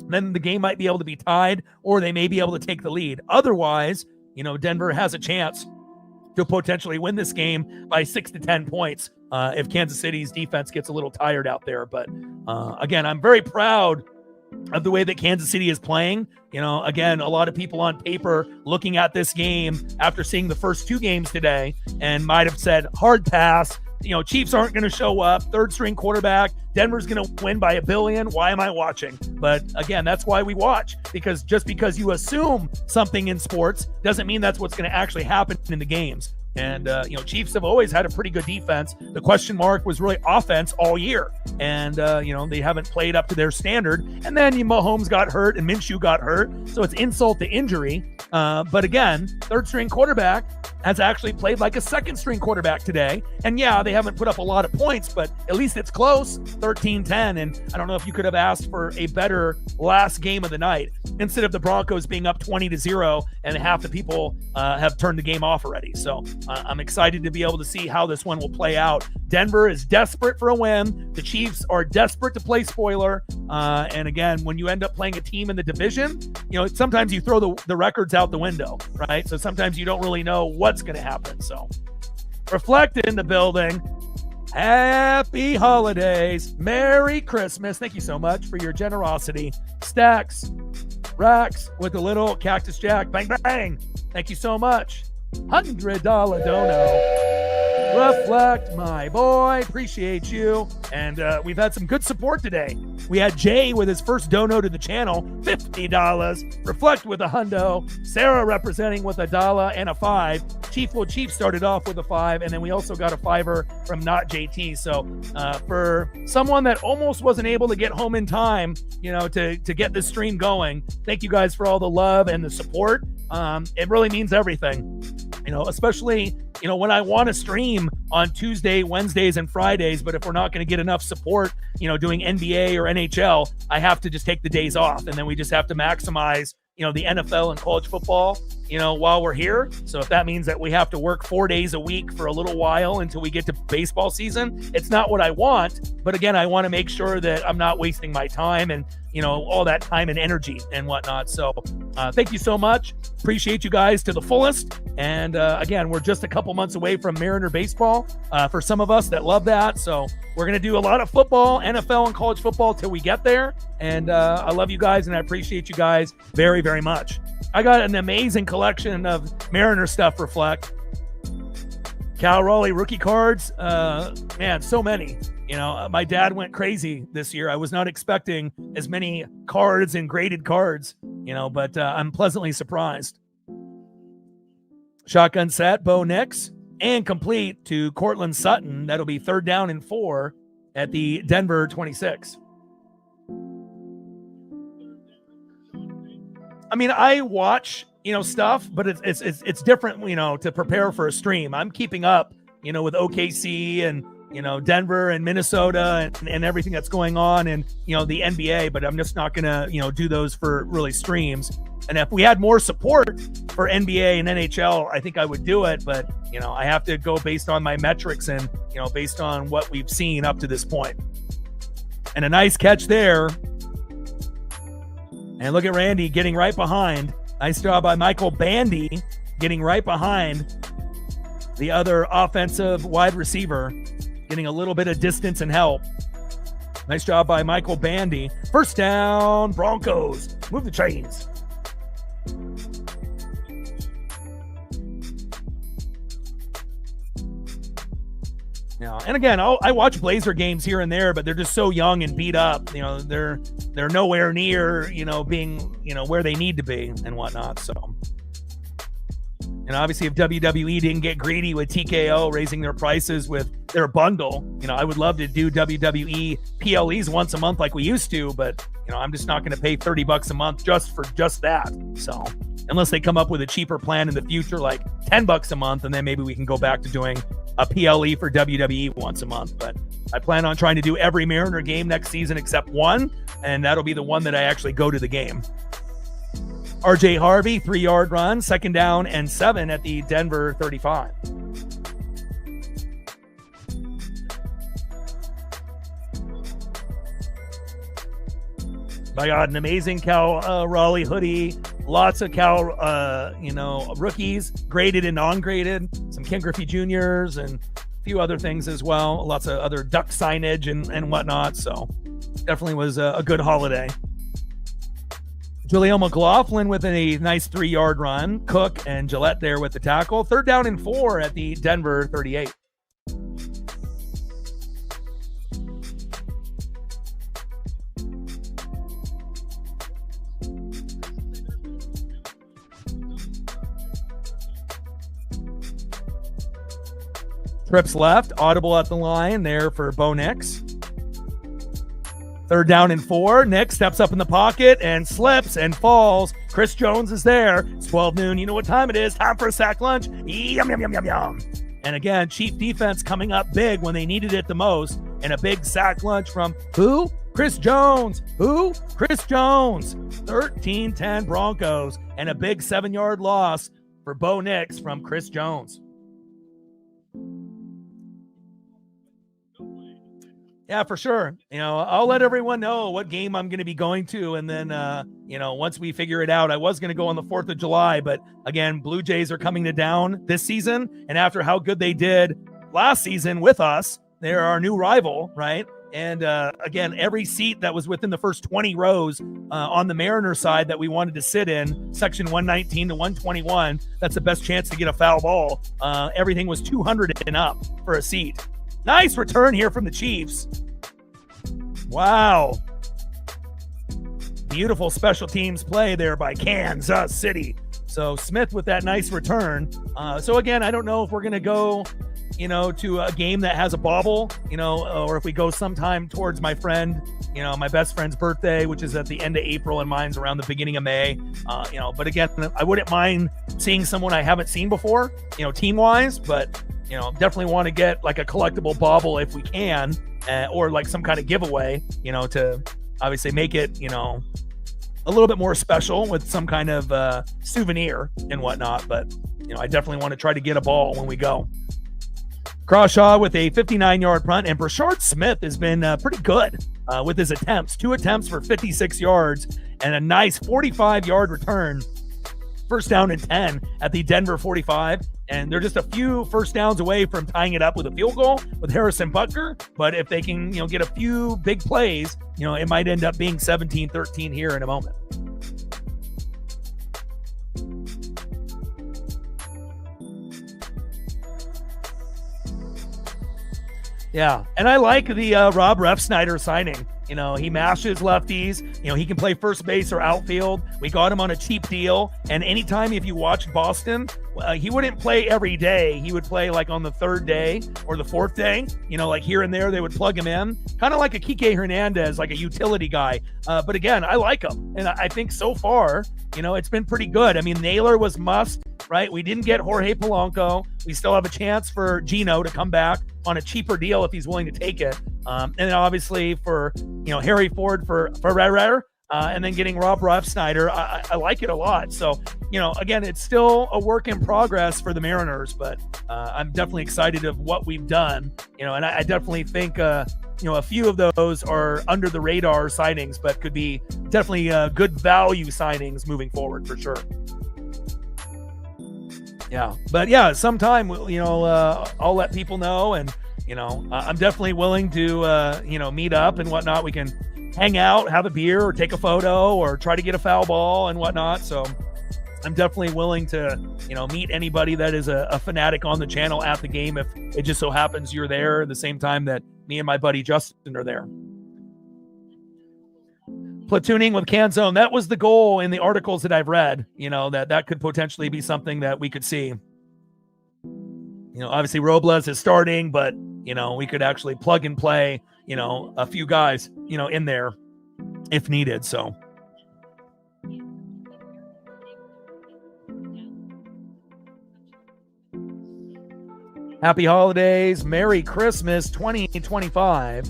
then the game might be able to be tied, or they may be able to take the lead. Otherwise, Denver has a chance to potentially win this game by 6 to 10 points if Kansas City's defense gets a little tired out there. But again, I'm very proud of the way that Kansas City is playing. Again, a lot of people on paper looking at this game after seeing the first 2 games today and might have said hard pass. Chiefs aren't going to show up. Third string quarterback. Denver's going to win by 1 billion. Why am I watching? But again, that's why we watch, because just because you assume something in sports doesn't mean that's what's going to actually happen in the games. And, Chiefs have always had a pretty good defense. The question mark was really offense all year. And, they haven't played up to their standard. And then Mahomes got hurt and Minshew got hurt. So it's insult to injury. But again, third string quarterback has actually played like a second string quarterback today. And yeah, they haven't put up a lot of points, but at least it's close, 13-10. And I don't know if you could have asked for a better last game of the night instead of the Broncos being up 20-0 and half the people have turned the game off already. So I'm excited to be able to see how this one will play out. Denver is desperate for a win. The Chiefs are desperate to play spoiler. And again, when you end up playing a team in the division, sometimes you throw the records out the window, right? So sometimes you don't really know what's going to happen. So Reflect in the building. Happy holidays. Merry Christmas. Thank you so much for your generosity. Stacks, racks with a little Cactus Jack. Bang, bang. Thank you so much. $100 dono. Reflect, my boy. Appreciate you. And we've had some good support today. We had Jay with his first dono to the channel, $50. Reflect with a hundo. Sarah representing with $1 and a $5. Chief started off with a $5, and then we also got a $5 from Not JT. So for someone that almost wasn't able to get home in time, to get this stream going, thank you guys for all the love and the support. It really means everything. Especially, when I want to stream on Tuesday, Wednesdays, and Fridays, but if we're not going to get enough support, doing NBA or NHL, I have to just take the days off. And then we just have to maximize, the NFL and college football. while we're here. So if that means that we have to work 4 days a week for a little while until we get to baseball season, it's not what I want. But again, I want to make sure that I'm not wasting my time and, all that time and energy and whatnot. So thank you so much. Appreciate you guys to the fullest. And again, we're just a couple months away from Mariner baseball for some of us that love that. So we're going to do a lot of football, NFL and college football till we get there. And I love you guys, and I appreciate you guys very, very much. I got an amazing collection of Mariner stuff for Fleck. Cal Raleigh rookie cards. Man, so many. My dad went crazy this year. I was not expecting as many cards and graded cards, but I'm pleasantly surprised. Shotgun set, Bo Nix, and complete to Cortland Sutton. That'll be 3rd down and 4 at the Denver 26. I mean, I watch, stuff, but it's different, to prepare for a stream. I'm keeping up, with OKC and, Denver and Minnesota and everything that's going on and, the NBA, but I'm just not going to, do those for really streams. And if we had more support for NBA and NHL, I think I would do it. But, I have to go based on my metrics and, based on what we've seen up to this point. And a nice catch there. And look at Randy getting right behind. Nice job by Michael Bandy getting right behind the other offensive wide receiver, getting a little bit of distance and help. Nice job by Michael Bandy. 1st down, Broncos. Move the chains. Yeah, and again, I watch Blazer games here and there, but they're just so young and beat up. They're nowhere near, being, where they need to be and whatnot. So, and obviously, if WWE didn't get greedy with TKO raising their prices with their bundle, I would love to do WWE PLEs once a month like we used to, but I'm just not going to pay $30 a month just for just that. So, unless they come up with a cheaper plan in the future, like $10 a month, and then maybe we can go back to doing a PLE for WWE once a month. But I plan on trying to do every Mariner game next season except one, and that'll be the one that I actually go to the game. RJ Harvey, 3-yard run, 2nd down and 7 at the Denver 35. I got an amazing Cal Raleigh hoodie. Lots of Cal, rookies, graded and non-graded. Some Ken Griffey Juniors and a few other things as well. Lots of other duck signage and whatnot. So definitely was a good holiday. Jaleel McLaughlin with a nice 3-yard run. Cook and Gillette there with the tackle. 3rd down and 4 at the Denver 38. Trips left, audible at the line there for Bo Nix. 3rd down and 4. Nix steps up in the pocket and slips and falls. Chris Jones is there. It's 12 noon. You know what time it is. Time for a sack lunch. Yum, yum, yum, yum, yum. And again, Chief defense coming up big when they needed it the most. And a big sack lunch from who? Chris Jones. Who? Chris Jones. 13-10 Broncos. And a big 7-yard loss for Bo Nix from Chris Jones. Yeah, for sure. I'll let everyone know what game I'm going to be going to. And then, once we figure it out, I was going to go on the 4th of July. But again, Blue Jays are coming to town this season. And after how good they did last season with us, they're our new rival, right? And again, every seat that was within the first 20 rows on the Mariner side that we wanted to sit in, section 119 to 121, that's the best chance to get a foul ball. Everything was 200 and up for a seat. Nice return here from the Chiefs. Wow. Beautiful special teams play there by Kansas City. So Smith with that nice return. So again, I don't know if we're going to go, to a game that has a bobble, or if we go sometime towards my friend, my best friend's birthday, which is at the end of April and mine's around the beginning of May. But again, I wouldn't mind seeing someone I haven't seen before, team wise, but definitely want to get like a collectible bauble if we can, or like some kind of giveaway, to obviously make it, a little bit more special with some kind of souvenir and whatnot. But, I definitely want to try to get a ball when we go. Crawshaw with a 59-yard punt, and Brashard Smith has been pretty good with his attempts. 2 attempts for 56 yards and a nice 45-yard return. First down and 10 at the Denver 45. And they're just a few first downs away from tying it up with a field goal with Harrison Butker. But if they can, get a few big plays, it might end up being 17-13 here in a moment. Yeah, and I like the Rob Refsnyder signing. He mashes lefties. He can play first base or outfield. We got him on a cheap deal. And anytime, if you watched Boston, he wouldn't play every day. He would play like on the 3rd day or the 4th day. Like here and there, they would plug him in. Kind of like a Kike Hernandez, like a utility guy. But again, I like him. And I think so far, it's been pretty good. I mean, Naylor was must, right? We didn't get Jorge Polanco. We still have a chance for Gino to come back on a cheaper deal if he's willing to take it. And then obviously for, Harry Ford for Ferrer, and then getting Rob Refsnyder, I like it a lot. So, again, it's still a work in progress for the Mariners, but I'm definitely excited of what we've done, and I definitely think, a few of those are under the radar signings, but could be definitely good value signings moving forward for sure. Yeah, but yeah, sometime, I'll let people know, and, I'm definitely willing to, meet up and whatnot. We can hang out, have a beer, or take a photo, or try to get a foul ball and whatnot. So I'm definitely willing to, meet anybody that is a fanatic on the channel at the game if it just so happens you're there at the same time that me and my buddy Justin are there. Platooning with Canzone, that was the goal in the articles that I've read, that could potentially be something that we could see. Obviously Robles is starting, but, we could actually plug and play, a few guys, in there if needed. So. Happy holidays. Merry Christmas 2025.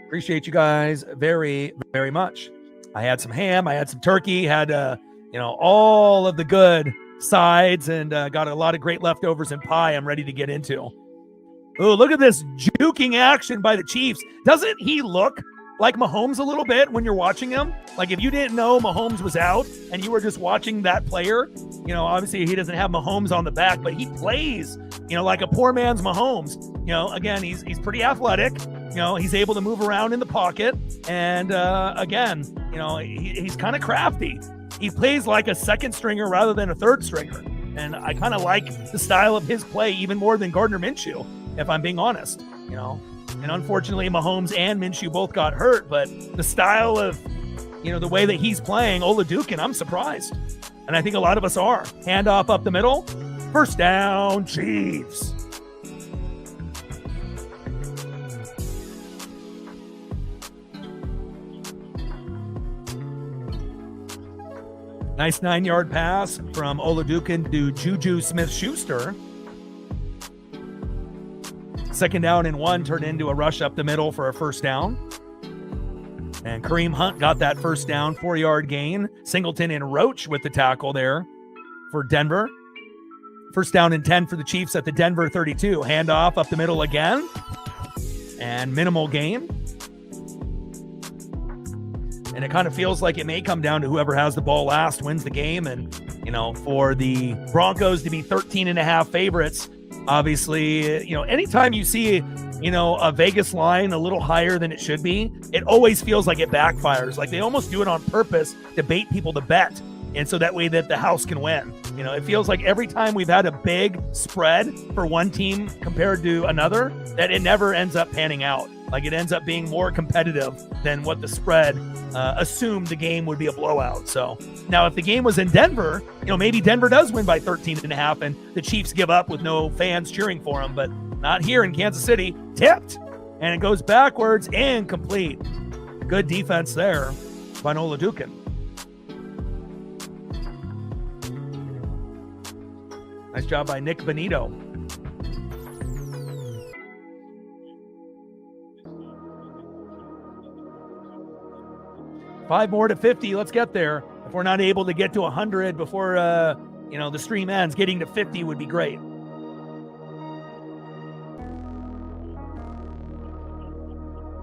Appreciate you guys very, very much. I had some ham. I had some turkey. Had, all of the good sides, and got a lot of great leftovers and pie I'm ready to get into. Oh, look at this juking action by the Chiefs. Doesn't he look like Mahomes a little bit when you're watching him? Like if you didn't know Mahomes was out and you were just watching that player, obviously he doesn't have Mahomes on the back, but he plays, like a poor man's Mahomes. Again, he's pretty athletic. He's able to move around in the pocket. And again, he's kind of crafty. He plays like a second stringer rather than a third stringer. And I kind of like the style of his play even more than Gardner Minshew, if I'm being honest, And unfortunately, Mahomes and Minshew both got hurt, but the style of, the way that he's playing, Olajuwon, I'm surprised. And I think a lot of us are. Handoff up the middle. First down, Chiefs. Nice 9-yard pass from Olajuwon to Juju Smith-Schuster. Second down and 1 turned into a rush up the middle for a first down. And Kareem Hunt got that first down, 4-yard gain. Singleton and Roach with the tackle there for Denver. First down and 10 for the Chiefs at the Denver 32. Handoff up the middle again. And minimal gain. And it kind of feels like it may come down to whoever has the ball last wins the game. And, for the Broncos to be 13.5 favorites, obviously, anytime you see, a Vegas line a little higher than it should be, it always feels like it backfires. Like they almost do it on purpose to bait people to bet. And so that way that the house can win. It feels like every time we've had a big spread for one team compared to another, that it never ends up panning out. Like it ends up being more competitive than what the spread assumed the game would be a blowout. So now if the game was in Denver, maybe Denver does win by 13.5 and the Chiefs give up with no fans cheering for them, but not here in Kansas City. Tipped, and it goes backwards, incomplete. Good defense there by Olajuwon. Nice job by Nick Benito. 5 more to 50. Let's get there. If we're not able to get to 100 before, the stream ends, getting to 50 would be great.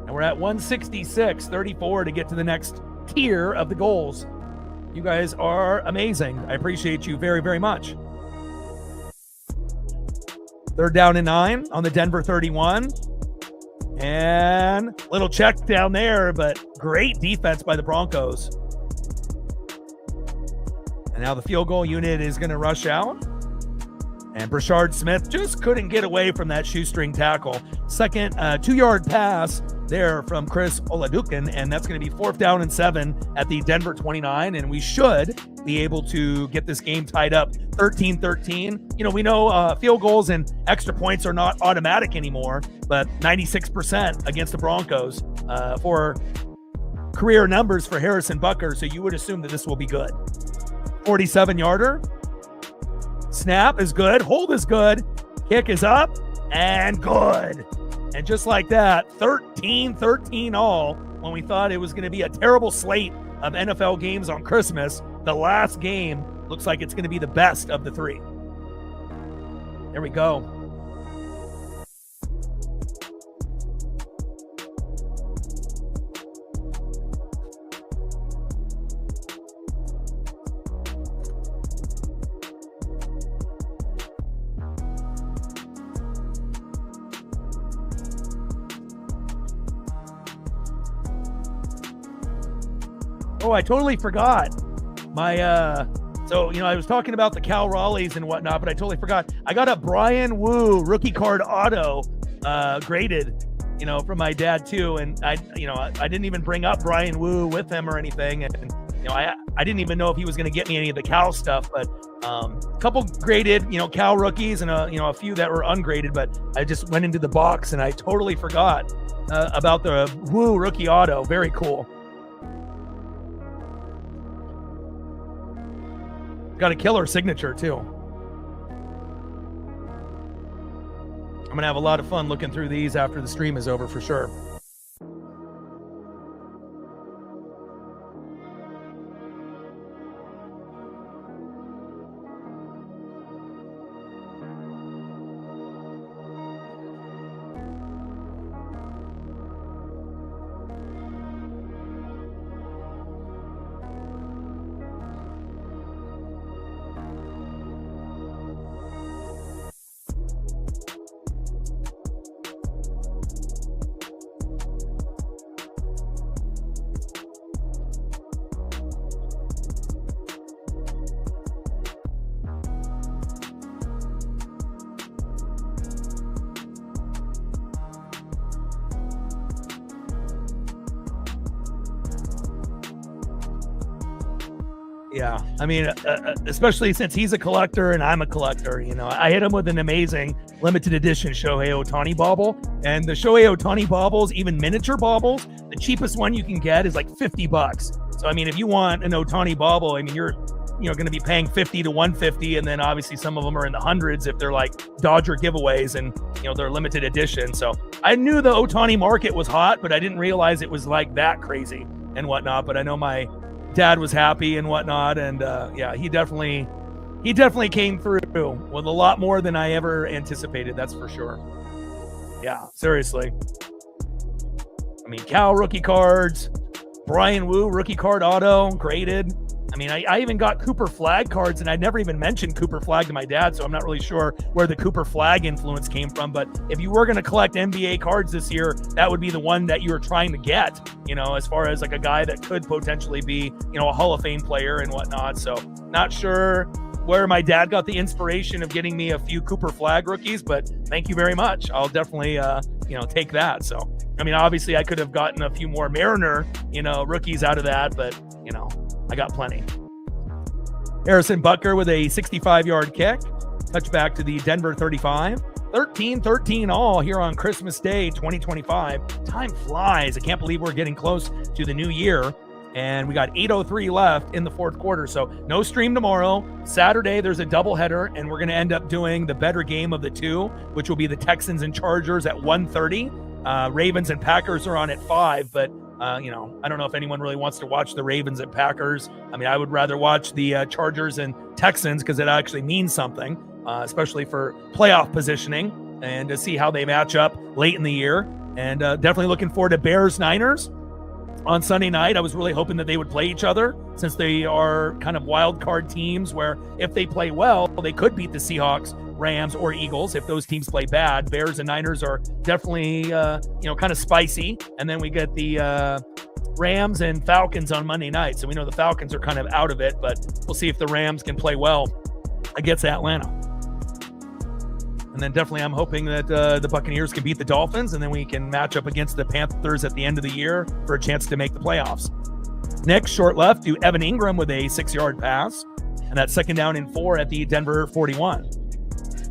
And we're at 166, 34 to get to the next tier of the goals. You guys are amazing. I appreciate you very, very much. 3rd down and 9 on the Denver 31. And little check down there, but great defense by the Broncos. And now the field goal unit is going to rush out. And Brashard Smith just couldn't get away from that shoestring tackle. Second 2-yard pass there from Chris Oladukin, and that's going to be 4th down and 7 at the Denver 29, and we should be able to get this game tied up 13-13. We know field goals and extra points are not automatic anymore, but 96% against the Broncos for career numbers for Harrison Butker, so you would assume that this will be good. 47-yarder. Snap is good. Hold is good. Kick is up and good. And just like that, 13-13 all, when we thought it was going to be a terrible slate of NFL games on Christmas, the last game looks like it's going to be the best of the 3. There we go. Oh, I totally forgot my, I was talking about the Cal Raleighs and whatnot, but I totally forgot. I got a Brian Wu rookie card auto graded, from my dad too. And I didn't even bring up Brian Wu with him or anything. And, I didn't even know if he was going to get me any of the Cal stuff, but a couple graded, Cal rookies and, a few that were ungraded, but I just went into the box and I totally forgot about the Wu rookie auto. Very cool. Got a killer signature too. I'm going to have a lot of fun looking through these after the stream is over for sure. Yeah, I mean, especially since he's a collector and I'm a collector, I hit him with an amazing limited edition Shohei Ohtani bauble. And the Shohei Ohtani baubles, even miniature baubles, the cheapest one you can get is like $50. So, I mean, if you want an Ohtani bauble, I mean, you're going to be paying $50 to $150. And then obviously some of them are in the hundreds if they're like Dodger giveaways and, they're limited edition. So I knew the Ohtani market was hot, but I didn't realize it was like that crazy and whatnot. But I know my dad was happy and whatnot, and he definitely came through with a lot more than I ever anticipated. That's for sure. Yeah, seriously. I mean, Cal rookie cards, Brian Wu rookie card auto graded. I mean, I even got Cooper Flag cards, and I never even mentioned Cooper Flag to my dad, so I'm not really sure where the Cooper Flag influence came from. But if you were going to collect NBA cards this year, that would be the one that you were trying to get, as far as like a guy that could potentially be, a Hall of Fame player and whatnot. So not sure where my dad got the inspiration of getting me a few Cooper Flag rookies, but thank you very much. I'll definitely, take that. So, I mean, obviously I could have gotten a few more Mariner, rookies out of that, but, I got plenty. Harrison Butker with a 65-yard kick. Touchback to the Denver 35. 13-13 all here on Christmas Day 2025. Time flies. I can't believe we're getting close to the new year. And we got 8:03 left in the fourth quarter. So no stream tomorrow. Saturday, there's a doubleheader, and we're going to end up doing the better game of the two, which will be the Texans and Chargers at 1:30. Ravens and Packers are on at 5, but I don't know if anyone really wants to watch the Ravens and Packers. I mean, I would rather watch the Chargers and Texans because it actually means something, especially for playoff positioning and to see how they match up late in the year. And definitely looking forward to Bears-Niners on Sunday night. I was really hoping that they would play each other since they are kind of wild card teams where if they play well, they could beat the Seahawks, Rams, or Eagles. If those teams play bad, Bears and Niners are definitely, kind of spicy. And then we get the Rams and Falcons on Monday night. So we know the Falcons are kind of out of it, but we'll see if the Rams can play well against Atlanta. And then definitely I'm hoping that the Buccaneers can beat the Dolphins, and then we can match up against the Panthers at the end of the year for a chance to make the playoffs. Next, short left to Evan Ingram with a 6-yard pass, and that's 2nd down and 4 at the Denver 41.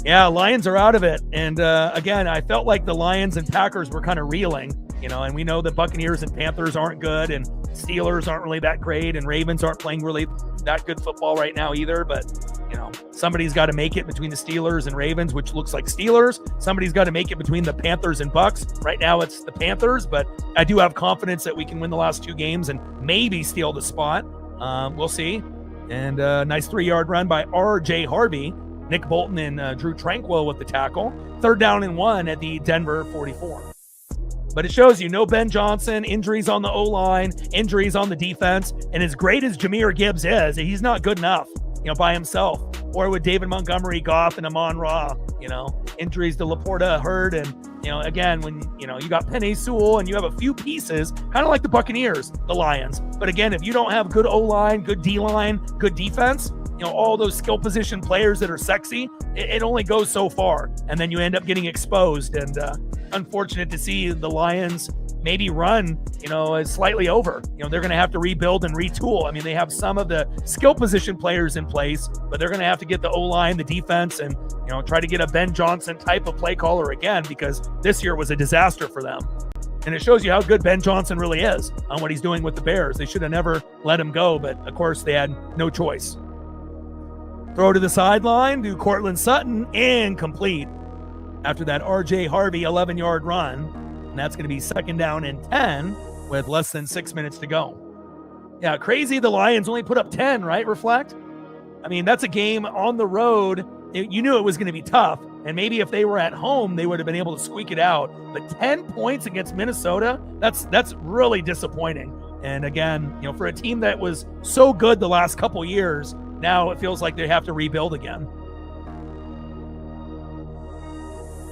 Yeah, Lions are out of it. And again, I felt like the Lions and Packers were kind of reeling, and we know the Buccaneers and Panthers aren't good, and Steelers aren't really that great, and Ravens aren't playing really that good football right now either. But, somebody's got to make it between the Steelers and Ravens, which looks like Steelers. Somebody's got to make it between the Panthers and Bucks. Right now it's the Panthers, but I do have confidence that we can win the last 2 games and maybe steal the spot. We'll see. And a nice 3-yard run by R.J. Harvey. Nick Bolton and Drew Tranquil with the tackle. 3rd down and 1 at the Denver 44. But it shows no Ben Johnson, injuries on the O-line, injuries on the defense. And as great as Jahmyr Gibbs is, he's not good enough, by himself. Or with David Montgomery, Goff, and Amon-Ra, injuries to Laporta, Hurd. And, again, when, you got Penei Sewell and you have a few pieces, kind of like the Buccaneers, the Lions. But again, if you don't have good O-line, good D-line, good defense, all those skill position players that are sexy, it only goes so far. And then you end up getting exposed. And unfortunate to see the Lions maybe run, slightly over. They're going to have to rebuild and retool. I mean, they have some of the skill position players in place, but they're going to have to get the O-line, the defense, and, try to get a Ben Johnson type of play caller again, because this year was a disaster for them. And it shows you how good Ben Johnson really is on what he's doing with the Bears. They should have never let him go, but of course they had no choice. Throw to the sideline to Cortland Sutton, incomplete after that R.J. Harvey 11-yard run. And that's going to be 2nd down and 10 with less than 6 minutes to go. Yeah, crazy. The Lions only put up 10, right? Reflect. I mean, that's a game on the road. You knew it was going to be tough. And maybe if they were at home, they would have been able to squeak it out. But 10 points against Minnesota, that's really disappointing. And again, for a team that was so good the last couple years, now it feels like they have to rebuild again.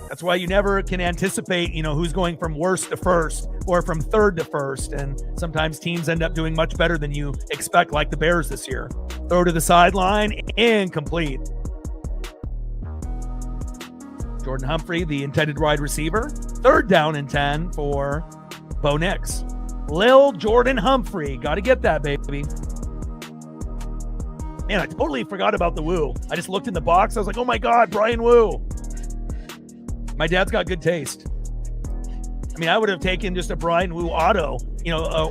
That's why you never can anticipate, who's going from worst to first or from third to first. And sometimes teams end up doing much better than you expect, like the Bears this year. Throw to the sideline, incomplete. Jordan Humphrey, the intended wide receiver. 3rd down and 10 for Bo Nix. Lil Jordan Humphrey. Got to get that, baby. Man, I totally forgot about the Woo. I just looked in the box. I was like, oh my God, Brian Woo. My dad's got good taste. I mean, I would have taken just a Brian Woo auto,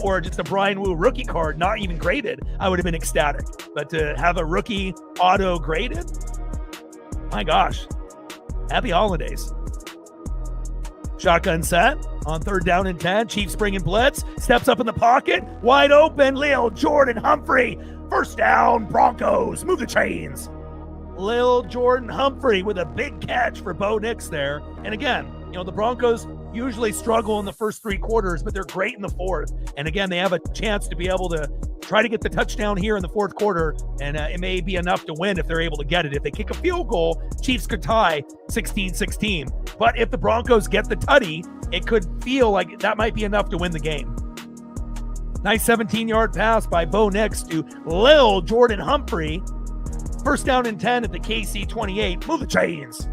or just a Brian Woo rookie card, not even graded. I would have been ecstatic. But to have a rookie auto graded, my gosh, happy holidays. Shotgun set on 3rd down and 10. Chiefs bringing blitz. Steps up in the pocket. Wide open. Lil Jordan Humphrey. 1st down, Broncos. Move the chains. Lil Jordan Humphrey with a big catch for Bo Nix there. And again, the Broncos usually struggle in the first 3 quarters, but they're great in the 4th. And again, they have a chance to be able to try to get the touchdown here in the 4th quarter. And it may be enough to win if they're able to get it. If they kick a field goal, Chiefs could tie 16-16. But if the Broncos get the tutty, it could feel like that might be enough to win the game. Nice 17-yard pass by Bo Nix to Lil Jordan Humphrey. 1st down and 10 at the KC 28. Move the chains.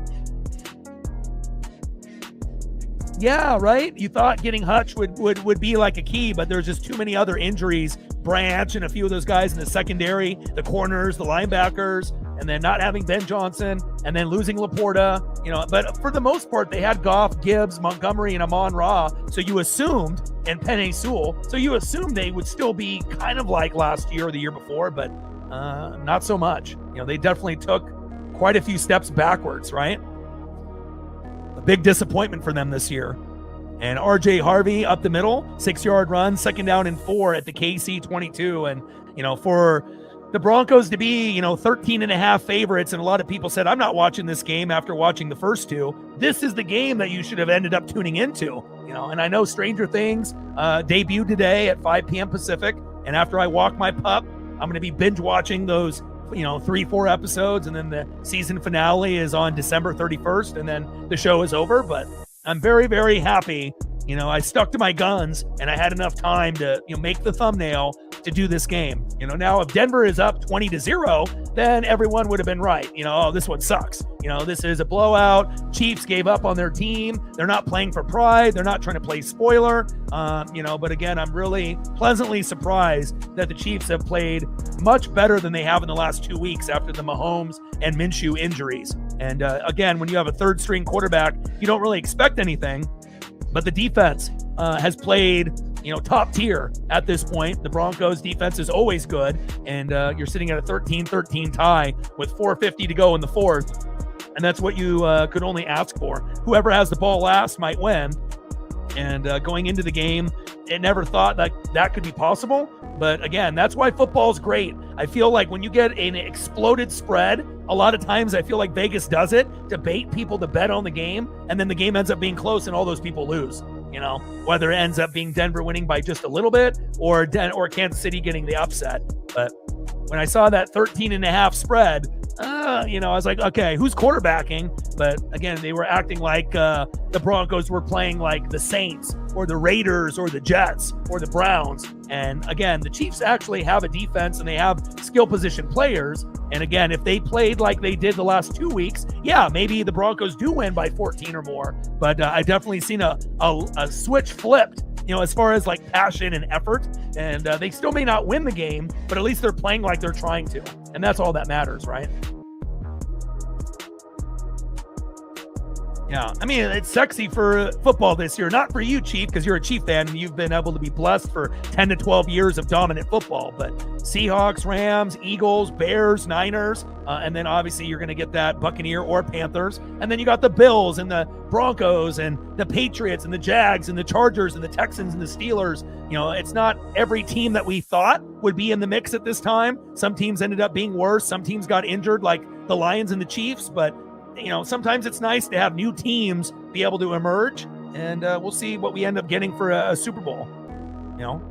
Yeah, right? You thought getting Hutch would be like a key, but there's just too many other injuries. Branch and a few of those guys in the secondary, the corners, the linebackers, and then not having Ben Johnson, and then losing Laporta. But for the most part, they had Goff, Gibbs, Montgomery, and Amon-Ra. So you assumed, and Penei Sewell. So you assumed they would still be kind of like last year or the year before, but not so much. They definitely took quite a few steps backwards, right? A big disappointment for them this year. And RJ Harvey up the middle, 6-yard run, 2nd down and 4 at the KC 22. And, for the Broncos to be, 13.5 favorites, and a lot of people said, I'm not watching this game after watching the first two. This is the game that you should have ended up tuning into, and I know Stranger Things debuted today at 5 p.m. Pacific. And after I walk my pup, I'm going to be binge watching those 3-4 episodes, and then the season finale is on December 31st, and then the show is over. But I'm very, very happy. I stuck to my guns, and I had enough time to make the thumbnail to do this game. Now if Denver is up 20-0, then everyone would have been right. Oh, this one sucks. This is a blowout. Chiefs gave up on their team. They're not playing for pride. They're not trying to play spoiler. But again, I'm really pleasantly surprised that the Chiefs have played much better than they have in the last 2 weeks after the Mahomes and Minshew injuries. And again, when you have a third string quarterback, you don't really expect anything. But the defense has played, top tier at this point. The Broncos defense is always good. And you're sitting at a 13-13 tie with 4:50 to go in the fourth. And that's what you could only ask for. Whoever has the ball last might win. And going into the game, it never thought that could be possible. But again, that's why football's great. I feel like when you get an exploded spread, a lot of times I feel like Vegas does it to bait people to bet on the game. And then the game ends up being close and all those people lose. Whether it ends up being Denver winning by just a little bit or Kansas City getting the upset. But when I saw that 13.5 spread, I was like, okay, who's quarterbacking? But again, they were acting like the Broncos were playing like the Saints or the Raiders or the Jets or the Browns. And again, the Chiefs actually have a defense and they have skill position players. And again, if they played like they did the last 2 weeks, yeah, maybe the Broncos do win by 14 or more. But I definitely seen a switch flipped, as far as like passion and effort. And they still may not win the game, but at least they're playing like they're trying to. And that's all that matters, right? Yeah, I mean, it's sexy for football this year. Not for you, Chief, because you're a Chief fan and you've been able to be blessed for 10 to 12 years of dominant football. But Seahawks, Rams, Eagles, Bears, Niners, and then obviously you're going to get that Buccaneer or Panthers. And then you got the Bills and the Broncos and the Patriots and the Jags and the Chargers and the Texans and the Steelers. It's not every team that we thought would be in the mix at this time. Some teams ended up being worse. Some teams got injured like the Lions and the Chiefs, but sometimes it's nice to have new teams be able to emerge, and we'll see what we end up getting for a Super Bowl.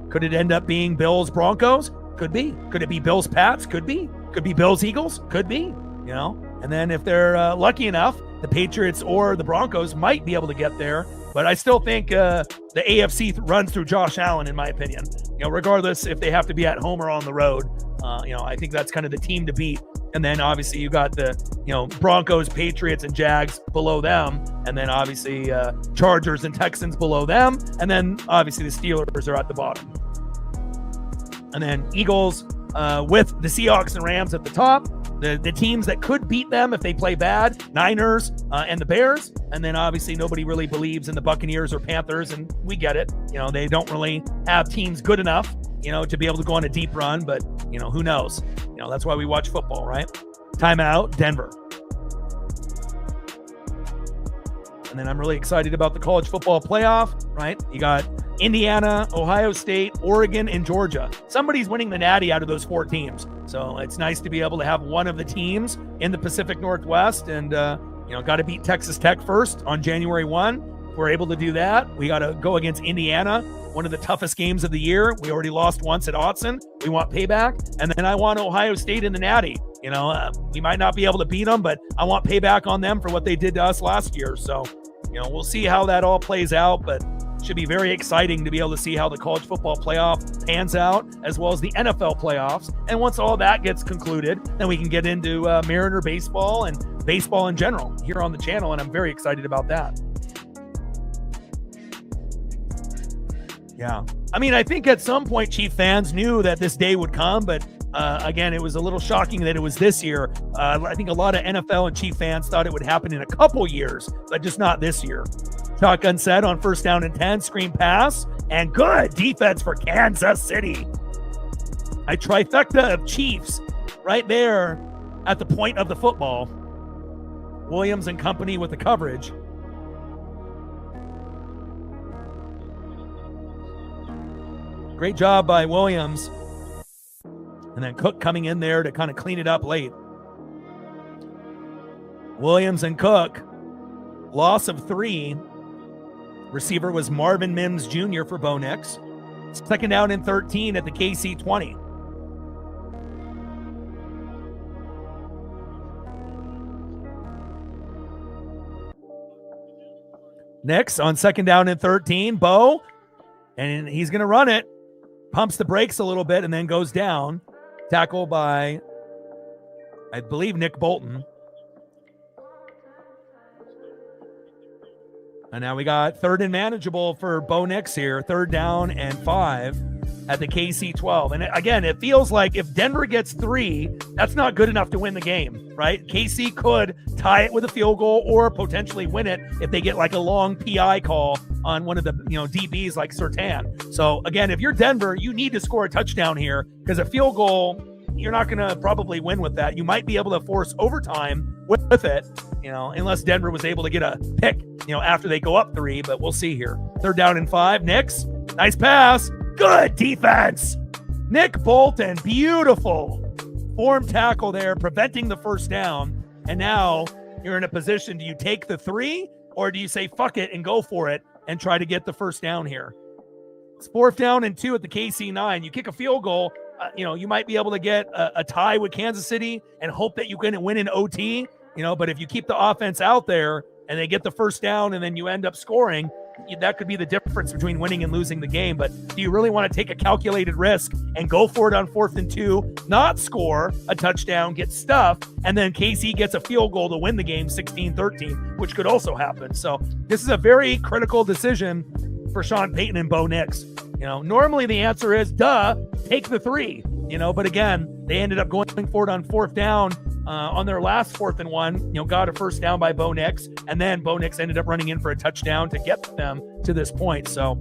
Could it end up being Bills Broncos? Could be. Could it be Bills Pats? Could be. Could be Bills Eagles? Could be. And then if they're lucky enough, the Patriots or the Broncos might be able to get there. But I still think the AFC runs through Josh Allen, in my opinion. Regardless if they have to be at home or on the road. I think that's kind of the team to beat. And then obviously you got the, Broncos, Patriots, and Jags below them. And then obviously Chargers and Texans below them. And then obviously the Steelers are at the bottom. And then Eagles with the Seahawks and Rams at the top. The teams that could beat them if they play bad, Niners and the Bears. And then obviously nobody really believes in the Buccaneers or Panthers. And we get it. They don't really have teams good enough, to be able to go on a deep run. But, who knows? That's why we watch football, right? Timeout, Denver. And then I'm really excited about the college football playoff, right? You got Indiana, Ohio State, Oregon, and Georgia. Somebody's winning the Natty out of those 4 teams. So it's nice to be able to have one of the teams in the Pacific Northwest. And, got to beat Texas Tech first on January 1. If we're able to do that, we got to go against Indiana, one of the toughest games of the year. We already lost once at Autzen. We want payback. And then I want Ohio State in the Natty. We might not be able to beat them, but I want payback on them for what they did to us last year. So, we'll see how that all plays out, but it should be very exciting to be able to see how the college football playoff pans out, as well as the NFL playoffs. And once all that gets concluded, then we can get into Mariner baseball and baseball in general here on the channel. And I'm very excited about that. Yeah. I mean, I think at some point Chief fans knew that this day would come, but again, it was a little shocking that it was this year. I think a lot of NFL and Chief fans thought it would happen in a couple years, but just not this year. Shotgun set on 1st down and 10, screen pass, and good defense for Kansas City. A trifecta of Chiefs right there at the point of the football. Williams and company with the coverage. Great job by Williams. And then Cook coming in there to kind of clean it up late. Williams and Cook, loss of 3. Receiver was Marvin Mims Jr. for Bo Nix. Second down and 13 at the KC 20. Nix on second down and 13. Bo, and he's going to run it. Pumps the brakes a little bit and then goes down. Tackle by, I believe, Nick Bolton. And now we got third and manageable for Bo Nix here. Third down and 5 at the KC 12. And again, it feels like if Denver gets 3, that's not good enough to win the game, right? KC could tie it with a field goal or potentially win it if they get like a long PI call on one of the DBs like Surtain. So again, if you're Denver, you need to score a touchdown here because a field goal, you're not going to probably win with that. You might be able to force overtime with it, unless Denver was able to get a pick, after they go up 3, but we'll see here. Third down and 5. Nix, nice pass. Good defense. Nick Bolton, beautiful form tackle there, preventing the first down. And now you're in a position, do you take the 3 or do you say fuck it and go for it and try to get the first down here? It's 4th down and 2 at the KC 9. You kick a field goal, you might be able to get a tie with Kansas City and hope that you can win in OT, but if you keep the offense out there and they get the first down and then you end up scoring, that could be the difference between winning and losing the game. But do you really want to take a calculated risk and go for it on 4th and 2, not score a touchdown, get stuffed, and then KC gets a field goal to win the game 16-13, which could also happen. So this is a very critical decision for Sean Payton and Bo Nix. Normally the answer is, take the 3, but again, they ended up going for it on 4th down on their last 4th and 1, got a first down by Bo Nix, and then Bo Nix ended up running in for a touchdown to get them to this point. So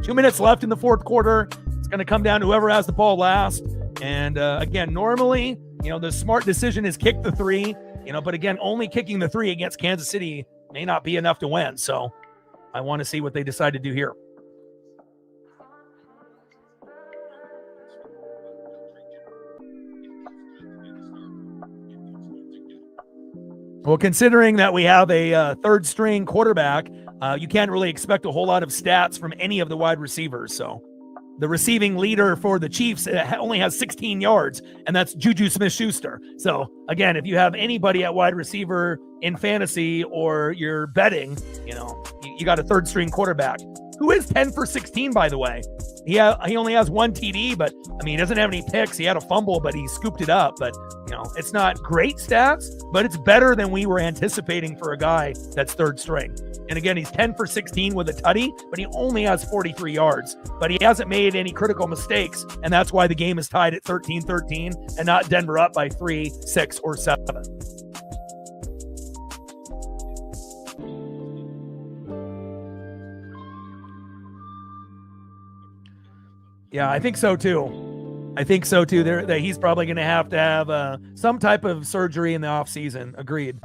2 minutes left in the 4th quarter. It's going to come down to whoever has the ball last. And again, normally, the smart decision is kick the 3, but again, only kicking the 3 against Kansas City may not be enough to win. So I want to see what they decide to do here. Well, considering that we have a third string quarterback, you can't really expect a whole lot of stats from any of the wide receivers. So the receiving leader for the Chiefs only has 16 yards, and that's Juju Smith-Schuster. So again, if you have anybody at wide receiver in fantasy or you're betting, you got a third string quarterback who is 10 for 16, by the way. He only has 1 TD, but he doesn't have any picks. He had a fumble, but he scooped it up. But it's not great stats, but it's better than we were anticipating for a guy that's third string. And again, he's 10 for 16 with a tutty, but he only has 43 yards. But he hasn't made any critical mistakes, and that's why the game is tied at 13-13 and not Denver up by 3, 6, or 7. Yeah, I think so too. That he's probably going to have some type of surgery in the offseason. Agreed.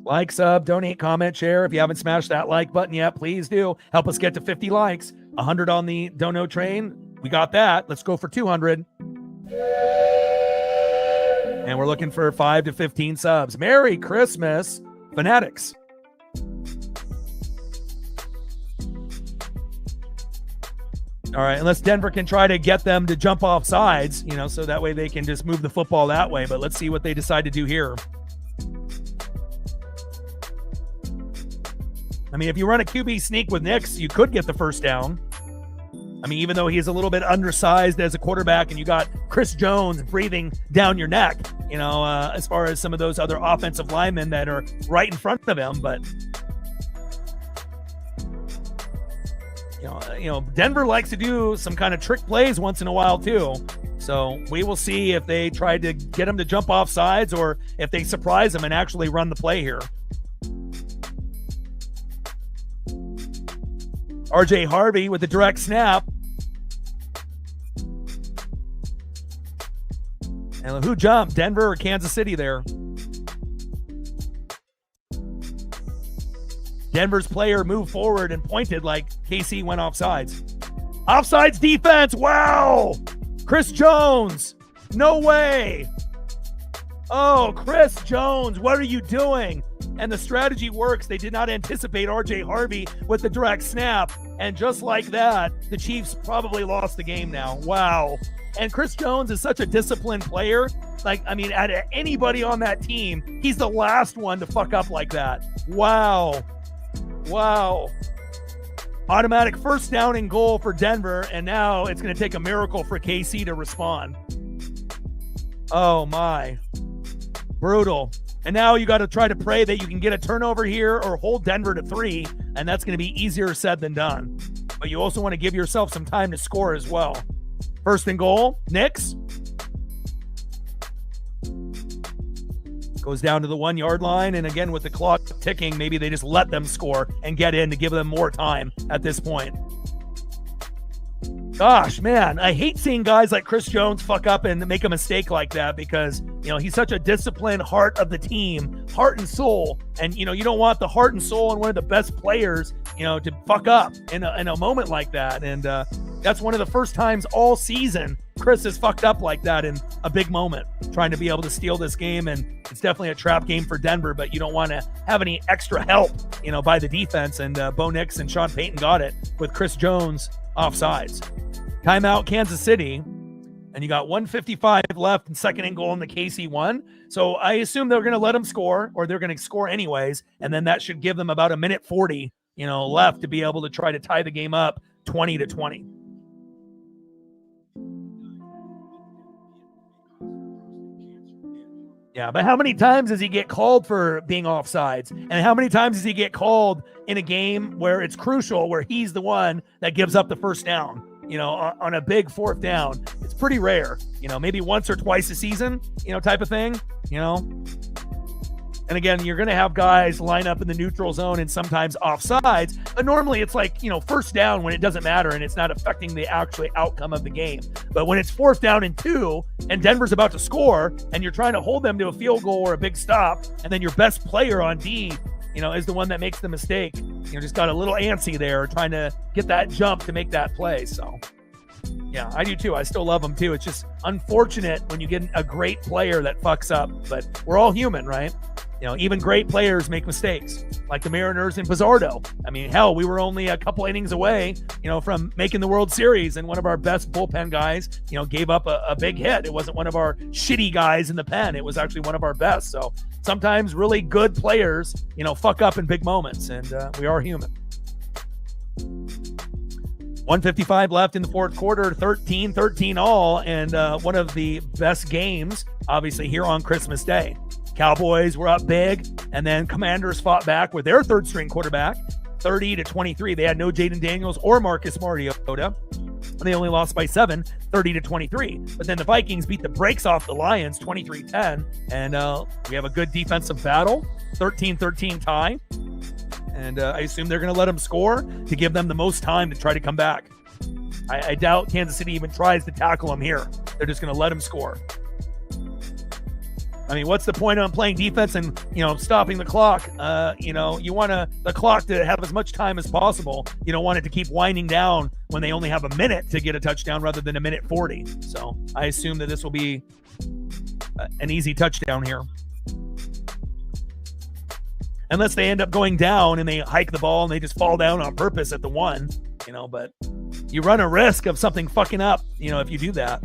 Like, sub, donate, comment, share. If you haven't smashed that like button yet, please do. Help us get to 50 likes. 100 on the dono train. We got that. Let's go for 200. And we're looking for 5 to 15 subs. Merry Christmas, Fanatics. All right, unless Denver can try to get them to jump off sides, so that way they can just move the football that way. But let's see what they decide to do here. If you run a QB sneak with Nix, you could get the first down. Even though he's a little bit undersized as a quarterback and you got Chris Jones breathing down your neck, as far as some of those other offensive linemen that are right in front of him. But, Denver likes to do some kind of trick plays once in a while too. So we will see if they try to get him to jump off sides or if they surprise him and actually run the play here. RJ Harvey with the direct snap. And who jumped, Denver or Kansas City there? Denver's player moved forward and pointed like KC went offsides. Offsides defense. Wow. Chris Jones. No way. Oh, Chris Jones, what are you doing? And the strategy works. They did not anticipate RJ Harvey with the direct snap. And just like that, the Chiefs probably lost the game now. Wow. And Chris Jones is such a disciplined player. Like, I mean, out of anybody on that team, he's the last one to fuck up like that. Wow. Wow. Automatic first down and goal for Denver, and now it's going to take a miracle for KC to respond. Oh, my. Brutal. And now you got to try to pray that you can get a turnover here or hold Denver to 3, and that's going to be easier said than done. But you also want to give yourself some time to score as well. First and goal, Knicks. Goes down to the 1 yard line. And again, with the clock ticking, maybe they just let them score and get in to give them more time at this point. Gosh, man, I hate seeing guys like Chris Jones fuck up and make a mistake like that because, you know, he's such a disciplined heart of the team, heart and soul. And, you know, you don't want the heart and soul and one of the best players, you know, to fuck up in a moment like that. And that's one of the first times all season Chris has fucked up like that in a big moment, trying to be able to steal this game. And it's definitely a trap game for Denver, but you don't want to have any extra help, you know, by the defense. And Bo Nix and Sean Payton got it with Chris Jones offsides. Timeout, Kansas City. And you got 1:55 left and second and goal in the KC one. So I assume they're going to let them score, or they're going to score anyways. And then that should give them about 1:40, you know, left to be able to try to tie the game up 20-20. Yeah, but how many times does he get called for being offsides? And how many times does he get called in a game where it's crucial, where he's the one that gives up the first down, you know, on a big fourth down? It's pretty rare, you know, maybe once or twice a season, you know, type of thing, you know. And again, you're going to have guys line up in the neutral zone and sometimes offsides. But normally it's like, you know, first down when it doesn't matter and it's not affecting the actual outcome of the game. But when it's fourth down and 2 and Denver's about to score and you're trying to hold them to a field goal or a big stop, and then your best player on D, you know, is the one that makes the mistake, you know, just got a little antsy there trying to get that jump to make that play. So, yeah, I do too. I still love them too. It's just unfortunate when you get a great player that fucks up, but we're all human, right? You know, even great players make mistakes, like the Mariners and Pizzardo. I mean, hell, we were only a couple innings away, you know, from making the World Series, and one of our best bullpen guys, you know, gave up a big hit. It wasn't one of our shitty guys in the pen. It was actually one of our best. So sometimes really good players, you know, fuck up in big moments, and we are human. 1:55 left in the fourth quarter, 13-13 all, and one of the best games, obviously, here on Christmas Day. Cowboys were up big, and then Commanders fought back with their third-string quarterback, 30-23. They had no Jaden Daniels or Marcus Mariota. They only lost by 7, 30-23. But then the Vikings beat the brakes off the Lions, 23-10. And we have a good defensive battle, 13-13 tie. And I assume they're going to let them score to give them the most time to try to come back. I doubt Kansas City even tries to tackle them here. They're just going to let them score. I mean, what's the point on playing defense and, you know, stopping the clock? You know, you want the clock to have as much time as possible. You don't want it to keep winding down when they only have a minute to get a touchdown rather than 1:40. So I assume that this will be an easy touchdown here. Unless they end up going down and they hike the ball and they just fall down on purpose at the 1, you know, but you run a risk of something fucking up, you know, if you do that.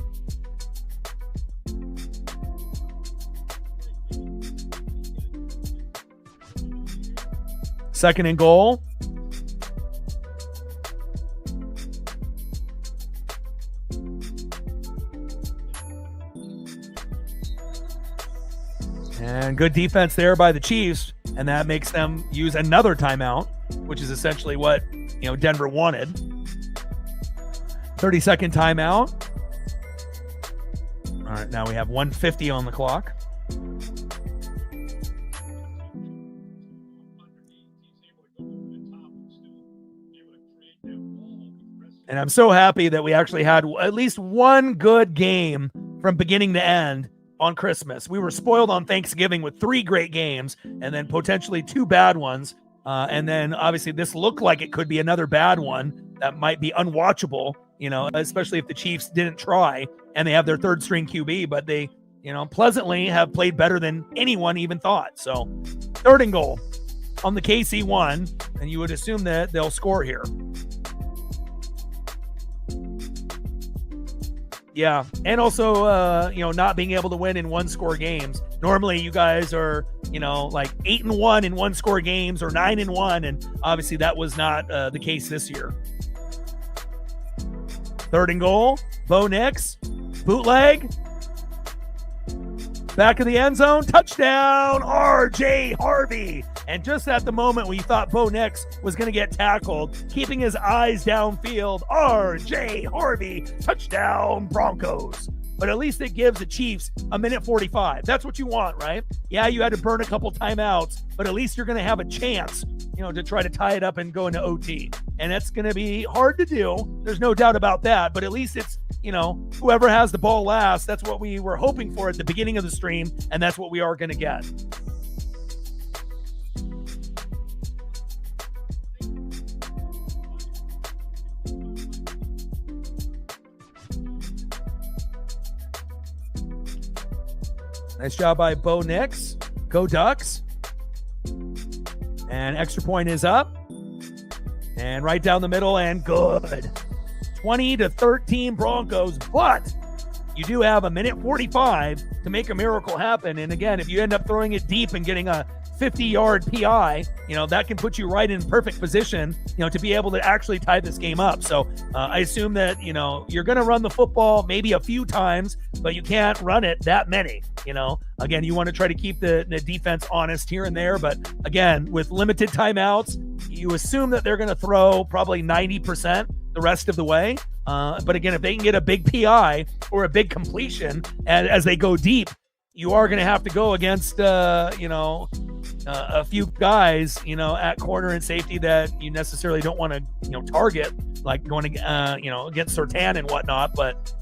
Second and goal. And good defense there by the Chiefs, and that makes them use another timeout, which is essentially what, you know, Denver wanted. 30-second timeout. All right, now we have 1:50 on the clock. And I'm so happy that we actually had at least one good game from beginning to end on Christmas. We were spoiled on Thanksgiving with 3 great games and then potentially 2 bad ones. And then obviously this looked like it could be another bad one that might be unwatchable, especially if the Chiefs didn't try and they have their 3rd string QB, but they, pleasantly have played better than anyone even thought. So 3rd and goal on the KC 1, and you would assume that they'll score here. Yeah, and also, not being able to win in 1-score games. Normally, you guys are, like 8-1 in 1-score games or 9-1, and obviously that was not the case this year. 3rd and goal, Bo Nix, bootleg, back of the end zone, touchdown, R.J. Harvey. And just at the moment when you thought Bo Nix was going to get tackled, keeping his eyes downfield, R.J. Harvey, touchdown, Broncos. But at least it gives the Chiefs a minute 45. That's what you want, right? Yeah, you had to burn a couple timeouts, but at least you're going to have a chance, to try to tie it up and go into OT. And that's going to be hard to do. There's no doubt about that. But at least it's, whoever has the ball last, that's what we were hoping for at the beginning of the stream, and that's what we are going to get. Nice job by Bo Nix. Go Ducks. And extra point is up. And right down the middle and good. 20-13 Broncos, but you do have a minute 45 to make a miracle happen. And again, if you end up throwing it deep and getting a 50-yard PI, that can put you right in perfect position, to be able to actually tie this game up. So I assume that, you're going to run the football maybe a few times, but you can't run it that many. Again, you want to try to keep the defense honest here and there. But again, with limited timeouts, you assume that they're going to throw probably 90% the rest of the way. But again, if they can get a big PI or a big completion as they go deep, you are going to have to go against, a few guys, at corner and safety that you necessarily don't want to, target, like going to, against Surtain and whatnot. But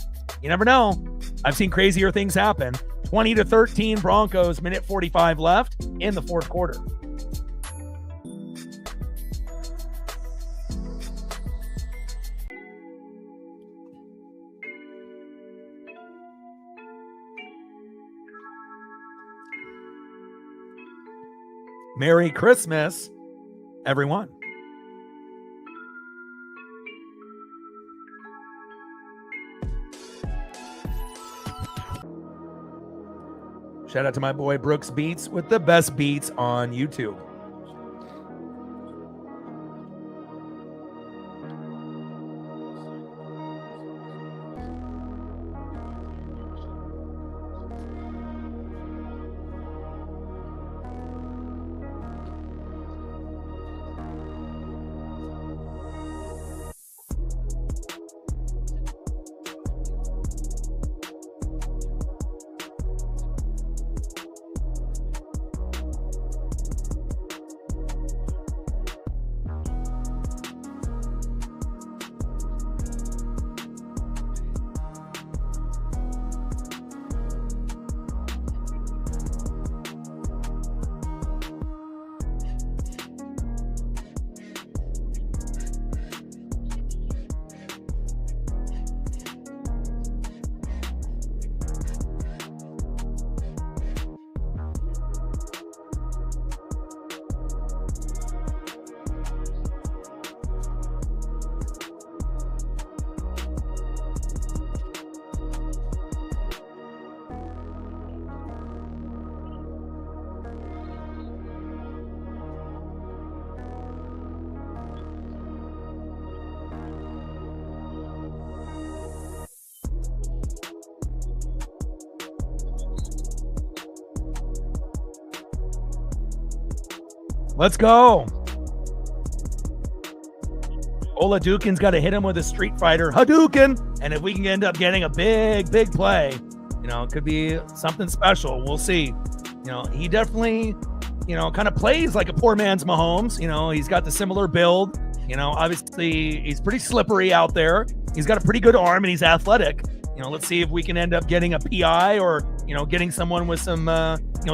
you never know. I've seen crazier things happen. 20-13 Broncos, minute 45 left in the 4th quarter. Merry Christmas, everyone. Shout out to my boy Brooks Beats with the best beats on YouTube. Let's go. Ola Dukin's got to hit him with a Street Fighter Hadouken. And if we can end up getting a big play, it could be something special. We'll see. He definitely, kind of plays like a poor man's Mahomes. He's got the similar build. Obviously he's pretty slippery out there. He's got a pretty good arm and he's athletic. Let's see if we can end up getting a PI or getting someone with some,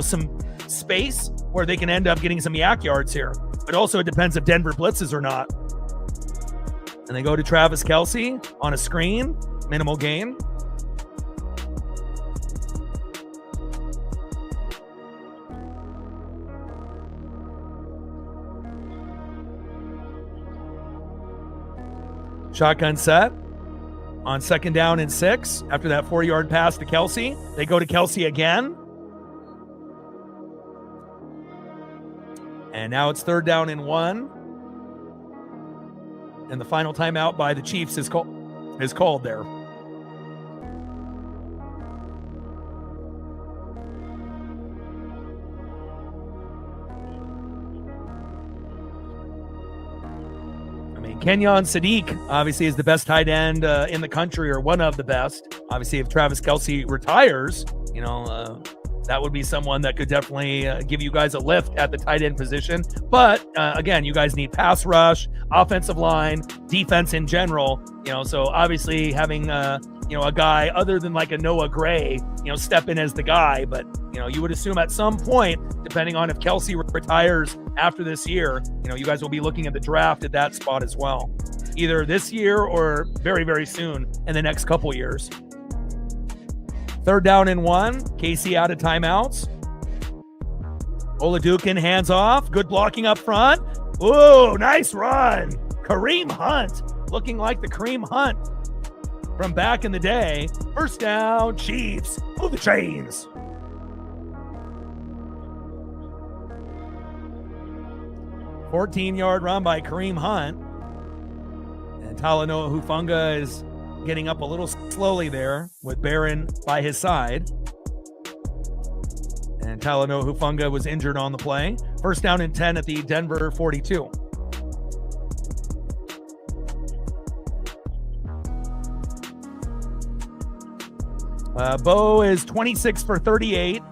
some space where they can end up getting some yak yards here. But also it depends if Denver blitzes or not. And they go to Travis Kelce on a screen, minimal gain. Shotgun set on 2nd down and 6. After that 4-yard pass to Kelce, they go to Kelce again. And now it's 3rd down and 1. And the final timeout by the Chiefs is called there. Kenyon Sadiq obviously is the best tight end in the country, or one of the best. Obviously, if Travis Kelce retires, that would be someone that could definitely give you guys a lift at the tight end position. But again, you guys need pass rush, offensive line, defense in general. So obviously having a guy other than like a Noah Gray, step in as the guy. But you would assume at some point, depending on if Kelce retires after this year, you guys will be looking at the draft at that spot as well, either this year or very, very soon in the next couple years. 3rd down and 1. KC out of timeouts. Oladukin hands off. Good blocking up front. Ooh, nice run. Kareem Hunt, looking like the Kareem Hunt from back in the day. 1st down, Chiefs. Move the chains. A 14-yard run by Kareem Hunt. And Talanoa Hufanga is getting up a little slowly there with Barron by his side. And Talanoa Hufanga was injured on the play. 1st down and 10 at the Denver 42. Bo is 26 for 38.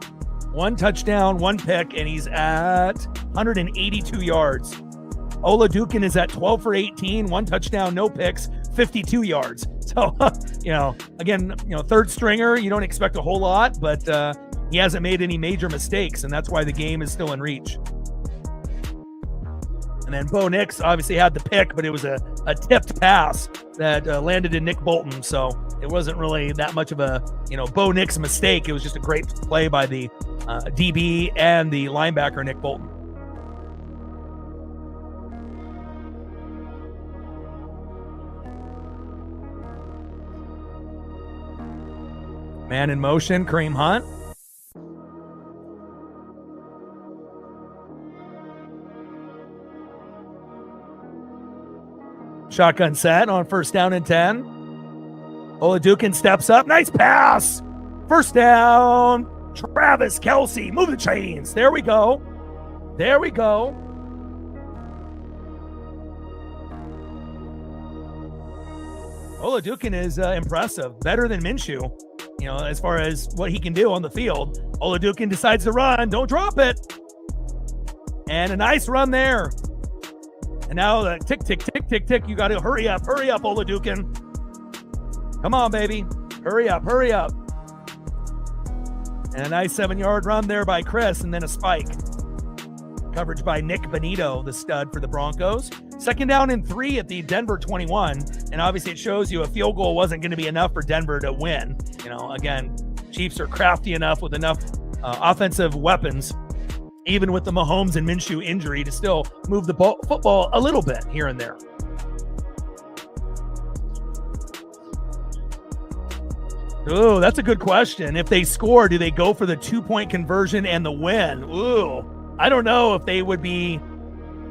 1 touchdown, 1 pick, and he's at 182 yards. Oladukin is at 12 for 18. 1 touchdown, no picks, 52 yards. So, again, 3rd stringer, you don't expect a whole lot, but he hasn't made any major mistakes, and that's why the game is still in reach. And then Bo Nix obviously had the pick, but it was a tipped pass that landed in Nick Bolton. So it wasn't really that much of a, Bo Nix mistake. It was just a great play by the DB and the linebacker, Nick Bolton. Man in motion, Kareem Hunt. Shotgun set on 1st down and 10. Oladukin steps up. Nice pass. 1st down. Travis Kelce. Move the chains. There we go. There we go. Oladukin is impressive. Better than Minshew, as far as what he can do on the field. Oladukin decides to run. Don't drop it. And a nice run there. And now the tick, tick, tick, tick, tick. You got to hurry up, Oladukin. Come on, baby. Hurry up. And a nice 7-yard run there by Chris, and then a spike. Coverage by Nick Benito, the stud for the Broncos. 2nd down and 3 at the Denver 21. And obviously it shows you a field goal wasn't going to be enough for Denver to win. Again, Chiefs are crafty enough with enough offensive weapons, even with the Mahomes and Minshew injury, to still move the football a little bit here and there. Ooh, that's a good question. If they score, do they go for the 2-point conversion and the win? Ooh, I don't know if they would be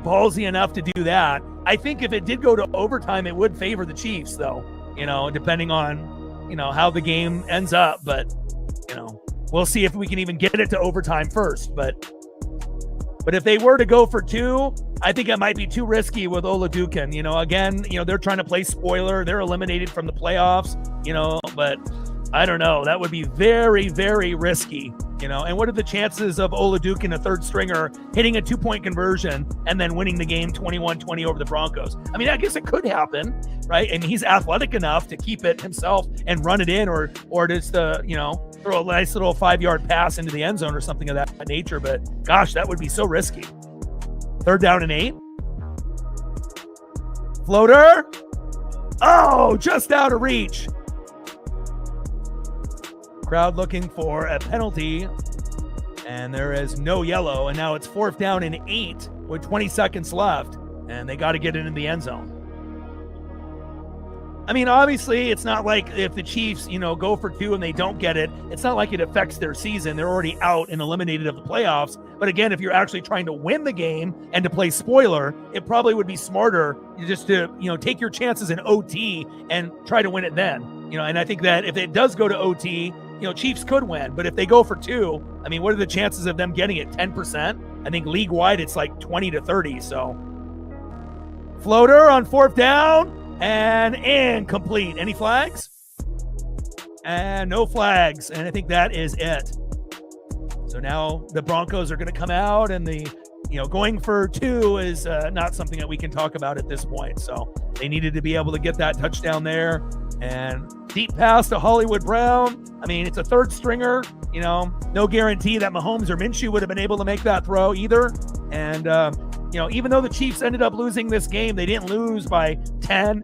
ballsy enough to do that. I think if it did go to overtime, it would favor the Chiefs, though, depending on, how the game ends up. But, we'll see if we can even get it to overtime first. But if they were to go for 2, I think it might be too risky with Oladukin. Again, they're trying to play spoiler. They're eliminated from the playoffs, but I don't know. That would be very, very risky, you know. And what are the chances of Oladuke, a third stringer, hitting a 2-point conversion and then winning the game 21-20 over the Broncos? I mean, I guess it could happen, right? And he's athletic enough to keep it himself and run it in, or just throw a nice little 5-yard pass into the end zone or something of that nature. But gosh, that would be so risky. 3rd down and 8. Floater. Oh, just out of reach. Crowd looking for a penalty, and there is no yellow, and now it's 4th down and 8 with 20 seconds left, and they got to get it in the end zone. I mean, obviously, it's not like if the Chiefs, go for 2 and they don't get it, it's not like it affects their season. They're already out and eliminated of the playoffs. But again, if you're actually trying to win the game and to play spoiler, it probably would be smarter just to, take your chances in OT and try to win it then. And I think that if it does go to OT, Chiefs could win. But if they go for 2, I mean, what are the chances of them getting it? 10%? I think league-wide it's like 20 to 30. So floater on 4th down. And incomplete. Any flags? And no flags. And I think that is it. So now the Broncos are going to come out, and going for 2 is not something that we can talk about at this point. So they needed to be able to get that touchdown there. And deep pass to Hollywood Brown. I mean, it's a 3rd stringer. No guarantee that Mahomes or Minshew would have been able to make that throw either. And, even though the Chiefs ended up losing this game, they didn't lose by 10,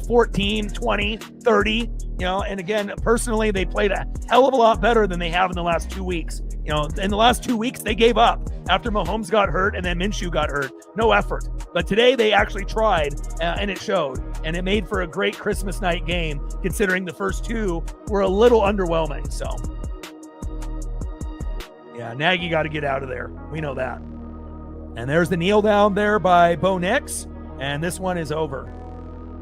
14, 20, 30, and again, personally, they played a hell of a lot better than they have in the last 2 weeks. In the last 2 weeks, they gave up after Mahomes got hurt and then Minshew got hurt. No effort. But today they actually tried, and it showed. And it made for a great Christmas night game, considering the first 2 were a little underwhelming. So, yeah, Nagy got to get out of there. We know that. And there's the kneel down there by Bo Nix. And this one is over.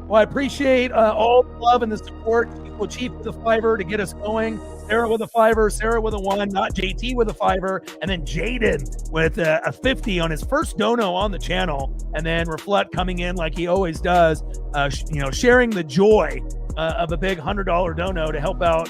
Well, I appreciate all the love and the support. Chief with a $5 to get us going. Sarah with a $5, Sarah with a 1, not JT with a $5, and then Jaden with a 50 on his first dono on the channel, and then Reflect coming in like he always does, sharing the joy of a big $100 dono to help out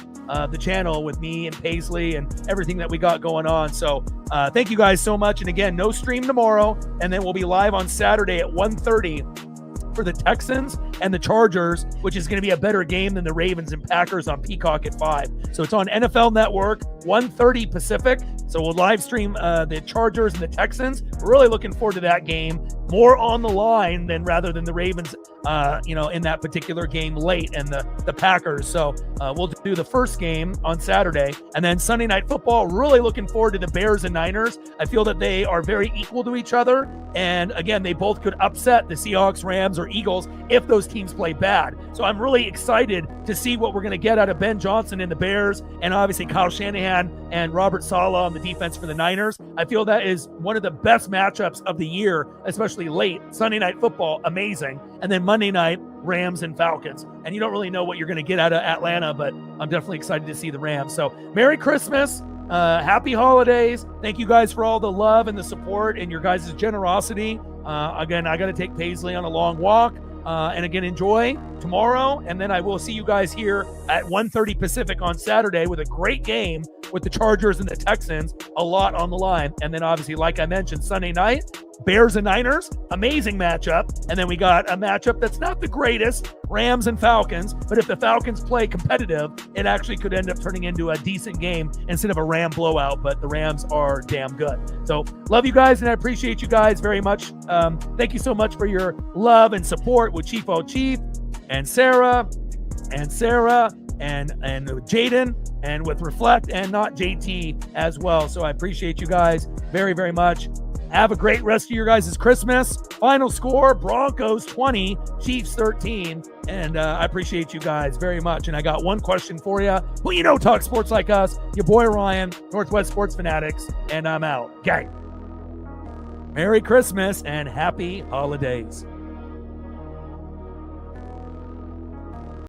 the channel with me and Paisley and everything that we got going on. So thank you guys so much. And again, no stream tomorrow, and then we'll be live on Saturday at 1:30 for the Texans and the Chargers, which is going to be a better game than the Ravens and Packers on Peacock at 5. So it's on NFL Network, 1:30 Pacific. So we'll live stream the Chargers and the Texans. We're really looking forward to that game. More on the line rather than the Ravens, in that particular game late, and the Packers. So we'll do the first game on Saturday, and then Sunday Night Football. Really looking forward to the Bears and Niners. I feel that they are very equal to each other, and again, they both could upset the Seahawks, Rams, or Eagles if those teams play bad. So I'm really excited to see what we're going to get out of Ben Johnson and the Bears, and obviously Kyle Shanahan and Robert Saleh on the defense for the Niners. I feel that is one of the best matchups of the year, especially late. Sunday Night Football, amazing. And then Monday night, Rams and Falcons. And you don't really know what you're going to get out of Atlanta, but I'm definitely excited to see the Rams. So Merry Christmas. Happy holidays. Thank you guys for all the love and the support and your guys' generosity. Again, I got to take Paisley on a long walk. And again, enjoy tomorrow. And then I will see you guys here at 1:30 Pacific on Saturday with a great game with the Chargers and the Texans. A lot on the line. And then obviously, like I mentioned, Sunday night, Bears and Niners, amazing matchup. And then we got a matchup that's not the greatest, Rams and Falcons. But if the Falcons play competitive, it actually could end up turning into a decent game instead of a Ram blowout. But the Rams are damn good. So love you guys, and I appreciate you guys very much. Thank you so much for your love and support with Chief Chief and Sarah and Jaden, and with Reflect and not JT as well. So I appreciate you guys very, very much. Have a great rest of your guys' Christmas. Final score, Broncos 20, Chiefs 13. And I appreciate you guys very much. And I got one question for you. Well, talk sports like us. Your boy Ryan, Northwest Sports Fanatics, and I'm out. Okay. Merry Christmas and happy holidays.